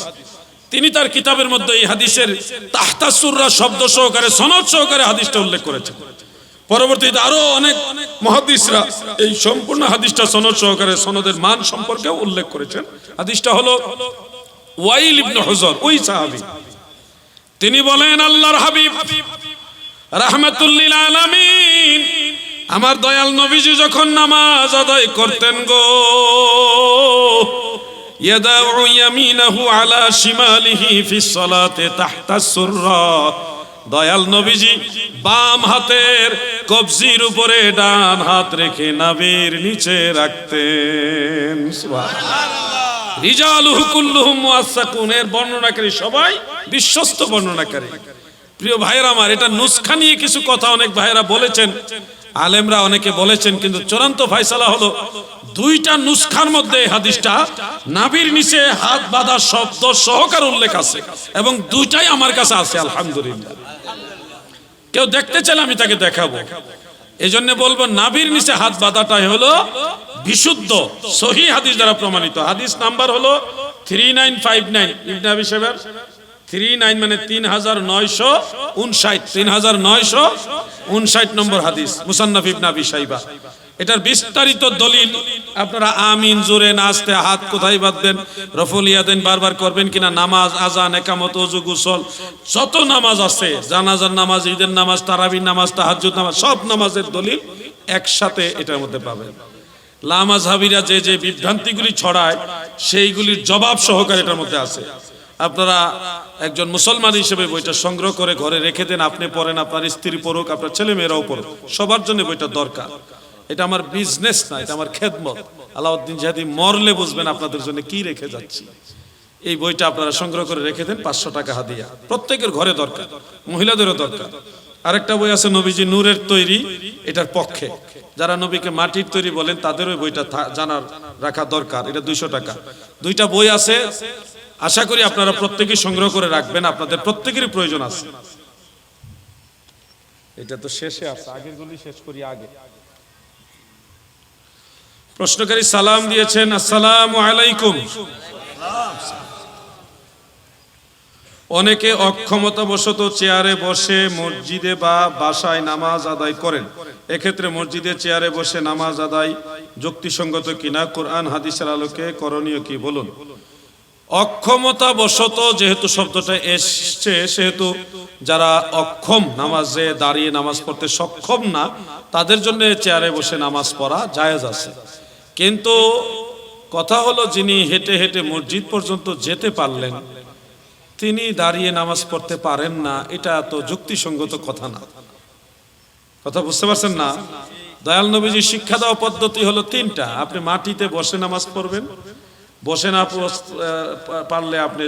তিনি তার কিতাবের মধ্যে এই হাদিসের তাহতা সুররা শব্দ সহকারে সনদ সহকারে হাদিসটা উল্লেখ করেছেন। পরবর্তীতে আরো অনেক মুহাদ্দিসরা এই সম্পূর্ণ হাদিসটা সনদ সহকারে সনদের মান সম্পর্কেও উল্লেখ করেছেন। হাদিসটা হলো ওয়াইল ইবনে হুজর, ওই সাহাবী, তিনি বলেন আল্লাহর হাবিব রাহমাতুল লিল আলামিন, আমার দয়াল নবীজি যখন নামাজ আদায় করতেন গো, ইয়াদাউ ইয়ামিনাহু আলা শিমালিহি ফিস সালাতে তাহতা সুররা, দয়াল নবীজি বাম হাতের কবজির উপরে ডান হাত রেখে নাভির নিচে রাখতেন। সুবহানাল্লাহ। রিজালুহু কুল্লুহুম মুআসসাকুন, এর বর্ণনাকারী সবাই বিশ্বস্ত বর্ণনাকারী। প্রিয় ভাইরা আমার, এটা নুসখা নিয়ে কিছু কথা অনেক ভাইরা বলেছেন, আলেমরা অনেকে বলেছেন, কিন্তু চূড়ান্ত ফয়সালা হলো 2টা নুসখার মধ্যে হাদিসটা নাভির নিচে হাত বাঁধা শব্দ সহকারে উল্লেখ আছে, এবং 2টাই আমার কাছে আছে আলহামদুলিল্লাহ। কেউ দেখতে চাইলে আমি তাকে দেখাবো। এই জন্য বলবো নাভির নিচে হাত বাঁধাটাই হলো বিশুদ্ধ সহিহ হাদিস দ্বারা প্রমাণিত। হাদিস নাম্বার হলো 3959, ইবনে আবি শাইবার 39 মানে 3959, 3959 নম্বর হাদিস মুসান্নাফ ইবনে আবি শাইবা। এটার বিস্তারিত দলিল আপনারা আমিন জোরে নাচতে হাত কোথায় বাঁধবেন, রফুল ইয়াদাইন বারবার করবেন কিনা, নামাজ, আযান, ইকামত, ওযু, গোসল, যত নামাজ আছে, জানাজার নামাজ, ঈদের নামাজ, তারাবির নামাজ, তাহাজ্জুদ নামাজ, সব নামাজের দলিল একসাথে এটার মধ্যে পাবেন। লামাযহাবীরা যে যে বিভ্রান্তিগুলি ছড়ায় সেইগুলির জবাব সহকারে এটার মধ্যে আছে। আপনারা একজন মুসলমান হিসেবে বইটা সংগ্রহ করে ঘরে রেখে দেন, আপনি পড়েন, আপনার স্ত্রী পড়ুক, আপনার ছেলে মেয়েরাও পড়ুক, সবার জন্য বইটা দরকার। এটা আমার বিজনেস না, এটা আমার খেদমত। আলাউদ্দিন জিহাদি মরলে বুঝবেন আপনাদের জন্য কি রেখে যাচ্ছি। এই বইটা আপনারা সংগ্রহ করে রেখে দেন, 500 টাকা হাদিয়া, প্রত্যেকের ঘরে দরকার, মহিলাদেরও দরকার। আরেকটা বই আছে নবীজি নূরের তৈরি, এটার পক্ষে যারা নবীকে মাটির তৈরি বলেন তাদের ওই বইটা জানার রাখা দরকার, এটা 200 টাকা। 2টা বই আছে, আশা করি আপনারা প্রত্যেকেই সংগ্রহ করে রাখবেন, আপনাদের প্রত্যেকেরই প্রয়োজন আছে। এটা তো শেষে আছে, আগের গুলি শেষ করি আগে। প্রশ্নকারী সালাম দিয়েছেন, আসসালামু আলাইকুম। অনেকে অক্ষমতাবশত চেয়ারে বসে মসজিদে বা বাসায় নামাজ আদায় করেন, এক্ষেত্রে মসজিদে চেয়ারে বসে নামাজ আদায় যুক্তিসঙ্গত কিনা, কোরআন হাদিসের আলোকে করণীয় কি বলুন। অক্ষমতাবশত যেহেতু শব্দটা এসছে, সেহেতু যারা অক্ষম, নামাজে দাঁড়িয়ে নামাজ পড়তে সক্ষম না, তাদের জন্য চেয়ারে বসে নামাজ পড়া জায়েজ আছে। কিন্তু কথা হলো, যিনি হেঁটে হেঁটে মসজিদ পর্যন্ত যেতে পারলেন, তিনি দাঁড়িয়ে নামাজ পড়তে পারেন না, এটা তো যুক্তিসঙ্গত কথা না। কথা বুঝতে পারছেন না? দয়াল নবীজির শিক্ষা দেওয়া পদ্ধতি হলো তিনটা। আপনি মাটিতে বসে নামাজ পড়বেন, বসে না পারলে আপনি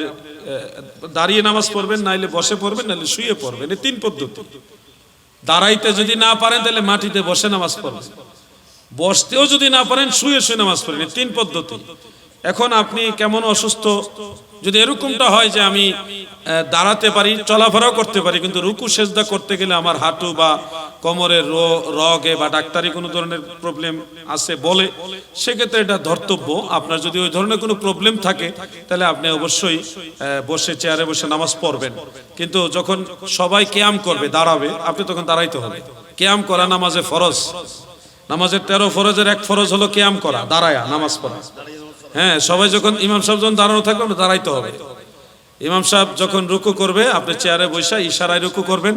দাঁড়িয়ে নামাজ পড়বেন, নাইলে বসে পড়বেন, নাইলে শুয়ে পড়বেন। এই তিন পদ্ধতি। দাঁড়াইতে যদি না পারেন তাহলে মাটিতে বসে নামাজ পড়বেন, বসতেও যদি না পারেন শুয়ে শুয়ে নামাজ পড়বেন। এই তিন পদ্ধতি। এখন আপনি কেমন অসুস্থ, যদি এরকমটা হয় যে আমি দাঁড়াতে পারি, চলাফেরাও করতে পারি, কিন্তু রুকু সেজদা করতে গেলে আমার হাঁটু বা কোমরের রগে বা ডাক্তারি কোনো ধরনের প্রবলেম আছে বলে, সেক্ষেত্রে এটা ধর্তব্য। আপনার যদি ওই ধরনের কোনো প্রবলেম থাকে তাহলে আপনি অবশ্যই বসে চেয়ারে বসে নামাজ পড়বেন। কিন্তু যখন সবাই কিয়াম করবে, দাঁড়াবে, আপনি তখন দাঁড়াইতে হবে। কিয়াম করা নামাজে ফরজ। নামাজের 13 ফরজের এক ফরজ হলো কিয়াম করা, দাঁড়ায়া নামাজ পড়া। হ্যাঁ, সবাই যখন ইমাম সাহেব যখন দাঁড়ানো থাকবে আপনি দাঁড়াইতে হবে। ইমাম সাহেব যখন রুকু করবে আপনি চেয়ারে বসে ইশারায় রুকু করবেন।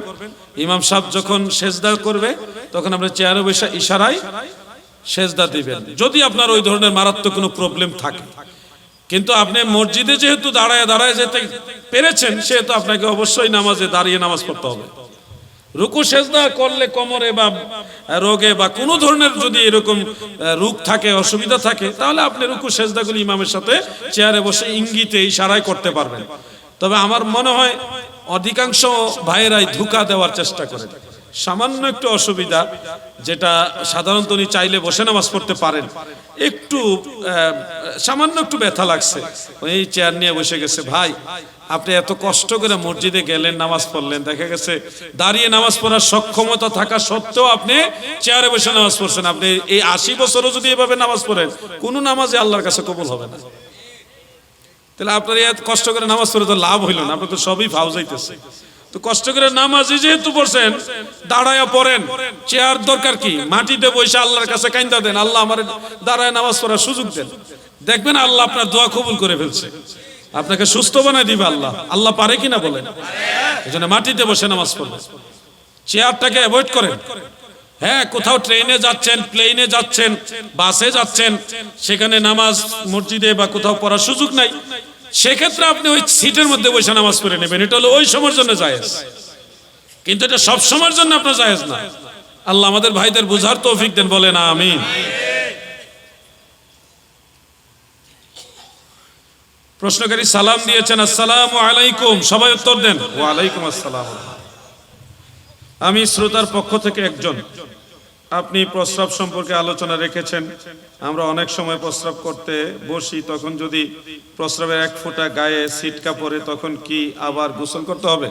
ইমাম সাহেব যখন সেজদা করবে তখন আপনি চেয়ারে বসে ইশারায় সেজদা দিবেন, যদি আপনার ওই ধরনের মারাত্মক কোনো প্রবলেম থাকে। কিন্তু আপনি মসজিদে যেহেতু দাঁড়ায় দাঁড়ায় যেতে পেরেছেন, সেহেতু আপনাকে অবশ্যই নামাজে দাঁড়িয়ে নামাজ পড়তে হবে। রুকু সেজদা করলে কোমরে বা রোগে বা কোনো ধরনের যদি এরকম রোগ থাকে, অসুবিধা থাকে, তাহলে আপনি রুকু সেজদাগুলি ইমামের সাথে চেয়ারে বসে ইঙ্গিতে ইশারায় করতে পারবেন। তবে আমার মনে হয় অধিকাংশ ভাইয়েরাই ধোঁকা দেওয়ার চেষ্টা করে। সামান্য একটু অসুবিধা, যেটা সাধারণত উনি চাইলে বসে নামাজ পড়তে পারেন, একটু সামান্য একটু ব্যথা লাগছে, ওই চেয়ার নিয়ে বসে গেছে। ভাই, আপনি এত কষ্ট করে মসজিদে গেলেন, নামাজ পড়লেন, দেখা গেছে দাঁড়িয়ে নামাজ পড়ার সক্ষমতা থাকা সত্ত্বেও আপনি চেয়ারে বসে নামাজ পড়ছেন। আপনি এই 80 বছরও যদি এভাবে নামাজ পড়েন, কোনো নামাজে আল্লাহর কাছে কবুল হবে না। তাহলে আপনার এত কষ্ট করে নামাজ পড়ে তো লাভ হইল না, আপনার তো সবই ফাউজ হইতেছে। তো কষ্ট করে নামাজে যেহেতু পড়ছেন, দাঁড়ায়া পড়েন। চেয়ার দরকার কি? মাটিতে বসে আল্লাহর কাছে কাইন্দা দেন, আল্লাহ আমার দাঁড়ায় নামাজ পড়ার সুযোগ দেন। দেখবেন আল্লাহ আপনার দোয়া কবুল করে ফেলছে, আপনাকে সুস্থ বানায় দিবে আল্লাহ। আল্লাহ পারে কিনা বলেন? এই জন্য মাটিতে বসে নামাজ পড়বেন, চেয়ারটাকে অ্যাভয়েড করেন। হ্যাঁ, কোথাও ট্রেনে যাচ্ছেন, প্লেনে যাচ্ছেন, বাসে যাচ্ছেন, সেখানে নামাজ মসজিদে বা কোথাও পড়ার সুযোগ নাই, সেক্ষেত্রে আপনি ওই সিটের মধ্যে বসে নামাজ পড়ে নেবেন। এটা হলো ওই সময়ের জন্য জায়েজ, কিন্তু এটা সব সময়ের জন্য আপনার জায়েজ না। আল্লাহ আমাদের ভাইদের বুঝার তৌফিক দেন, বলেন আমিন। প্রশ্নকারী সালাম দিয়েছেন, আসসালামু আলাইকুম, সবাই উত্তর দেন। ওয়া আলাইকুম আসসালাম। আমি শ্রোতার পক্ষ থেকে একজন। আপনি প্রস্রাব সম্পর্কে আলোচনা রেখেছেন। আমরা অনেক সময় প্রস্রাব করতে বসি, তখন যদি প্রস্রাবের এক ফোঁটা গায়ে ছিটকা পড়ে, তখন কি আবার গোসল করতে হবে?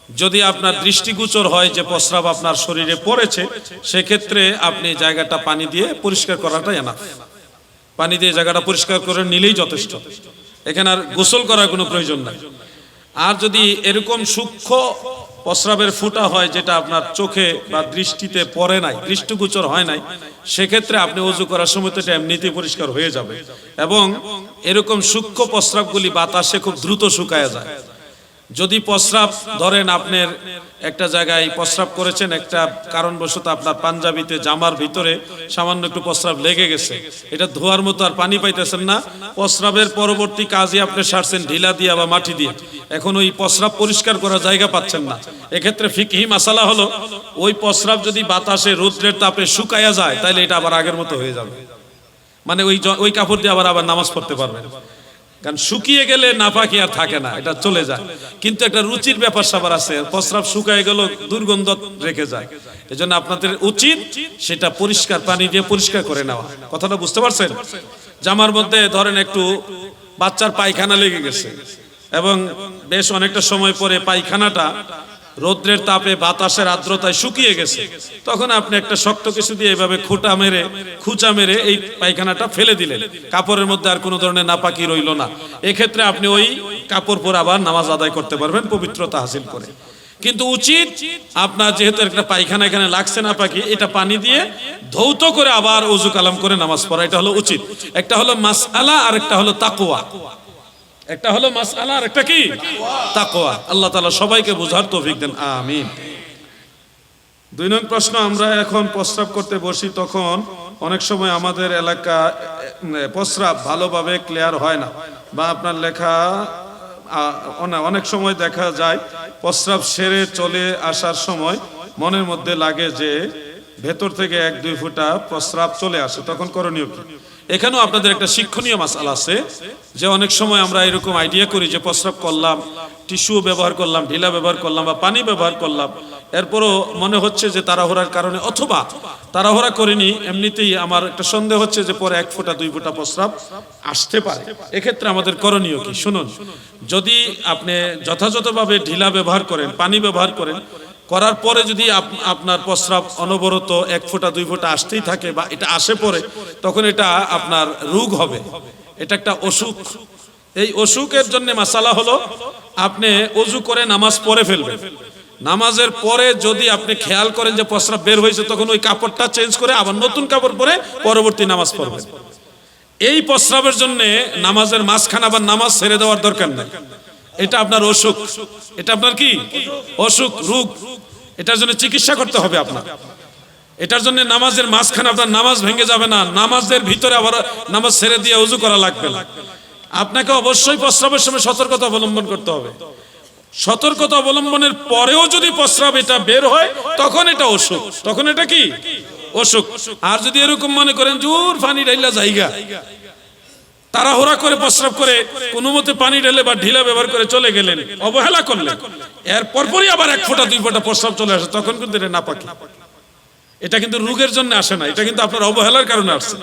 যদি আপনার দৃষ্টিগোচর হয় যে প্রস্রাব আপনার শরীরে পড়েছে, সেক্ষেত্রে আপনি জায়গাটা পানি দিয়ে পরিষ্কার করাটাই এনাফ। পানি দিয়ে জায়গাটা পরিষ্কার করে নিলেই যথেষ্ট, এখানে আর গোসল করার কোনো প্রয়োজন নাই। আর যদি এরকম সূক্ষ্ম প্রস্রাবের ফুটা হয় যেটা আপনার চোখে বা দৃষ্টিতে পড়ে নাই, দৃষ্টিগোচর হয় নাই, সেক্ষেত্রে আপনি ওযু করার সময় তো এটা এমনিতেই পরিষ্কার হয়ে যাবে। এবং এরকম সূক্ষ্ম প্রস্রাবগুলি বাতাসে খুব দ্রুত শুকায় যায়। যদি প্রস্রাব ধরেন আপনার একটা জায়গায় প্রস্রাব করেছেন, একটা কারণবশত আপনার পাঞ্জাবিতে জামার ভিতরে সামান্য একটু প্রস্রাব লেগে গেছে, এটা ধোয়ার মতো আর পানি পাইতেছেন না, প্রস্রাবের পরবর্তী কাজে আপনি সারছেন ঢিলা দিয়া বা মাটি দিয়ে, এখন ওই প্রস্রাব পরিষ্কার করার জায়গা পাচ্ছেন না, এক্ষেত্রে ফিকহি মাসালা হলো ওই প্রস্রাব যদি বাতাসে রৌদ্রের তাপে শুকায়া যায়, তাহলে এটা আবার আগের মতো হয়ে যাবে। মানে ওই কাপড় দিয়ে আবার নামাজ পড়তে পারবেন, কারণ শুকিয়ে গেলে নাপাকি আর থাকে না, এটা চলে যায়। কিন্তু একটা রুচির ব্যাপার স্যাপার আছে, প্রস্রাব শুকায় গেল দুর্গন্ধ রেখে যায়, এজন্য আপনাদের উচিত সেটা পরিষ্কার পানি দিয়ে পরিষ্কার করে নেওয়া। কথাটা বুঝতে পারছেন? জামার মধ্যে ধরেন একটু বাচ্চার পায়খানা লেগে গেছে এবং বেশ অনেকটা সময় পরে পায়খানাটা রৌদ্রের তাপে বাতাসের আর্দ্রতায় শুকিয়ে গেছে, তখন আপনি একটা শক্ত কিছু দিয়ে এভাবে খুঁচা মেরে এই পায়খানাটা ফেলে দিলেন, কাপড়ের মধ্যে আর কোনো ধরনের নাপাকি রইল না। এক্ষেত্রে আপনি ওই কাপড় পরে আবার নামাজ আদায় করতে পারবেন পবিত্রতা হাসিল করে। কিন্তু উচিত আপনার যেহেতু একটা পায়খানা এখানে লাগছে না পাকি, এটা পানি দিয়ে ধৌত করে আবার ওযু কালাম করে নামাজ পড়া, এটা হলো উচিত। একটা হলো মাসআলা আর একটা হলো তাকওয়া। একটা হলো মাসআলা আর একটা কি তাকওয়া। আল্লাহ তাআলা সবাইকে বুঝার তৌফিক দেন, আমিন। 2 নং প্রশ্ন, আমরা এখন প্রস্রাব করতে বসি, তখন অনেক সময় আমাদের এলাকা প্রস্রাব ভালোভাবে ক্লিয়ার হয় না, বা আপনার লেখা অনেক সময় দেখা যায় প্রস্রাব সেরে চলে আসার সময় মনের মধ্যে লাগে যে ভেতর থেকে 1-2 ফোঁটা প্রস্রাব চলে আসে, তখন করণীয় কি? এখানেও আপনাদের একটা শিক্ষণীয় মাসআলা আছে যে অনেক সময় আমরা এরকম আইডিয়া করি যে প্রস্রাব করলাম, টিস্যু ব্যবহার করলাম, ঢিলা ব্যবহার করলাম বা পানি ব্যবহার করলাম, এরপরও মনে হচ্ছে যে তাড়াহুড়ার কারণে, অথবা তাড়াহুড়া করিনি এমনিতেই আমার একটা সন্দেহ হচ্ছে যে পরে 1 ফোঁটা 2 ফোঁটা প্রস্রাব আসতে পারে। এক্ষেত্রে আমাদের করণীয় কি? শুনুন, যদি আপনি যথাযথভাবে ঢিলা ব্যবহার করেন, পানি ব্যবহার করার পরে যদি আপনার প্রস্রাব অনবরত 1 ফোঁটা 2 ফোঁটা আসতেই থাকে বা এটা আসে পড়ে, তখন এটা আপনার রোগ হবে, এটা একটা অসুখ। এই অসুখের জন্য মাসালা হলো আপনি ওযু করে নামাজ পড়ে ফেলবেন। নামাজের পরে যদি আপনি খেয়াল করেন যে প্রস্রাব বের হয়েছে, তখন ওই কাপড়টা চেঞ্জ করে আবার নতুন কাপড় পরে পরবর্তী নামাজ পড়বেন। এই প্রস্রাবের জন্য নামাজের মাঝখানে আবার নামাজ ছেড়ে দেওয়ার দরকার নেই। এটা আপনার অসুখ, এটা আপনার কি অসুখ, রোগ। এটার জন্য চিকিৎসা করতে হবে আপনার। এটার জন্য নামাজের মাঝখানে আপনার নামাজ ভেঙে যাবে না, নামাজের ভিতরে আবার নামাজ ছেড়ে দিয়ে ওযু করা লাগবে না। আপনাকে অবশ্যই প্রস্রাবের সময় সতর্কতা অবলম্বন করতে হবে। সতর্কতা অবলম্বনের পরেও যদি প্রস্রাব এটা বের হয়, তখন এটা অসুখ, তখন এটা কি অসুখ। আর যদি এরকম মনে করেন জোর পানি ঢাইলা জায়গা, তাড়াহুড়া করে প্রস্রাব করে কোনো মতে পানি ঢেলে বা ঢিলা ব্যবহার করে চলে গেলেন, অবহেলা করলেন, এর পরপরই আবার 1 ফোঁটা 2 ফোঁটা প্রস্রাব চলে আসে, তখন কিন্তু এটা নাপাকি। এটা কিন্তু রোগের জন্য আসে না, এটা কিন্তু আপনার অবহেলার কারণে আসছে।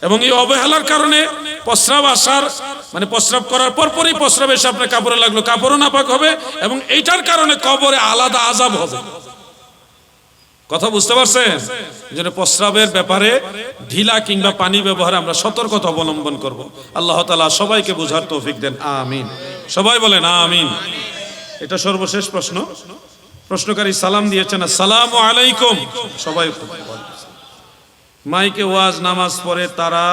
এবং এই অবহেলার কারণে প্রস্রাব আসার মানে প্রস্রাব করার পরপরই প্রস্রাব এসে আপনার কাপড়ে লাগলো, কাপড়ও নাপাক হবে এবং এইটার কারণে কবরে আলাদা আযাব হবে। কথা বুঝতে পারছেন? যেন প্রস্রাবের ব্যাপারে ঢিলা কিংবা পানি ব্যবহারে আমরা সতর্কতা অবলম্বন করব। আল্লাহ তাআলা সবাইকে বুঝার তৌফিক দেন, আমিন। সবাই বলেন আমিন। এটা সর্বশেষ প্রশ্ন। প্রশ্নকারী সালাম দিয়েছেন, আসসালামু আলাইকুম। সবাই মাইকে ওয়াজ নামাজ পড়ে তারা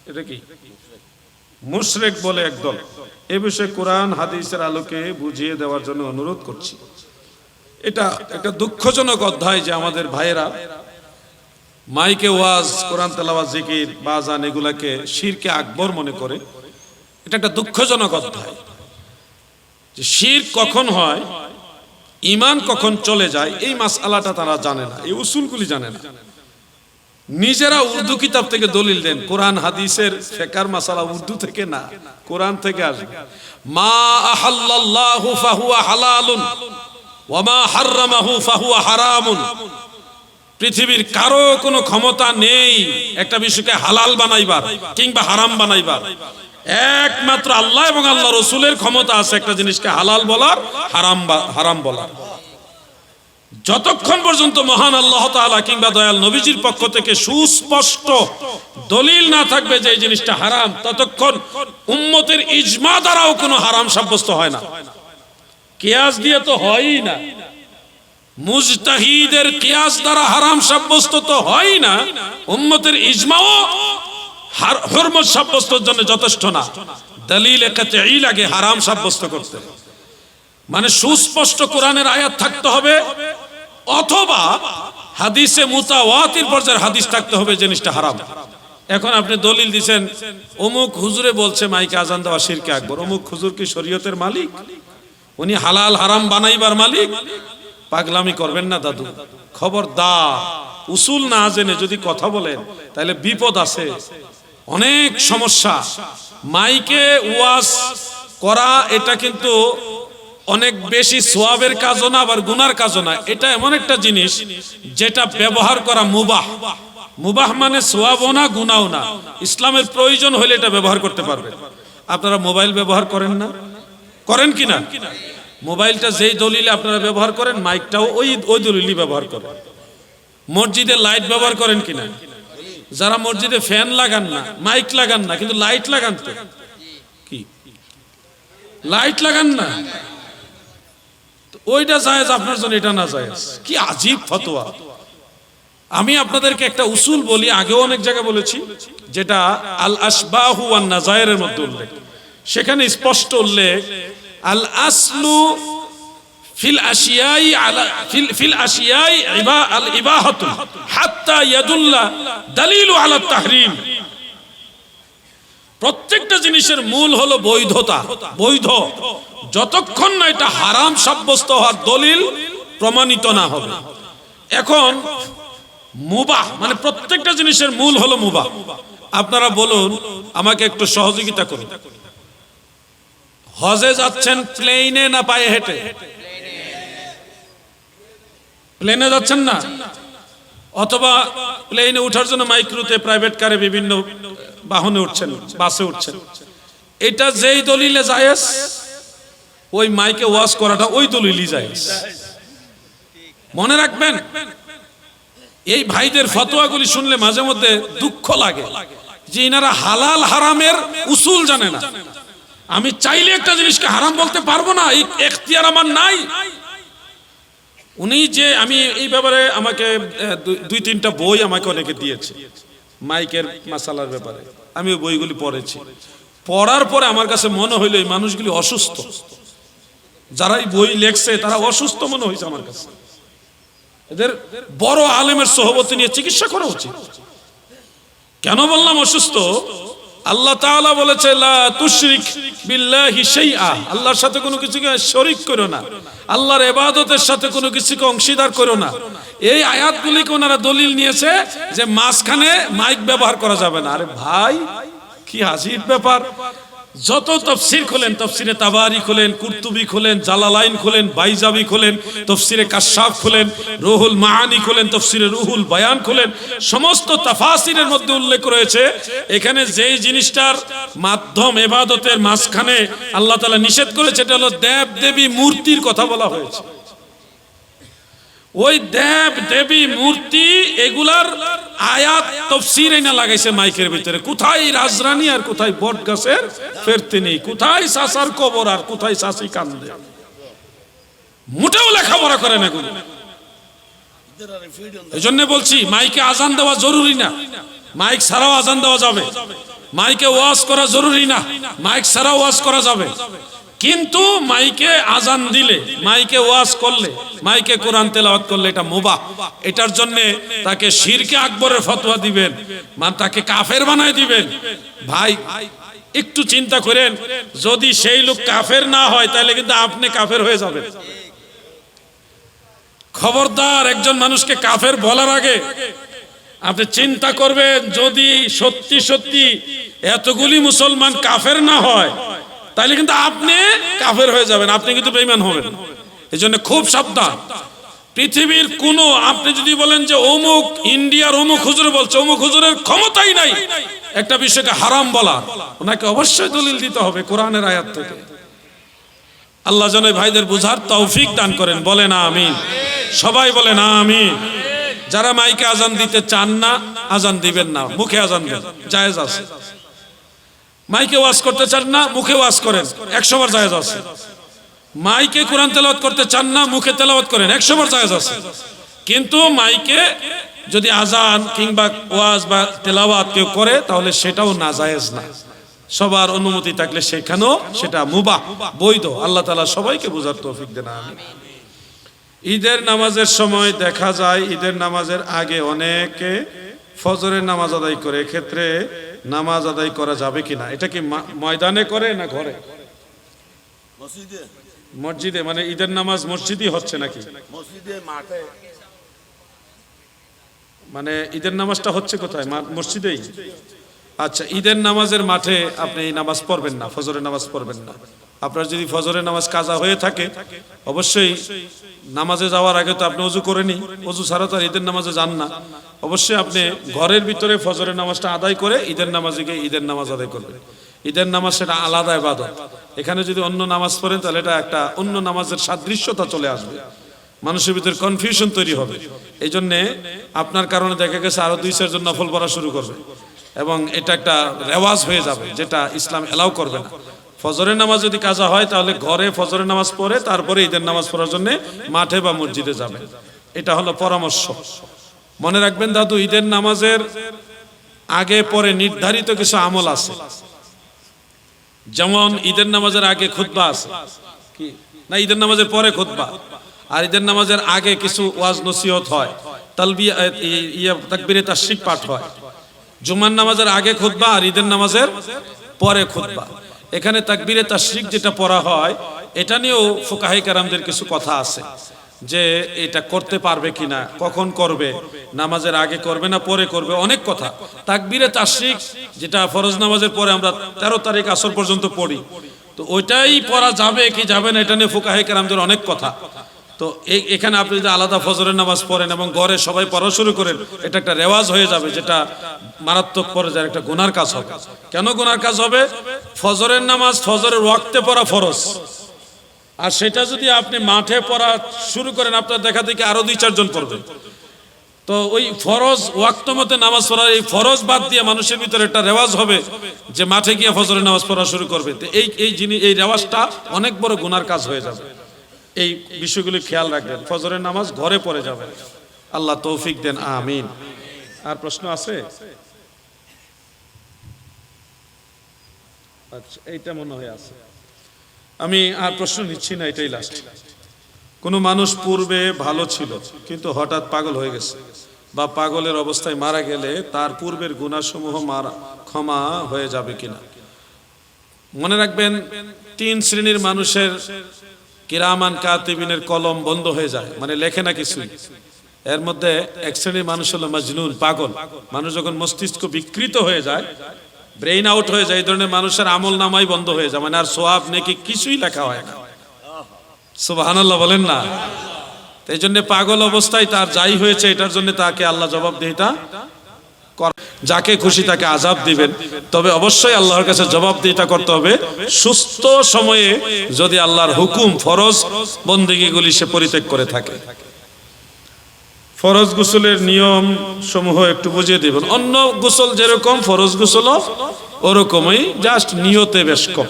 এটা কি মুশরিক বলে একদল। এ বিষয়ে কোরআন হাদিসের আলোকে বুঝিয়ে দেওয়ার জন্য অনুরোধ করছি। এটা একটা দুঃখজনক অধ্যায় যে আমাদের ভাইয়েরা মাইকে ওয়াজ, কোরআন তেলাওয়াত, জিকির, বাজান এগুলাকে শিরকে আকবর মনে করে। এটা একটা দুঃখজনক অধ্যায় যে শিরক কখন হয়, ঈমান কখন চলে যায়, এই মাসআলাটা তারা জানে না, এই উসুলগুলি জানে না। নিজেরা উর্দু কিতাব থেকে দলিল দেন, কোরআন হাদিসের ফিকহের মাসালা উর্দু থেকে না, কোরআন থেকে আসবে। মা আহাল্লাল্লাহু ফাহুয়া হালালুন ওয়া মা হাররামাহু ফাহুয়া হারামুন। পৃথিবীর কারো কোনো ক্ষমতা নেই একটা বিষয়কে হালাল বানাইবার কিংবা হারাম বানাইবার। একমাত্র আল্লাহ এবং আল্লাহ রাসূলের ক্ষমতা আছে একটা জিনিসকে হালাল বলার, হারাম বলার। যতক্ষণ পর্যন্ত মহান আল্লাহ তাআলা কিংবা দয়াল নবীজির পক্ষ থেকে সুস্পষ্ট দলিল না থাকবে যে এই জিনিসটা হারাম, ততক্ষণ উম্মতের ইজমা দ্বারাও কোনো হারাম সাব্যস্ত হয় না। কিয়াস দিয়ে তো হয়ই না, মুজতাহিদের কিয়াস দ্বারা হারাম সাব্যস্ত তো হয় না, উম্মতের ইজমাও হুরমত সাব্যস্তের জন্য যথেষ্ট না। দলিলে কাতঈ লাগে হারাম সাব্যস্ত করতে। মানে সুস্পষ্ট কোরআনের আয়াত থাকতে হবে অথবা হাদিসে মুতাওয়াতির পর্যায়ের হাদিস থাকতে হবে জিনিসটা হারাম। এখন আপনি দলিল দিবেন অমুক হুজুরে বলছে মাইকে আজান দেওয়া শিরকে আকবর। অমুক হুজুর কি শরীয়তের মালিক? উনি হালাল হারাম বানাইবার মালিক? পাগলামি করবেন না দাদু, খবরদার। উসুল না জেনে যদি কথা বলেন তাহলে বিপদ আছে, অনেক সমস্যা। মাইকে ওয়াজ করা এটা কিন্তু অনেক বেশি সওয়াবের কাজও না, আবার গুনার কাজও না। এটা এমন একটা জিনিস যেটা ব্যবহার করা মুবাহ। মুবাহ মানে সওয়াবও না গুনাহও না। ইসলামের প্রয়োজন হলে এটা ব্যবহার করতে পারবেন। আপনারা মোবাইল ব্যবহার করেন না? করেন কিনা? মোবাইলটা যেই দলিলে আপনারা ব্যবহার করেন মাইকটাও ওই দলিলই ব্যবহার করেন। মসজিদে লাইট ব্যবহার করেন কিনা? যারা মসজিদে ফ্যান লাগান না, মাইক লাগান না, কিন্তু লাইট লাগান তো, কি লাইট লাগান না? ওইটা জায়েজ, আপনার জন্য এটা না জায়েজ। কি আজীব ফতোয়া! আমি আপনাদেরকে একটা উসুল বলি, আগেও অনেক জায়গায় বলেছি, যেটা আল আসবাহু ওয়ান নাজায়েরের মধ্যে উল্লেখ। সেখানে স্পষ্ট উল্লেখ, আল আসলু ফিল আশিয়াই আলা ফিল আশিয়াই আল ইবাহাতু হাত্তা ইয়াদুল্লা দালিলু আলা তাহরিম। প্রত্যেকটা জিনিসের মূল হলো বৈধতা, বৈধ, যতক্ষণ না এটা হারাম সাব্যস্ত হওয়ার দলিল প্রমাণিত না হবে। এখন মুবাহ মানে প্রত্যেকটা জিনিসের মূল হলো মুবাহ। আপনারা বলুন, আমাকে একটু সহযোগিতা করুন, হজে যাচ্ছেন প্লেনে না পায়ে হেঁটে? প্লেনে যাচ্ছেন না, অথবা প্লেনে ওঠার জন্য মাইক্রোতে, প্রাইভেট কারে, বিভিন্ন বাহনে উঠছেন, বাসে উঠছেন, এটা যেই দলিলে জায়েজ, ওই মাইকে ওয়াজ করাটা ওই দলিলই জায়েজ। মনে রাখবেন, এই ভাইদের ফতোয়াগুলি শুনলে মাঝে মধ্যে দুঃখ লাগে যে ইনারা হালাল হারামের উসুল জানে না। আমি চাইলে একটা জিনিসকে হারাম বলতে পারবো না, এই এখতিয়ার আমার নাই। উনি যে, আমি এই ব্যাপারে আমাকে দুই তিনটা বই আমাকে অনেকে দিয়েছে মাইকের মাসালার ব্যাপারে, আমি ওই বইগুলি পড়েছি। পড়ার পরে আমার কাছে মনে হইলো এই মানুষগুলি অসুস্থ, যারা এই বই লেখছে তারা অসুস্থ মনে হয়েছে আমার কাছে। এদের বড় আলেমের সোহবত নিয়ে চিকিৎসা করা উচিত। কেন বললাম অসুস্থ? আল্লাহ তাআলা বলেছে লা তুশরিক বিল্লাহি শাইআ, আল্লাহর সাথে কোনো কিছুকে শরীক করো না, আল্লাহর ইবাদতের সাথে কোনো কিছুকে অংশীদার করো না। এই আয়াতগুলিকে ওনারা দলিল নিয়েছে যে মাঝখানে মাইক ব্যবহার করা যাবে না। আরে ভাই, কি আজীব ব্যাপার! যত তাফসীর খোলেন, তাফসীরে তাবারি খোলেন, কুরতুবি খোলেন, জালালাইন খোলেন, বাইজাবি খোলেন, তাফসীরে কাশশাফ খোলেন, রুহুল মাআনি খোলেন, তাফসীরে রুহুল বায়ান খোলেন, সমস্ত তাফাসিরের মধ্যে উল্লেখ রয়েছে এখানে যেই জিনিসটার মাধ্যম ইবাদতের মাঝখানে আল্লাহ তাআলা নিষেধ করেছে, এটা হলো দেব দেবী মূর্তির কথা বলা হয়েছে। ওই দেব দেবী মূর্তি এগুলার আয়াত তাফসীরে না লাগাইছে মাইকের ভিতরে। কোথায় রাজরানী আর কোথায় বট গাছের ফেরতিনি, কোথায় সাসার কবর আর কোথায় সাসি কান্দে, মোটেও লেখাপড়া করে না এগুলো। এজন্য বলছি মাইকে আজান দেওয়া জরুরি না, মাইক ছাড়াও আজান দেওয়া যাবে। মাইকে ওয়াজ করা জরুরি না, মাইক ছাড়াও ওয়াজ করা যাবে। কিন্তু মাইকে আজান দিলে, মাইকে ওয়াজ করলে, মাইকে কোরআন তেলাওয়াত করলে এটা মুবাহ। এটার জন্য তাকে শিরকে আকবরের ফতোয়া দিবেন, মানে তাকে কাফের বানায় দিবেন। ভাই একটু চিন্তা করেন, যদি সেই লোক কাফের না হয় তাহলে কিন্তু আপনি কাফের হয়ে যাবেন। খবরদার, একজন মানুষকে কাফের বলার আগে আপনি চিন্তা করবেন, যদি সত্যি সত্যি এতগুলি মুসলমান কাফের না হয় তাহলে কিন্তু আপনি কাফের হয়ে যাবেন, আপনি কিন্তু বেঈমান হবেন। এজন্য খুব সাবধান। পৃথিবীর কোন, আপনি যদি বলেন যে অমুক ইন্ডিয়ার অমুক হুজুর বলছে, অমুক হুজুরের ক্ষমতাই নাই একটা বিষয়কে হারাম বলা, ওনাকে অবশ্যই দলিল দিতে হবে কোরআনের আয়াত থেকে। আল্লাহ যেন ভাইদের বুঝার তৌফিক দান করেন, বলেন আমিন। সবাই বলেন আমিন। যারা মাইকে আজান দিতে চান না, আজান দিবেন না, মুখে আজান দেন, জায়েজ আছে। মাইকে ওয়াজ করতে চান না, মুখে ওয়াজ করেন, 100 বার জায়েজ আছে। মাইকে কোরআন তেলাওয়াত করতে চান না, মুখে তেলাওয়াত করেন, 100 বার জায়েজ আছে। কিন্তু মাইকে যদি আজান কিংবা ওয়াজ বা তেলাওয়াত কেউ করে তাহলে সেটাও নাজায়েজ না। সবার অনুমতি থাকলে সেখানেও সেটা মুবাহ, বৈধ। আল্লাহ তাআলা সবাইকে বুঝার তৌফিক দেন, আমিন। ঈদের নামাজের সময় দেখা যায় ঈদের নামাজের আগে অনেকে ফজরের নামাজ আদায় করে, এক্ষেত্রে নামাজ আদায় করা যাবে কিনা? এটা কি ময়দানে করে না ঘরে? মসজিদে, মানে ঈদের নামাজ মসজিদই হচ্ছে নাকি? মসজিদে, মাঠে। মানে ঈদের নামাজটা হচ্ছে কোথায়? মসজিদেই। আচ্ছা, ঈদের নামাজের মাঠে আপনি এই নামাজ পড়বেন না, ফজরের নামাজ পড়বেন না। আপনার যদি ফজরের নামাজ কাজা হয়ে থাকে, অবশ্যই নামাজে যাওয়ার আগে তো আপনি ওযু করে নিন, ওযু ছাড়া তো আর ঈদের নামাজে যান না। অবশ্যই আপনি ঘরের ভিতরে ফজরের নামাজটা আদায় করে ঈদের নামাজে গিয়ে ঈদের নামাজ আদায় করবেন। ঈদের নামাজ সেটা আলাদা ইবাদত। এখানে যদি অন্য নামাজ পড়েন তাহলে এটা একটা অন্য নামাজের সাদৃশ্যতা চলে আসবে, মানুষের ভিতরে কনফিউশন তৈরি হবে। এই জন্যে আপনার কারণে দেখা গেছে আরো 2-4 জন নফল পড়া শুরু করবে এবং এটা একটা রেওয়াজ হয়ে যাবে, যেটা ইসলাম এলাও করবে না। ফজরের নামাজ যদি কাজা হয় তাহলে ঘরে ফজরের নামাজ পড়ে তারপরে ঈদের নামাজ পড়ার জন্য মাঠে বা মসজিদে যাবে। এটা হলো পরামর্শ। মনে রাখবেন দাদু, ঈদের নামাজের আগে পরে নির্ধারিত কিছু আমল আছে। যেমন ঈদের নামাজের আগে খুতবা আছে, কি না ঈদের নামাজের পরে খুতবা, আর ঈদের নামাজের আগে কিছু ওয়াজ নসিহত হয়, তালবিয়া তাকবীরে তাশরিক পাঠ হয়। জুমার নামাজের আগে খুতবা আর ঈদের নামাজের পরে খুতবা। এখানে তাকবীরে তাশরিক যেটা পড়া হয় এটা নিয়েও ফুকাহে কেরামদের কিছু কথা আছে, যে এটা করতে পারবে কিনা, কখন করবে, নামাজের আগে করবে না পরে করবে, অনেক কথা। তাকবীরে তাশরিক যেটা ফরজ নামাজের পরে আমরা 13 তারিখ আসর পর্যন্ত পড়ি, তো ওইটাই পড়া যাবে কি যাবে না এটা নিয়ে ফুকাহে কেরামদের অনেক কথা। তো এখানে আপনি যদি আলাদা ফজরের নামাজ পড়েন এবং ঘরে সবাই পড়া শুরু করেন, এটা একটা রেওয়াজ হয়ে যাবে, যেটা মারাত্মক পর্যায়ে একটা গুনার কাজ হবে। কেন গুনার কাজ হবে? ফজরের নামাজ ফজরের ওয়াক্তে পড়া ফরজ, আর সেটা যদি আপনি মাঠে পড়া শুরু করেন আপনার দেখা দেখি আরো 2-4 জন পড়বে। তো ওই ফরজ ওয়াক্ত মতে নামাজ পড়ার এই ফরজ বাদ দিয়ে মানুষের ভিতরে একটা রেওয়াজ হবে যে মাঠে গিয়ে ফজরের নামাজ পড়া শুরু করবে। তো এই রেওয়াজটা অনেক বড় গুনার কাজ হয়ে যাবে। এই বিষয়গুলি খেয়াল রাখবেন, ফজরের নামাজ ঘরে পড়ে যাবে। আল্লাহ তৌফিক দেন, আমিন। আর প্রশ্ন আছে? আচ্ছা, এইটা মনে হয় আছে। আমি আর প্রশ্ন নিচ্ছি না, এটাই লাস্ট। কোনো মানুষ পূর্বে ভালো ছিল কিন্তু হঠাৎ পাগল হয়ে গেছে বা পাগলের অবস্থায় মারা গেলে তার পূর্বের গুনাহসমূহ ক্ষমা হয়ে যাবে কিনা? মনে রাখবেন 3 শ্রেণীর মানুষের কিরামান কাতিবিনের কলম বন্ধ হয়ে যায়, মানে লেখে না কিছুই। এর মধ্যে এক শ্রেণীর মানুষ হলো মাজনুন, পাগল। মানুষ যখন মস্তিষ্ক বিকৃত হয়ে যায়, ব্রেইন আউট হয়ে যায়, এই ধরনের মানুষের আমল নামাই বন্ধ হয়ে যায়, মানে আর সওয়াব নেকি কিছুই লেখা হয় না। সুবহানাল্লাহ বলেন না? এই জন্য পাগল অবস্থায় তার যাই হয়েছে এটার জন্য তাকে আল্লাহ জবাবদিহিতা যাকে খুশি তাকে আযাব দিবেন, তবে অবশ্যই আল্লাহর কাছে জবাবদিহিতা করতে হবে সুস্থ সময়ে, যদি আল্লাহর হুকুম ফরজ বন্দেগীগুলি সে পরিত্যাগ করে থাকে। ফরজ গোসলের নিয়ম সমূহ একটু বুঝিয়ে দিবেন। অন্য গোসল যেরকম ফরজ গোসল ওরকমই, জাস্ট নিয়তে বেশ কম,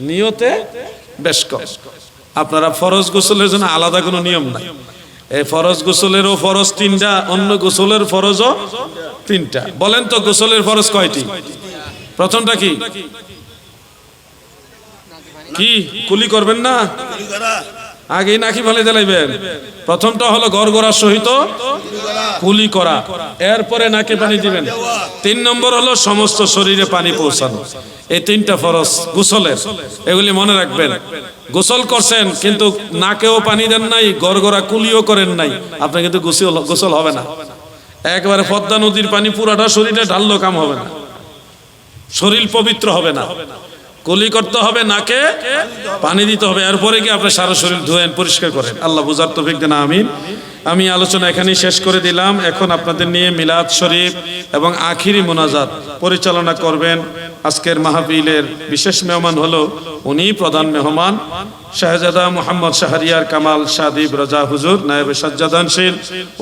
নিয়তে বেশ কম। আপনারা ফরজ গোসলের জন্য আলাদা কোনো নিয়ম নাই। এই ফরজ গোসলেরও ফরজ 3টা, অন্য গোসলের ফরজও 3টা। বলেন তো গোসলের ফরজ কয়টি? প্রথমটা কি? কি কুলি করবেন না? আগে নাকি ফেলে দিলাইবেন? প্রথমটা হলো গড়গড়ার সহিত কুলি করা, এরপরে নাকে পানি দিবেন। 3 নম্বর হলো সমস্ত শরীরে পানি পৌঁছানো। এই 3টা ফরজ গোসলের, এগুলি মনে রাখবেন। গোসল করছেন কিন্তু নাকেও পানি দেন নাই, গড়গড়া কুলিও করেন নাই, আপনার কিন্তু গোসল হবে না। একবারে পদ্মা নদীর পানি পুরাটা শরীরে ঢাললো কাম হবে না, শরীর পবিত্র হবে না। কুলি করতে হবে, নাকে পানি দিতে হবে, এরপরে কি আপনি সারা শরীর ধোয়েন, পরিষ্কার করেন। আল্লাহ বুঝার তৌফিক দেন, আমিন। আমি আলোচনা এখানেই শেষ করে দিলাম। এখন আপনাদের নিয়ে মিলাদ শরীফ এবং আখিরি মোনাজাত পরিচালনা করবেন। আজকের মাহফিলের বিশেষ মেহমান হলো উনি প্রধান মেহমান, শাহজাদা মোহাম্মদ শাহরিয়ার কামাল সাদিব রাজা হুজুর, নায়েবে সাজ্জাদানশীল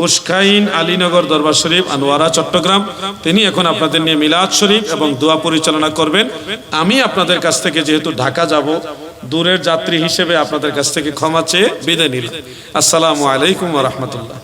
উস্কাইন আলীনগর দরবার শরীফ আনোয়ারা চট্টগ্রাম। তিনি এখন আপনাদের নিয়ে মিলাদ শরীফ এবং দোয়া পরিচালনা করবেন। আমি আপনাদের কাছ থেকে যেহেতু ঢাকা যাব, দূরের যাত্রী হিসেবে আপনাদের কাছ থেকে ক্ষমা চেয়ে বিদায় নিলাম। আসসালামু আলাইকুম ওয়া রাহমাতুল্লাহ।